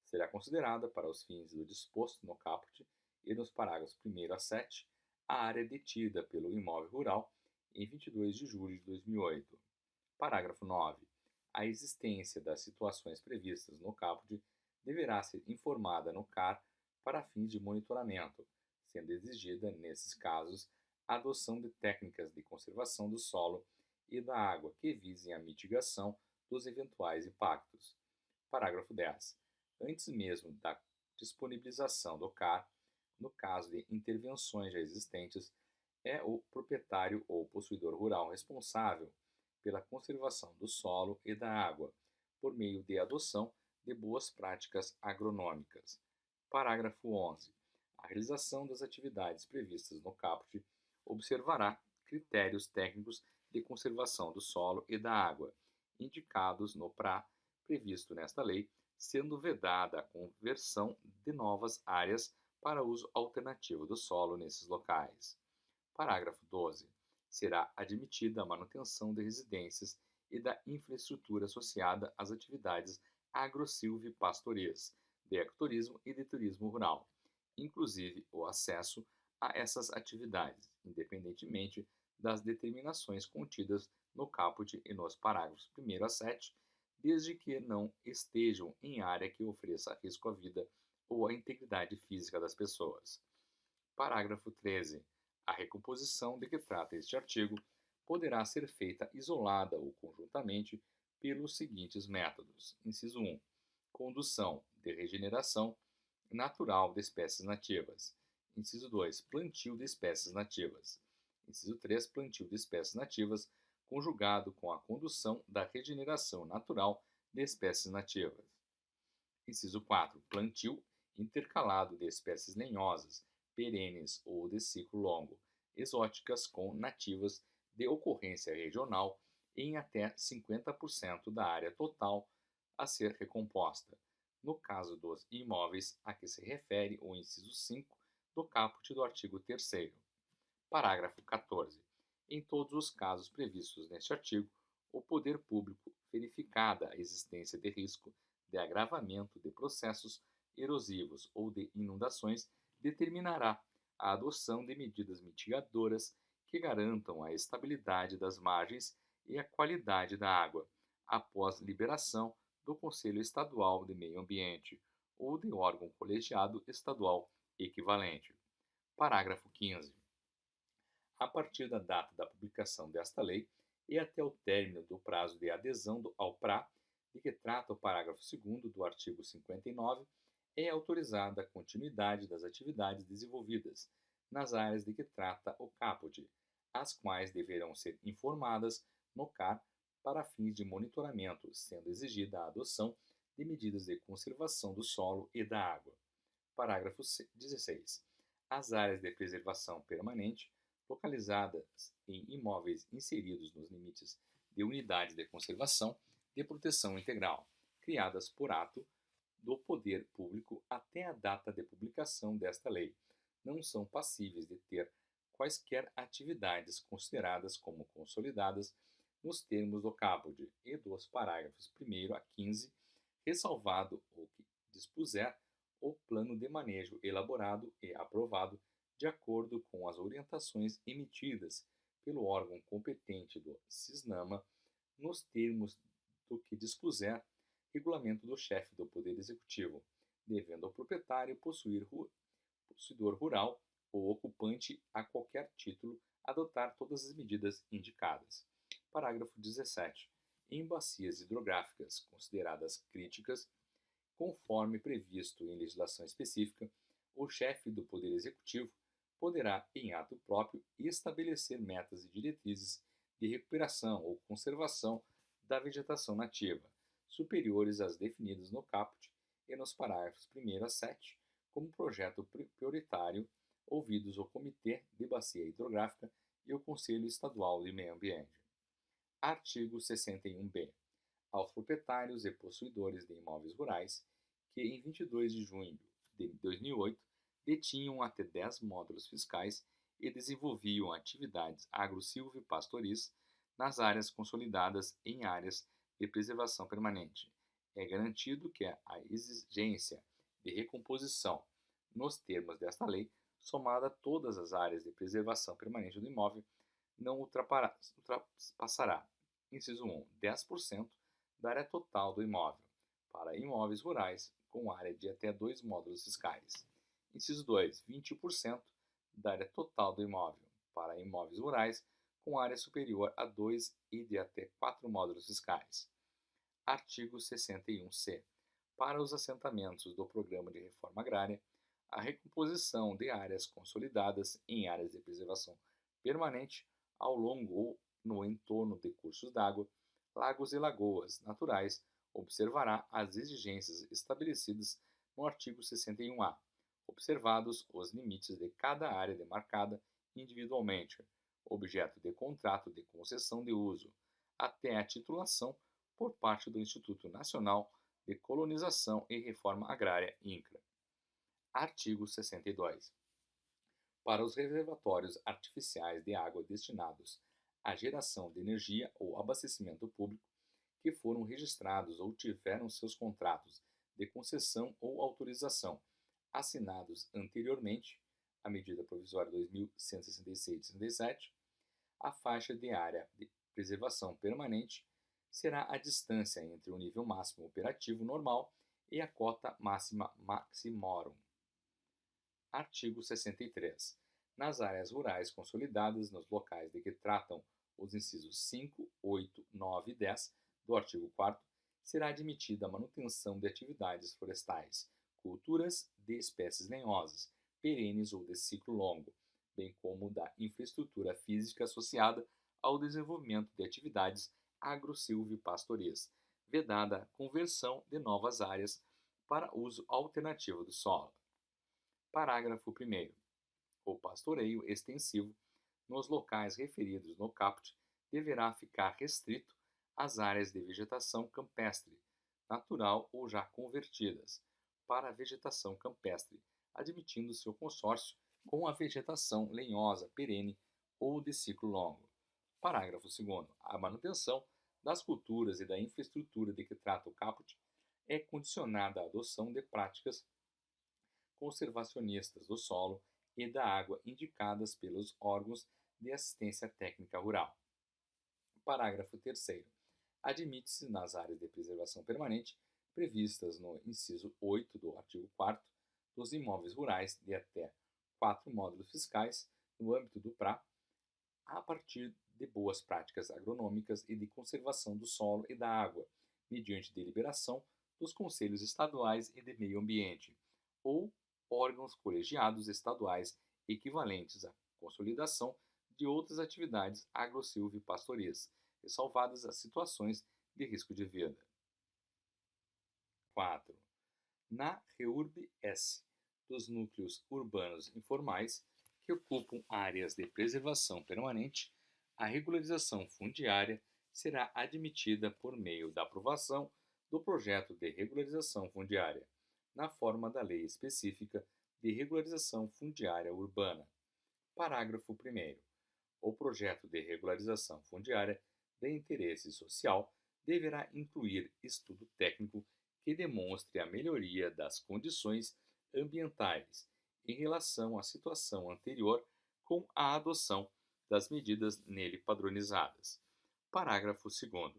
Será considerada, para os fins do disposto no caput e nos parágrafos 1º a 7, a área detida pelo imóvel rural em 22 de julho de 2008. Parágrafo 9. A existência das situações previstas no caput deverá ser informada no CAR para fins de monitoramento, sendo exigida, nesses casos, a adoção de técnicas de conservação do solo e da água que visem a mitigação dos eventuais impactos. Parágrafo 10. Antes mesmo da disponibilização do CAR, no caso de intervenções já existentes, é o proprietário ou possuidor rural responsável pela conservação do solo e da água, por meio de adoção de boas práticas agronômicas. Parágrafo 11. A realização das atividades previstas no caput observará critérios técnicos de conservação do solo e da água, indicados no PRA previsto nesta lei, sendo vedada a conversão de novas áreas para uso alternativo do solo nesses locais. Parágrafo 12. Será admitida a manutenção de residências e da infraestrutura associada às atividades agro-silvipastorias, de ecoturismo e de turismo rural, inclusive o acesso a essas atividades, independentemente das determinações contidas no caput e nos parágrafos 1º a 7, desde que não estejam em área que ofereça risco à vida ou à integridade física das pessoas. Parágrafo 13. A recomposição de que trata este artigo poderá ser feita isolada ou conjuntamente pelos seguintes métodos. Inciso 1. Condução de regeneração natural de espécies nativas. Inciso 2. Plantio de espécies nativas. Inciso 3. Plantio de espécies nativas conjugado com a condução da regeneração natural de espécies nativas. Inciso 4. Plantio intercalado de espécies lenhosas, perenes ou de ciclo longo, exóticas com nativas de ocorrência regional em até 50% da área total a ser recomposta, no caso dos imóveis a que se refere o inciso 5 do caput do artigo 3º. Parágrafo 14. Em todos os casos previstos neste artigo, o poder público, verificada a existência de risco de agravamento de processos erosivos ou de inundações, determinará a adoção de medidas mitigadoras que garantam a estabilidade das margens e a qualidade da água, após liberação do Conselho Estadual de Meio Ambiente, ou de órgão colegiado estadual equivalente. Parágrafo 15. A partir da data da publicação desta lei e até o término do prazo de adesão ao PRA, de que trata o parágrafo 2º do artigo 59, é autorizada a continuidade das atividades desenvolvidas nas áreas de que trata o caput, as quais deverão ser informadas no CAR para fins de monitoramento, sendo exigida a adoção de medidas de conservação do solo e da água. Parágrafo 16. As áreas de preservação permanente, localizadas em imóveis inseridos nos limites de unidades de conservação de proteção integral, criadas por ato do poder público até a data de publicação desta lei, não são passíveis de ter quaisquer atividades consideradas como consolidadas nos termos do caput e dos parágrafos 1º a 15, ressalvado o que dispuser o plano de manejo elaborado e aprovado de acordo com as orientações emitidas pelo órgão competente do CISNAMA, nos termos do que dispuser regulamento do chefe do Poder Executivo, devendo o proprietário possuidor rural ou ocupante a qualquer título adotar todas as medidas indicadas. Parágrafo 17. Em bacias hidrográficas consideradas críticas, conforme previsto em legislação específica, o chefe do Poder Executivo poderá, em ato próprio, estabelecer metas e diretrizes de recuperação ou conservação da vegetação nativa, superiores às definidas no caput e nos parágrafos 1º a 7, como projeto prioritário, ouvidos o Comitê de Bacia Hidrográfica e o Conselho Estadual de Meio Ambiente. Artigo 61b. Aos proprietários e possuidores de imóveis rurais que, em 22 de junho de 2008, detinham até 10 módulos fiscais e desenvolviam atividades agro-silvipastoris nas áreas consolidadas em áreas de preservação permanente. É garantido que a exigência de recomposição, nos termos desta lei, somada a todas as áreas de preservação permanente do imóvel, não ultrapassará, inciso 1, 10% da área total do imóvel, para imóveis rurais com área de até 2 módulos fiscais. Inciso 2, 20% da área total do imóvel, para imóveis rurais com área superior a 2 e de até 4 módulos fiscais. Artigo 61c. Para os assentamentos do Programa de Reforma Agrária, a recomposição de áreas consolidadas em áreas de preservação permanente ao longo ou no entorno de cursos d'água, lagos e lagoas naturais observará as exigências estabelecidas no artigo 61-A, observados os limites de cada área demarcada individualmente, objeto de contrato de concessão de uso, até a titulação por parte do Instituto Nacional de Colonização e Reforma Agrária, INCRA. Artigo 62. Para os reservatórios artificiais de água destinados à geração de energia ou abastecimento público, que foram registrados ou tiveram seus contratos de concessão ou autorização assinados anteriormente à medida provisória 2166/67, a faixa de área de preservação permanente será a distância entre o nível máximo operativo normal e a cota máxima maximorum. Artigo 63. Nas áreas rurais consolidadas nos locais de que tratam os incisos 5, 8, 9 e 10 do artigo 4º, será admitida a manutenção de atividades florestais, culturas de espécies lenhosas, perenes ou de ciclo longo, bem como da infraestrutura física associada ao desenvolvimento de atividades agro-silvipastoris, vedada a conversão de novas áreas para uso alternativo do solo. Parágrafo 1º. O pastoreio extensivo nos locais referidos no caput deverá ficar restrito às áreas de vegetação campestre, natural ou já convertidas, para a vegetação campestre, admitindo-se o consórcio com a vegetação lenhosa perene ou de ciclo longo. Parágrafo 2º. A manutenção das culturas e da infraestrutura de que trata o caput é condicionada à adoção de práticas conservacionistas do solo e da água indicadas pelos órgãos de assistência técnica rural. Parágrafo 3º. Admite-se nas áreas de preservação permanente previstas no inciso 8 do artigo 4º dos imóveis rurais de até 4 módulos fiscais no âmbito do PRA, a partir de boas práticas agronômicas e de conservação do solo e da água, mediante deliberação dos conselhos estaduais e de meio ambiente, ou órgãos colegiados estaduais equivalentes à consolidação de outras atividades agro-silvipastoris, ressalvadas as situações de risco de vida. 4. Na REURB-S dos núcleos urbanos informais que ocupam áreas de preservação permanente, a regularização fundiária será admitida por meio da aprovação do projeto de regularização fundiária, na forma da lei específica de regularização fundiária urbana. Parágrafo 1º. O projeto de regularização fundiária de interesse social deverá incluir estudo técnico que demonstre a melhoria das condições ambientais em relação à situação anterior com a adoção das medidas nele padronizadas. Parágrafo 2º.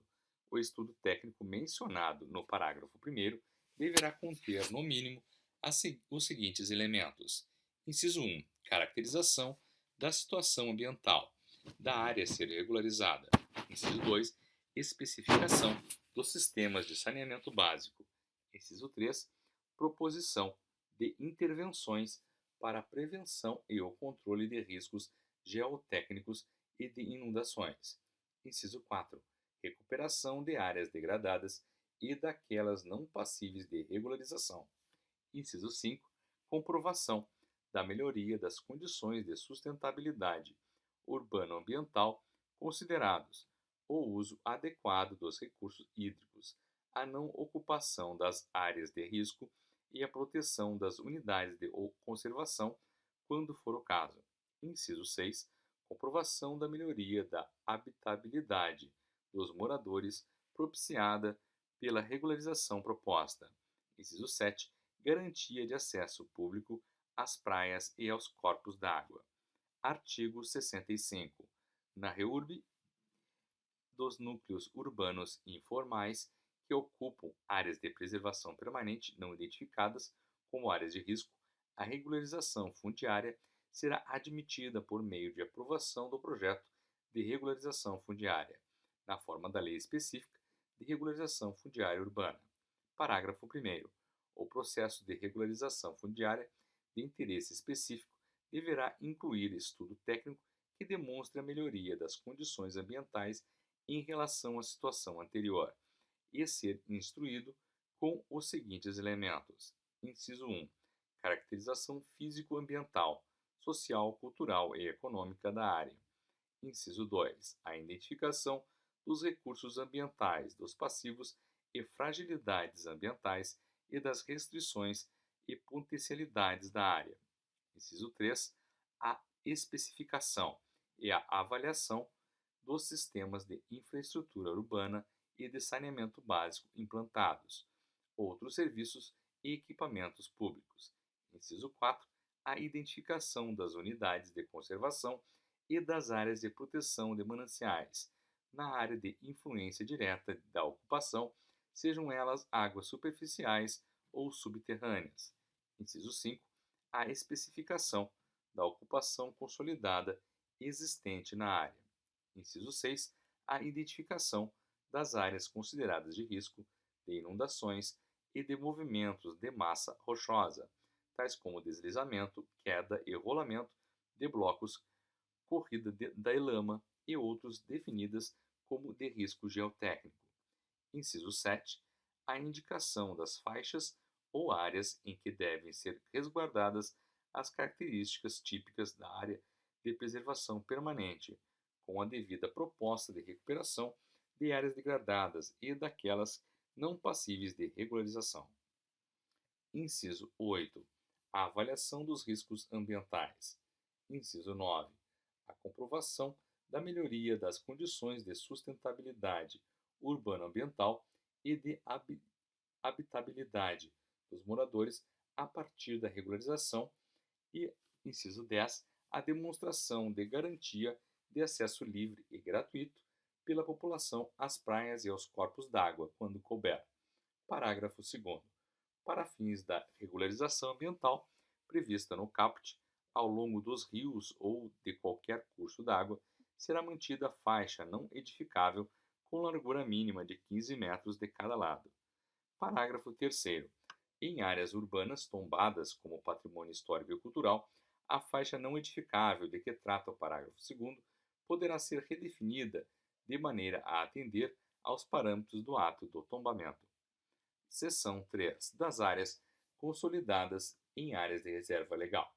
O estudo técnico mencionado no parágrafo 1º deverá conter, no mínimo, os seguintes elementos. Inciso 1. Caracterização da situação ambiental da área a ser regularizada. Inciso 2. Especificação dos sistemas de saneamento básico. Inciso 3. Proposição de intervenções para a prevenção e o controle de riscos geotécnicos e de inundações. Inciso 4. Recuperação de áreas degradadas e daquelas não passíveis de regularização. Inciso 5. Comprovação da melhoria das condições de sustentabilidade urbano-ambiental considerados o uso adequado dos recursos hídricos, a não ocupação das áreas de risco e a proteção das unidades de conservação, quando for o caso. Inciso 6. Comprovação da melhoria da habitabilidade dos moradores propiciada pela regularização proposta. Inciso 7. Garantia de acesso público às praias e aos corpos d'água. Artigo 65. Na REURB dos núcleos urbanos informais que ocupam áreas de preservação permanente não identificadas como áreas de risco, a regularização fundiária será admitida por meio de aprovação do projeto de regularização fundiária, na forma da lei específica de regularização fundiária urbana. Parágrafo 1º. O processo de regularização fundiária de interesse específico deverá incluir estudo técnico que demonstre a melhoria das condições ambientais em relação à situação anterior e ser instruído com os seguintes elementos. Inciso 1. Caracterização físico-ambiental, social, cultural e econômica da área. Inciso 2. A identificação dos recursos ambientais, dos passivos e fragilidades ambientais e das restrições e potencialidades da área. Inciso 3. A especificação e a avaliação dos sistemas de infraestrutura urbana e de saneamento básico implantados, outros serviços e equipamentos públicos. Inciso 4. A identificação das unidades de conservação e das áreas de proteção de mananciais, na área de influência direta da ocupação, sejam elas águas superficiais ou subterrâneas. Inciso 5. A especificação da ocupação consolidada existente na área. Inciso 6. A identificação das áreas consideradas de risco de inundações e de movimentos de massa rochosa, tais como deslizamento, queda e rolamento de blocos, corrida da lama e outros definidas como de risco geotécnico. Inciso 7. A indicação das faixas ou áreas em que devem ser resguardadas as características típicas da área de preservação permanente, com a devida proposta de recuperação de áreas degradadas e daquelas não passíveis de regularização. Inciso 8. A avaliação dos riscos ambientais. Inciso 9. A comprovação da melhoria das condições de sustentabilidade urbano-ambiental e de habitabilidade dos moradores a partir da regularização. E, inciso 10, a demonstração de garantia de acesso livre e gratuito pela população às praias e aos corpos d'água, quando couber. Parágrafo 2º. Para fins da regularização ambiental prevista no caput, ao longo dos rios ou de qualquer curso d'água, será mantida faixa não edificável com largura mínima de 15 metros de cada lado. Parágrafo 3º. Em áreas urbanas tombadas como patrimônio histórico e cultural, a faixa não edificável de que trata o parágrafo 2º poderá ser redefinida de maneira a atender aos parâmetros do ato do tombamento. Seção 3. Das áreas consolidadas em áreas de reserva legal.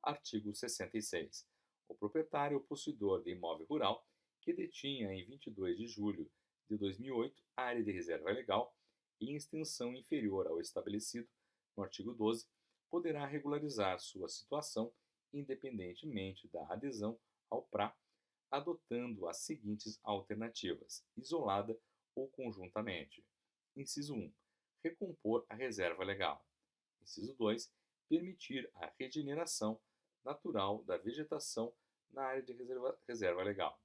Artigo 66. O proprietário ou possuidor de imóvel rural que detinha em 22 de julho de 2008 área de reserva legal em extensão inferior ao estabelecido no artigo 12 poderá regularizar sua situação independentemente da adesão ao PRA, adotando as seguintes alternativas, isolada ou conjuntamente. Inciso 1. Recompor a reserva legal. Inciso 2. Permitir a regeneração natural da vegetação na área de reserva legal.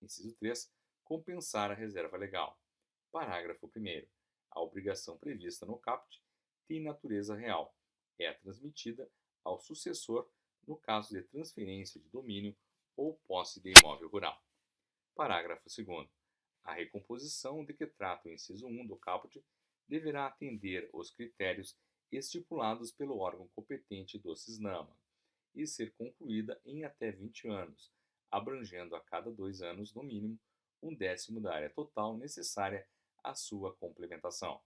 Inciso 3. Compensar a reserva legal. Parágrafo 1º. A obrigação prevista no caput tem natureza real. É transmitida ao sucessor no caso de transferência de domínio ou posse de imóvel rural. Parágrafo 2º. A recomposição de que trata o inciso 1 do caput deverá atender os critérios estipulados pelo órgão competente do CISNAMA e ser concluída em até 20 anos, abrangendo a cada 2 anos, no mínimo, 1/10 da área total necessária à sua complementação.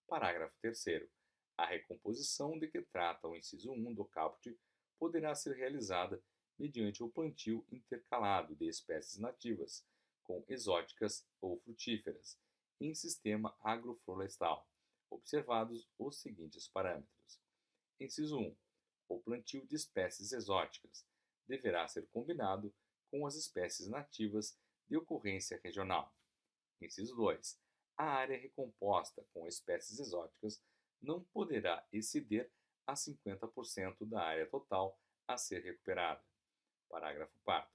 Parágrafo 3º. A recomposição de que trata o inciso 1 do caput poderá ser realizada mediante o plantio intercalado de espécies nativas com exóticas ou frutíferas em sistema agroflorestal, observados os seguintes parâmetros. Inciso 1. O plantio de espécies exóticas deverá ser combinado com as espécies nativas de ocorrência regional. Inciso 2. A área recomposta com espécies exóticas não poderá exceder a 50% da área total a ser recuperada. Parágrafo 4º.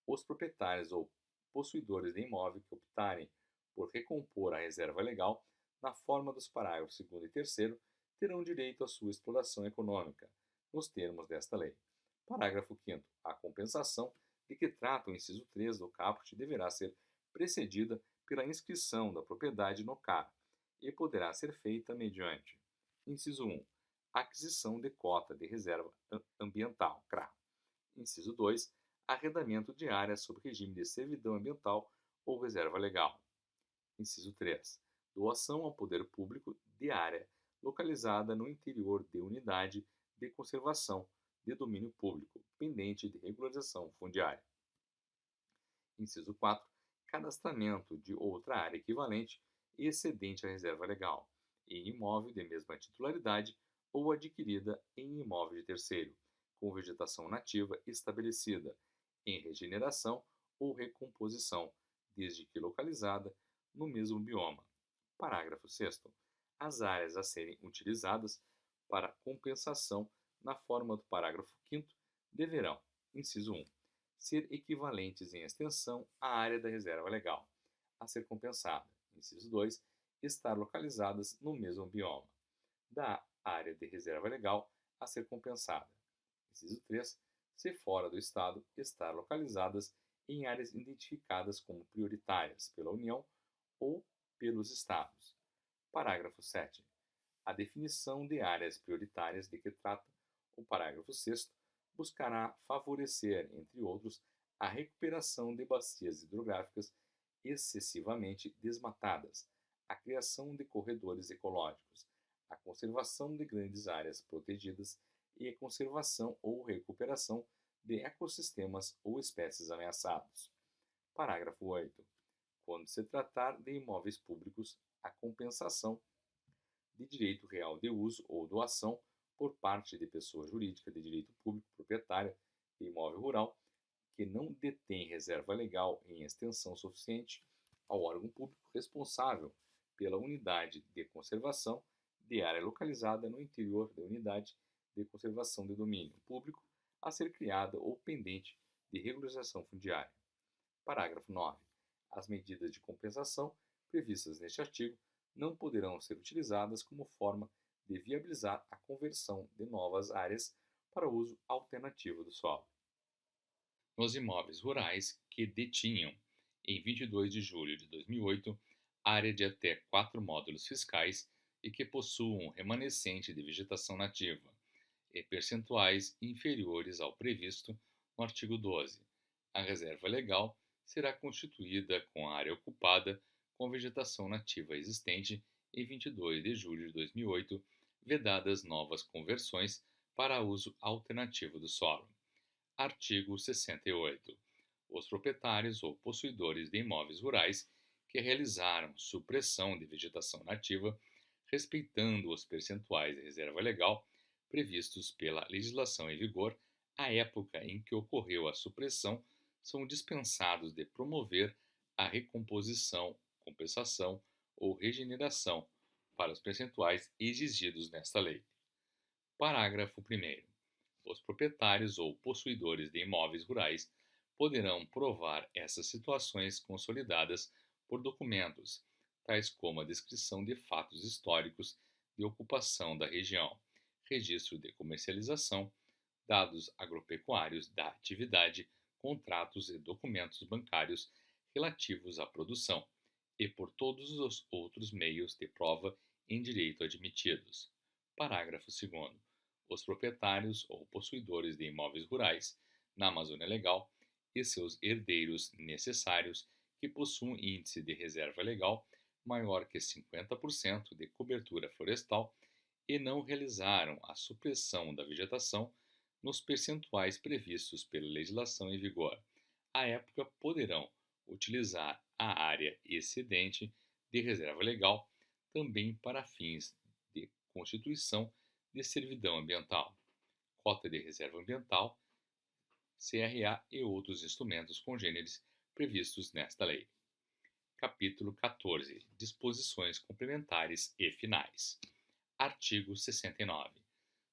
Os proprietários ou possuidores de imóvel que optarem por recompor a reserva legal na forma dos parágrafos 2º e 3º terão direito à sua exploração econômica, nos termos desta lei. Parágrafo 5º. A compensação de que trata o inciso 3 do caput deverá ser precedida pela inscrição da propriedade no CAR e poderá ser feita mediante: inciso 1. Aquisição de cota de reserva ambiental, CRA. Inciso 2. Arrendamento de área sob regime de servidão ambiental ou reserva legal. Inciso 3. Doação ao poder público de área localizada no interior de unidade de conservação de domínio público, pendente de regularização fundiária. Inciso 4. Cadastramento de outra área equivalente e excedente à reserva legal, em imóvel de mesma titularidade ou adquirida em imóvel de terceiro, com vegetação nativa estabelecida, em regeneração ou recomposição, desde que localizada no mesmo bioma. Parágrafo 6º. As áreas a serem utilizadas para compensação na forma do parágrafo 5º deverão, inciso 1, ser equivalentes em extensão à área da reserva legal a ser compensada. Inciso 2, estar localizadas no mesmo bioma da área de reserva legal a ser compensada. Inciso 3, se fora do Estado, estar localizadas em áreas identificadas como prioritárias pela União ou pelos Estados. Parágrafo 7. A definição de áreas prioritárias de que trata o parágrafo 6º buscará favorecer, entre outros, a recuperação de bacias hidrográficas excessivamente desmatadas, a criação de corredores ecológicos, a conservação de grandes áreas protegidas e a conservação ou recuperação de ecossistemas ou espécies ameaçados. Parágrafo 8. Quando se tratar de imóveis públicos, a compensação de direito real de uso ou doação por parte de pessoa jurídica de direito público proprietária de imóvel rural que não detém reserva legal em extensão suficiente ao órgão público responsável pela unidade de conservação de área localizada no interior da unidade de conservação de domínio público a ser criada ou pendente de regularização fundiária. Parágrafo 9. As medidas de compensação previstas neste artigo não poderão ser utilizadas como forma de viabilizar a conversão de novas áreas para uso alternativo do solo. Nos imóveis rurais que detinham, em 22 de julho de 2008, área de até 4 módulos fiscais e que possuam remanescente de vegetação nativa e percentuais inferiores ao previsto no artigo 12. A reserva legal será constituída com a área ocupada com vegetação nativa existente em 22 de julho de 2008, vedadas novas conversões para uso alternativo do solo. Artigo 68. Os proprietários ou possuidores de imóveis rurais que realizaram supressão de vegetação nativa, respeitando os percentuais de reserva legal previstos pela legislação em vigor à época em que ocorreu a supressão, são dispensados de promover a recomposição, compensação ou regeneração para os percentuais exigidos nesta lei. Parágrafo 1º. Os proprietários ou possuidores de imóveis rurais poderão provar essas situações consolidadas por documentos, tais como a descrição de fatos históricos de ocupação da região, registro de comercialização, dados agropecuários da atividade, contratos e documentos bancários relativos à produção, e por todos os outros meios de prova em direito admitidos. Parágrafo 2º. Os proprietários ou possuidores de imóveis rurais na Amazônia Legal e seus herdeiros necessários que possuam índice de reserva legal maior que 50% de cobertura florestal e não realizaram a supressão da vegetação nos percentuais previstos pela legislação em vigor, à época poderão utilizar a área excedente de reserva legal também para fins de constituição de servidão ambiental, cota de reserva ambiental, CRA e outros instrumentos congêneres previstos nesta lei. Capítulo 14. Disposições complementares e finais. Artigo 69.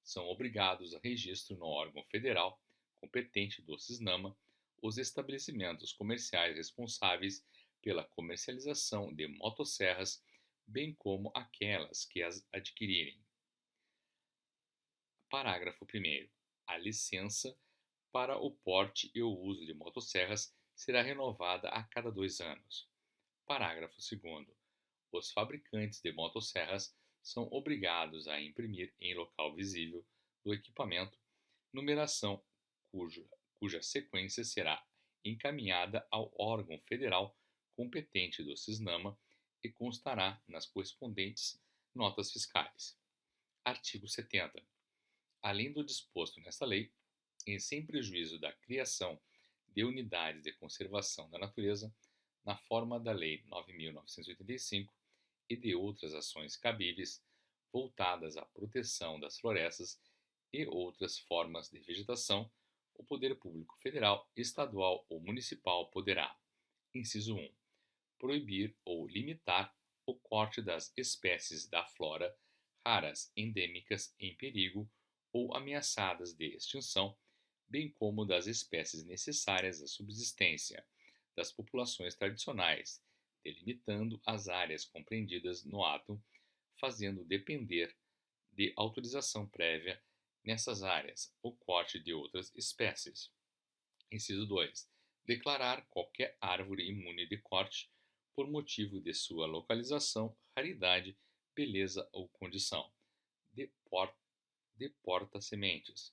São obrigados a registro no órgão federal competente do CISNAMA os estabelecimentos comerciais responsáveis pela comercialização de motosserras, bem como aquelas que as adquirirem. Parágrafo 1º. A licença para o porte e o uso de motosserras será renovada a cada 2 anos. Parágrafo 2º. Os fabricantes de motosserras são obrigados a imprimir em local visível do equipamento numeração cuja sequência será encaminhada ao órgão federal competente do CISNAMA e constará nas correspondentes notas fiscais. Artigo 70. Além do disposto nesta lei, e sem prejuízo da criação de unidades de conservação da natureza, na forma da Lei 9.985 e de outras ações cabíveis voltadas à proteção das florestas e outras formas de vegetação, o Poder Público Federal, Estadual ou Municipal poderá: inciso 1. Proibir ou limitar o corte das espécies da flora raras, endêmicas, em perigo ou ameaçadas de extinção, bem como das espécies necessárias à subsistência das populações tradicionais, delimitando as áreas compreendidas no ato, fazendo depender de autorização prévia nessas áreas o corte de outras espécies. Inciso 2. Declarar qualquer árvore imune de corte por motivo de sua localização, raridade, beleza ou condição. Deporta sementes.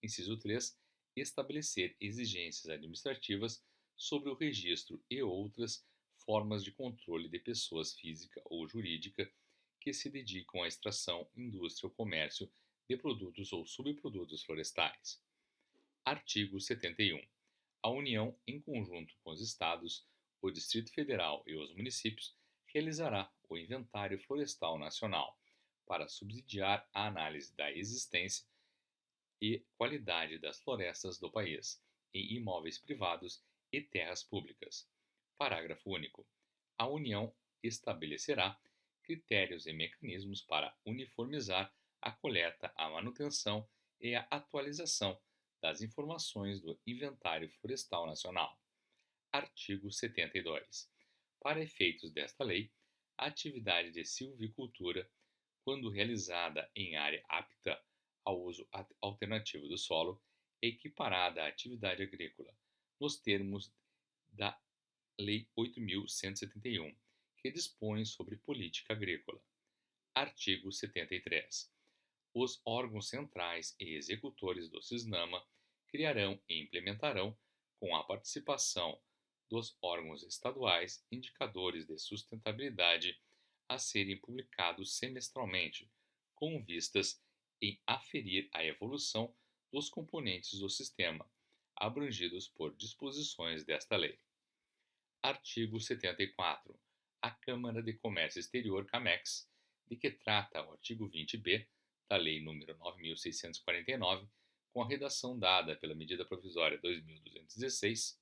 Inciso 3. Estabelecer exigências administrativas sobre o registro e outras formas de controle de pessoas física ou jurídica que se dedicam à extração, indústria ou comércio de produtos ou subprodutos florestais. Artigo 71. A União, em conjunto com os Estados, o Distrito Federal e os municípios, realizará o Inventário Florestal Nacional para subsidiar a análise da existência e qualidade das florestas do país, em imóveis privados e terras públicas. Parágrafo único. A União estabelecerá critérios e mecanismos para uniformizar a coleta, a manutenção e a atualização das informações do Inventário Florestal Nacional. Artigo 72. Para efeitos desta lei, A atividade de silvicultura, quando realizada em área apta ao uso alternativo do solo, é equiparada à atividade agrícola, nos termos da Lei 8.171, que dispõe sobre política agrícola. Artigo 73. Os órgãos centrais e executores do CISNAMA criarão e implementarão, com a participação dos órgãos estaduais, indicadores de sustentabilidade a serem publicados semestralmente, com vistas em aferir a evolução dos componentes do sistema, abrangidos por disposições desta lei. Artigo 74. A Câmara de Comércio Exterior, CAMEX, de que trata o artigo 20b da Lei nº 9.649, com a redação dada pela Medida Provisória 2.216,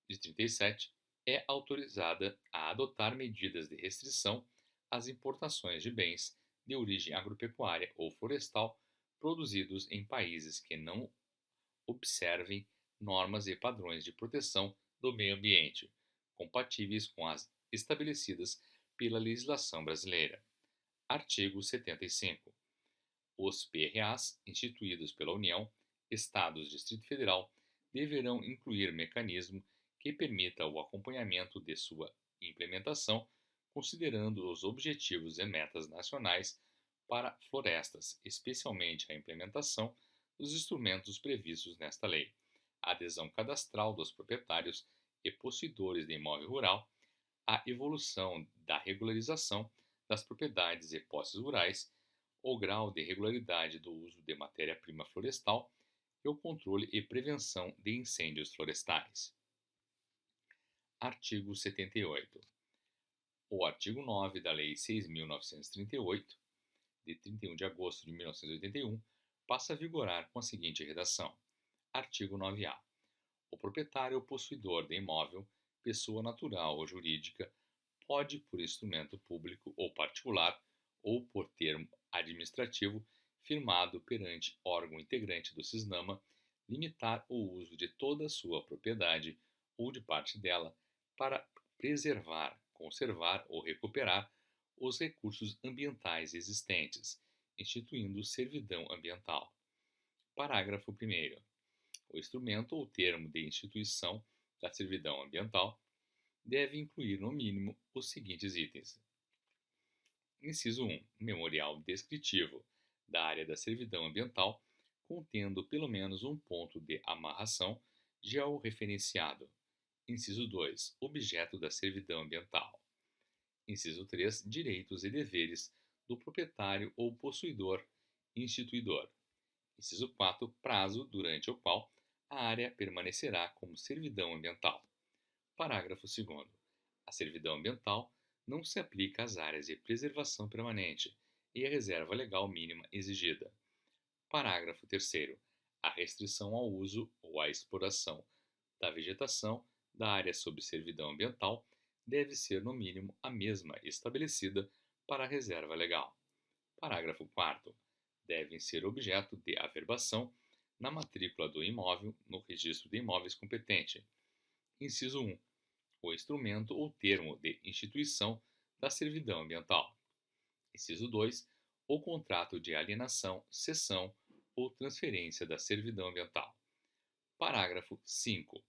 de 37, é autorizada a adotar medidas de restrição às importações de bens de origem agropecuária ou florestal produzidos em países que não observem normas e padrões de proteção do meio ambiente, compatíveis com as estabelecidas pela legislação brasileira. Artigo 75. Os PRAs instituídos pela União, Estados e Distrito Federal deverão incluir mecanismo que permita o acompanhamento de sua implementação, considerando os objetivos e metas nacionais para florestas, especialmente a implementação dos instrumentos previstos nesta lei, a adesão cadastral dos proprietários e possuidores de imóvel rural, a evolução da regularização das propriedades e posses rurais, o grau de regularidade do uso de matéria-prima florestal e o controle e prevenção de incêndios florestais. Artigo 78. O artigo 9 da Lei 6.938, de 31 de agosto de 1981, passa a vigorar com a seguinte redação. Artigo 9-A. O proprietário ou possuidor de imóvel, pessoa natural ou jurídica, pode, por instrumento público ou particular, ou por termo administrativo firmado perante órgão integrante do CISNAMA, limitar o uso de toda a sua propriedade ou de parte dela para preservar, conservar ou recuperar os recursos ambientais existentes, instituindo servidão ambiental. Parágrafo 1º. O instrumento ou termo de instituição da servidão ambiental deve incluir, no mínimo, os seguintes itens. Inciso 1. Memorial descritivo da área da servidão ambiental, contendo pelo menos um ponto de amarração georreferenciado. Inciso 2. Objeto da servidão ambiental. Inciso 3. Direitos e deveres do proprietário ou possuidor instituidor. Inciso 4. Prazo durante o qual a área permanecerá como servidão ambiental. Parágrafo 2º. A servidão ambiental não se aplica às áreas de preservação permanente e à reserva legal mínima exigida. Parágrafo 3º. A restrição ao uso ou à exploração da vegetação da área sob servidão ambiental deve ser, no mínimo, a mesma estabelecida para a reserva legal. Parágrafo 4º. Devem ser objeto de averbação na matrícula do imóvel no registro de imóveis competente. Inciso 1. O instrumento ou termo de instituição da servidão ambiental. Inciso 2. O contrato de alienação, cessão ou transferência da servidão ambiental. Parágrafo 5.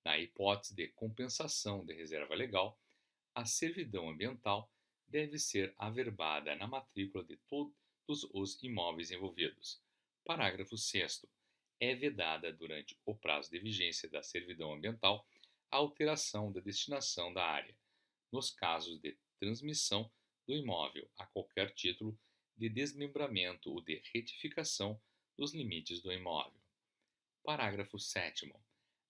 Na hipótese de compensação de reserva legal, a servidão ambiental deve ser averbada na matrícula de todos os imóveis envolvidos. Parágrafo 6º. É vedada, durante o prazo de vigência da servidão ambiental, a alteração da destinação da área, nos casos de transmissão do imóvel a qualquer título, de desmembramento ou de retificação dos limites do imóvel. Parágrafo 7º.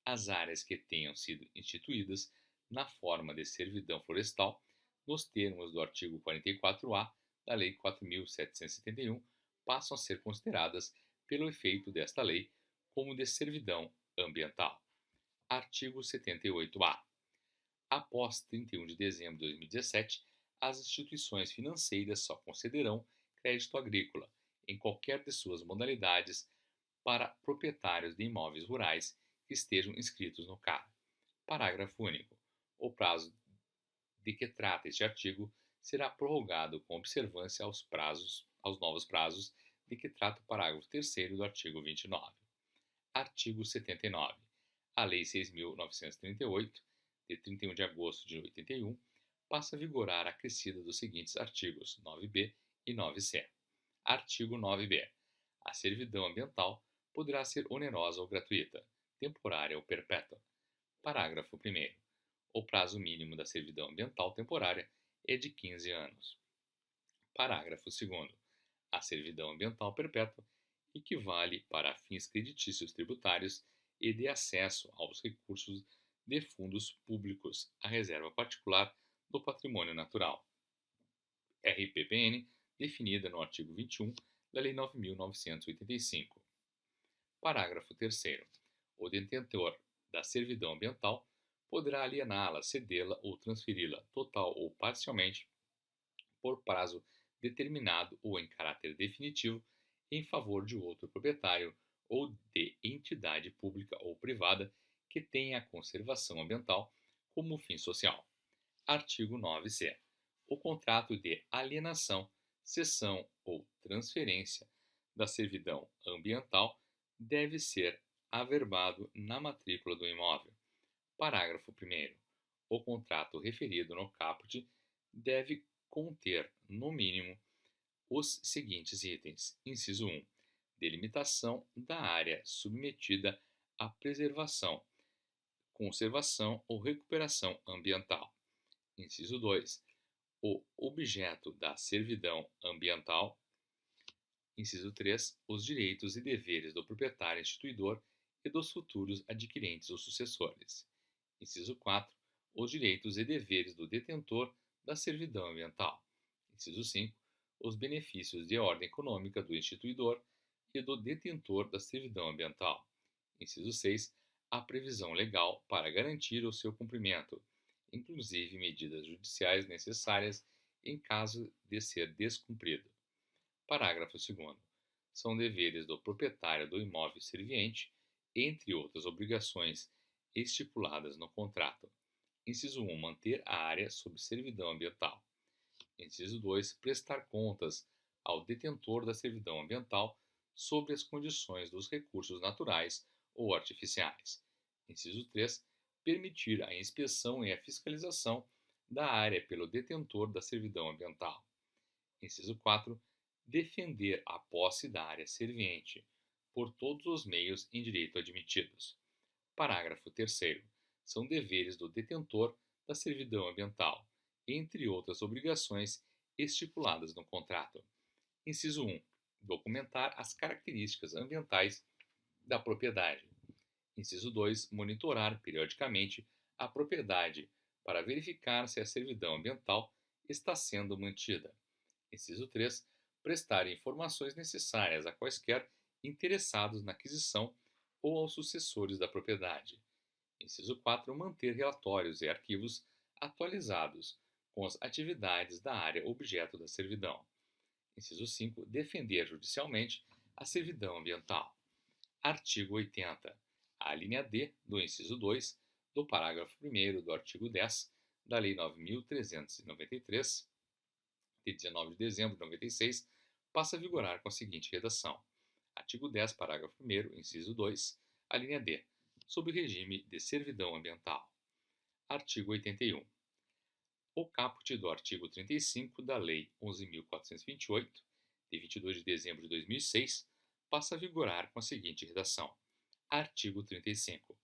As áreas que tenham sido instituídas na forma de servidão florestal, nos termos do artigo 44-A da Lei 4.771, passam a ser consideradas, pelo efeito desta lei, como de servidão ambiental. Artigo 78-A. Após 31 de dezembro de 2017, as instituições financeiras só concederão crédito agrícola, em qualquer de suas modalidades, para proprietários de imóveis rurais que estejam inscritos no CAR. Parágrafo único. O prazo de que trata este artigo será prorrogado com observância aos novos prazos de que trata o parágrafo 3º do artigo 29. Artigo 79. A Lei 6.938, de 31 de agosto de 81, passa a vigorar acrescida dos seguintes artigos 9b e 9c. Artigo 9b. A servidão ambiental poderá ser onerosa ou gratuita, temporária ou perpétua. Parágrafo 1º. O prazo mínimo da servidão ambiental temporária é de 15 anos. Parágrafo 2º. A servidão ambiental perpétua equivale para fins creditícios tributários e de acesso aos recursos de fundos públicos à reserva particular do patrimônio natural, RPPN, definida no artigo 21 da Lei 9.985. Parágrafo 3º. O detentor da servidão ambiental poderá aliená-la, cedê-la ou transferi-la, total ou parcialmente, por prazo determinado ou em caráter definitivo, em favor de outro proprietário ou de entidade pública ou privada que tenha a conservação ambiental como fim social. Artigo 9c. O contrato de alienação, cessão ou transferência da servidão ambiental deve ser averbado na matrícula do imóvel. Parágrafo 1º. O contrato referido no caput deve conter, no mínimo, os seguintes itens. Inciso 1. Delimitação da área submetida à preservação, conservação ou recuperação ambiental. Inciso 2. O objeto da servidão ambiental. Inciso 3. Os direitos e deveres do proprietário instituidor e dos futuros adquirentes ou sucessores. Inciso 4. Os direitos e deveres do detentor da servidão ambiental. Inciso 5. Os benefícios de ordem econômica do instituidor e do detentor da servidão ambiental. Inciso 6. A previsão legal para garantir o seu cumprimento, inclusive medidas judiciais necessárias em caso de ser descumprido. Parágrafo 2º. São deveres do proprietário do imóvel serviente, entre outras obrigações estipuladas no contrato. Inciso 1. Manter a área sob servidão ambiental. Inciso 2. Prestar contas ao detentor da servidão ambiental sobre as condições dos recursos naturais ou artificiais. Inciso 3. Permitir a inspeção e a fiscalização da área pelo detentor da servidão ambiental. Inciso 4. Defender a posse da área serviente por todos os meios em direito admitidos. Parágrafo 3º. São deveres do detentor da servidão ambiental, entre outras obrigações estipuladas no contrato. Inciso 1. Documentar as características ambientais da propriedade. Inciso 2. Monitorar periodicamente a propriedade para verificar se a servidão ambiental está sendo mantida. Inciso 3. Prestar informações necessárias a quaisquer interessados na aquisição ou aos sucessores da propriedade. Inciso 4. Manter relatórios e arquivos atualizados com as atividades da área objeto da servidão. Inciso 5. Defender judicialmente a servidão ambiental. Artigo 80. A linha D do inciso 2 do parágrafo 1º do artigo 10 da Lei 9.393, de 19 de dezembro de 96, passa a vigorar com a seguinte redação. Artigo 10, parágrafo 1º, inciso 2, a linha D, sob regime de servidão ambiental. Artigo 81. O caput do artigo 35 da Lei 11.428, de 22 de dezembro de 2006, passa a vigorar com a seguinte redação. Artigo 35.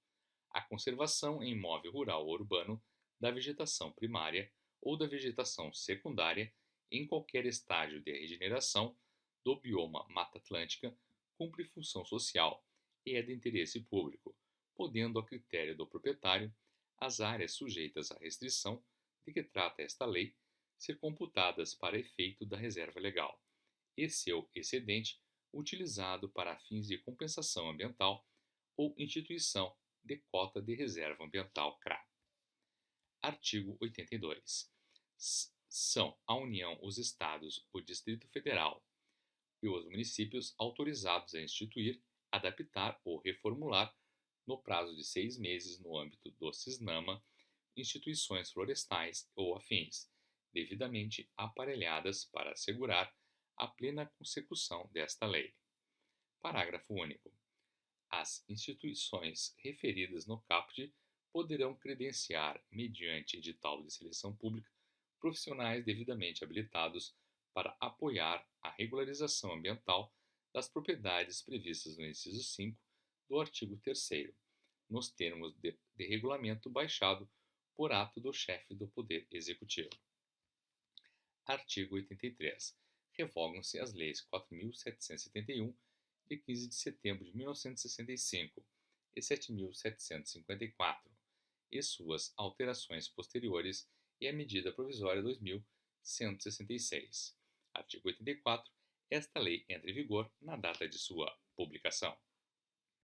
A conservação em imóvel rural ou urbano da vegetação primária ou da vegetação secundária em qualquer estágio de regeneração do bioma Mata Atlântica cumpre função social e é de interesse público, podendo, a critério do proprietário, as áreas sujeitas à restrição de que trata esta lei ser computadas para efeito da reserva legal, e seu excedente utilizado para fins de compensação ambiental ou instituição de cota de reserva ambiental CRA. Artigo 82. São a União, os Estados, o Distrito Federal e os municípios autorizados a instituir, adaptar ou reformular, no prazo de 6 meses no âmbito do CISNAMA, instituições florestais ou afins, devidamente aparelhadas para assegurar a plena consecução desta lei. Parágrafo único. As instituições referidas no caput poderão credenciar, mediante edital de seleção pública, profissionais devidamente habilitados para apoiar a regularização ambiental das propriedades previstas no inciso 5 do artigo 3º, nos termos de regulamento baixado por ato do chefe do Poder Executivo. Artigo 83. Revogam-se as leis 4.771, de 15 de setembro de 1965, e 7.754, e suas alterações posteriores, e a medida provisória 2.166. Artigo 84. Esta lei entra em vigor na data de sua publicação.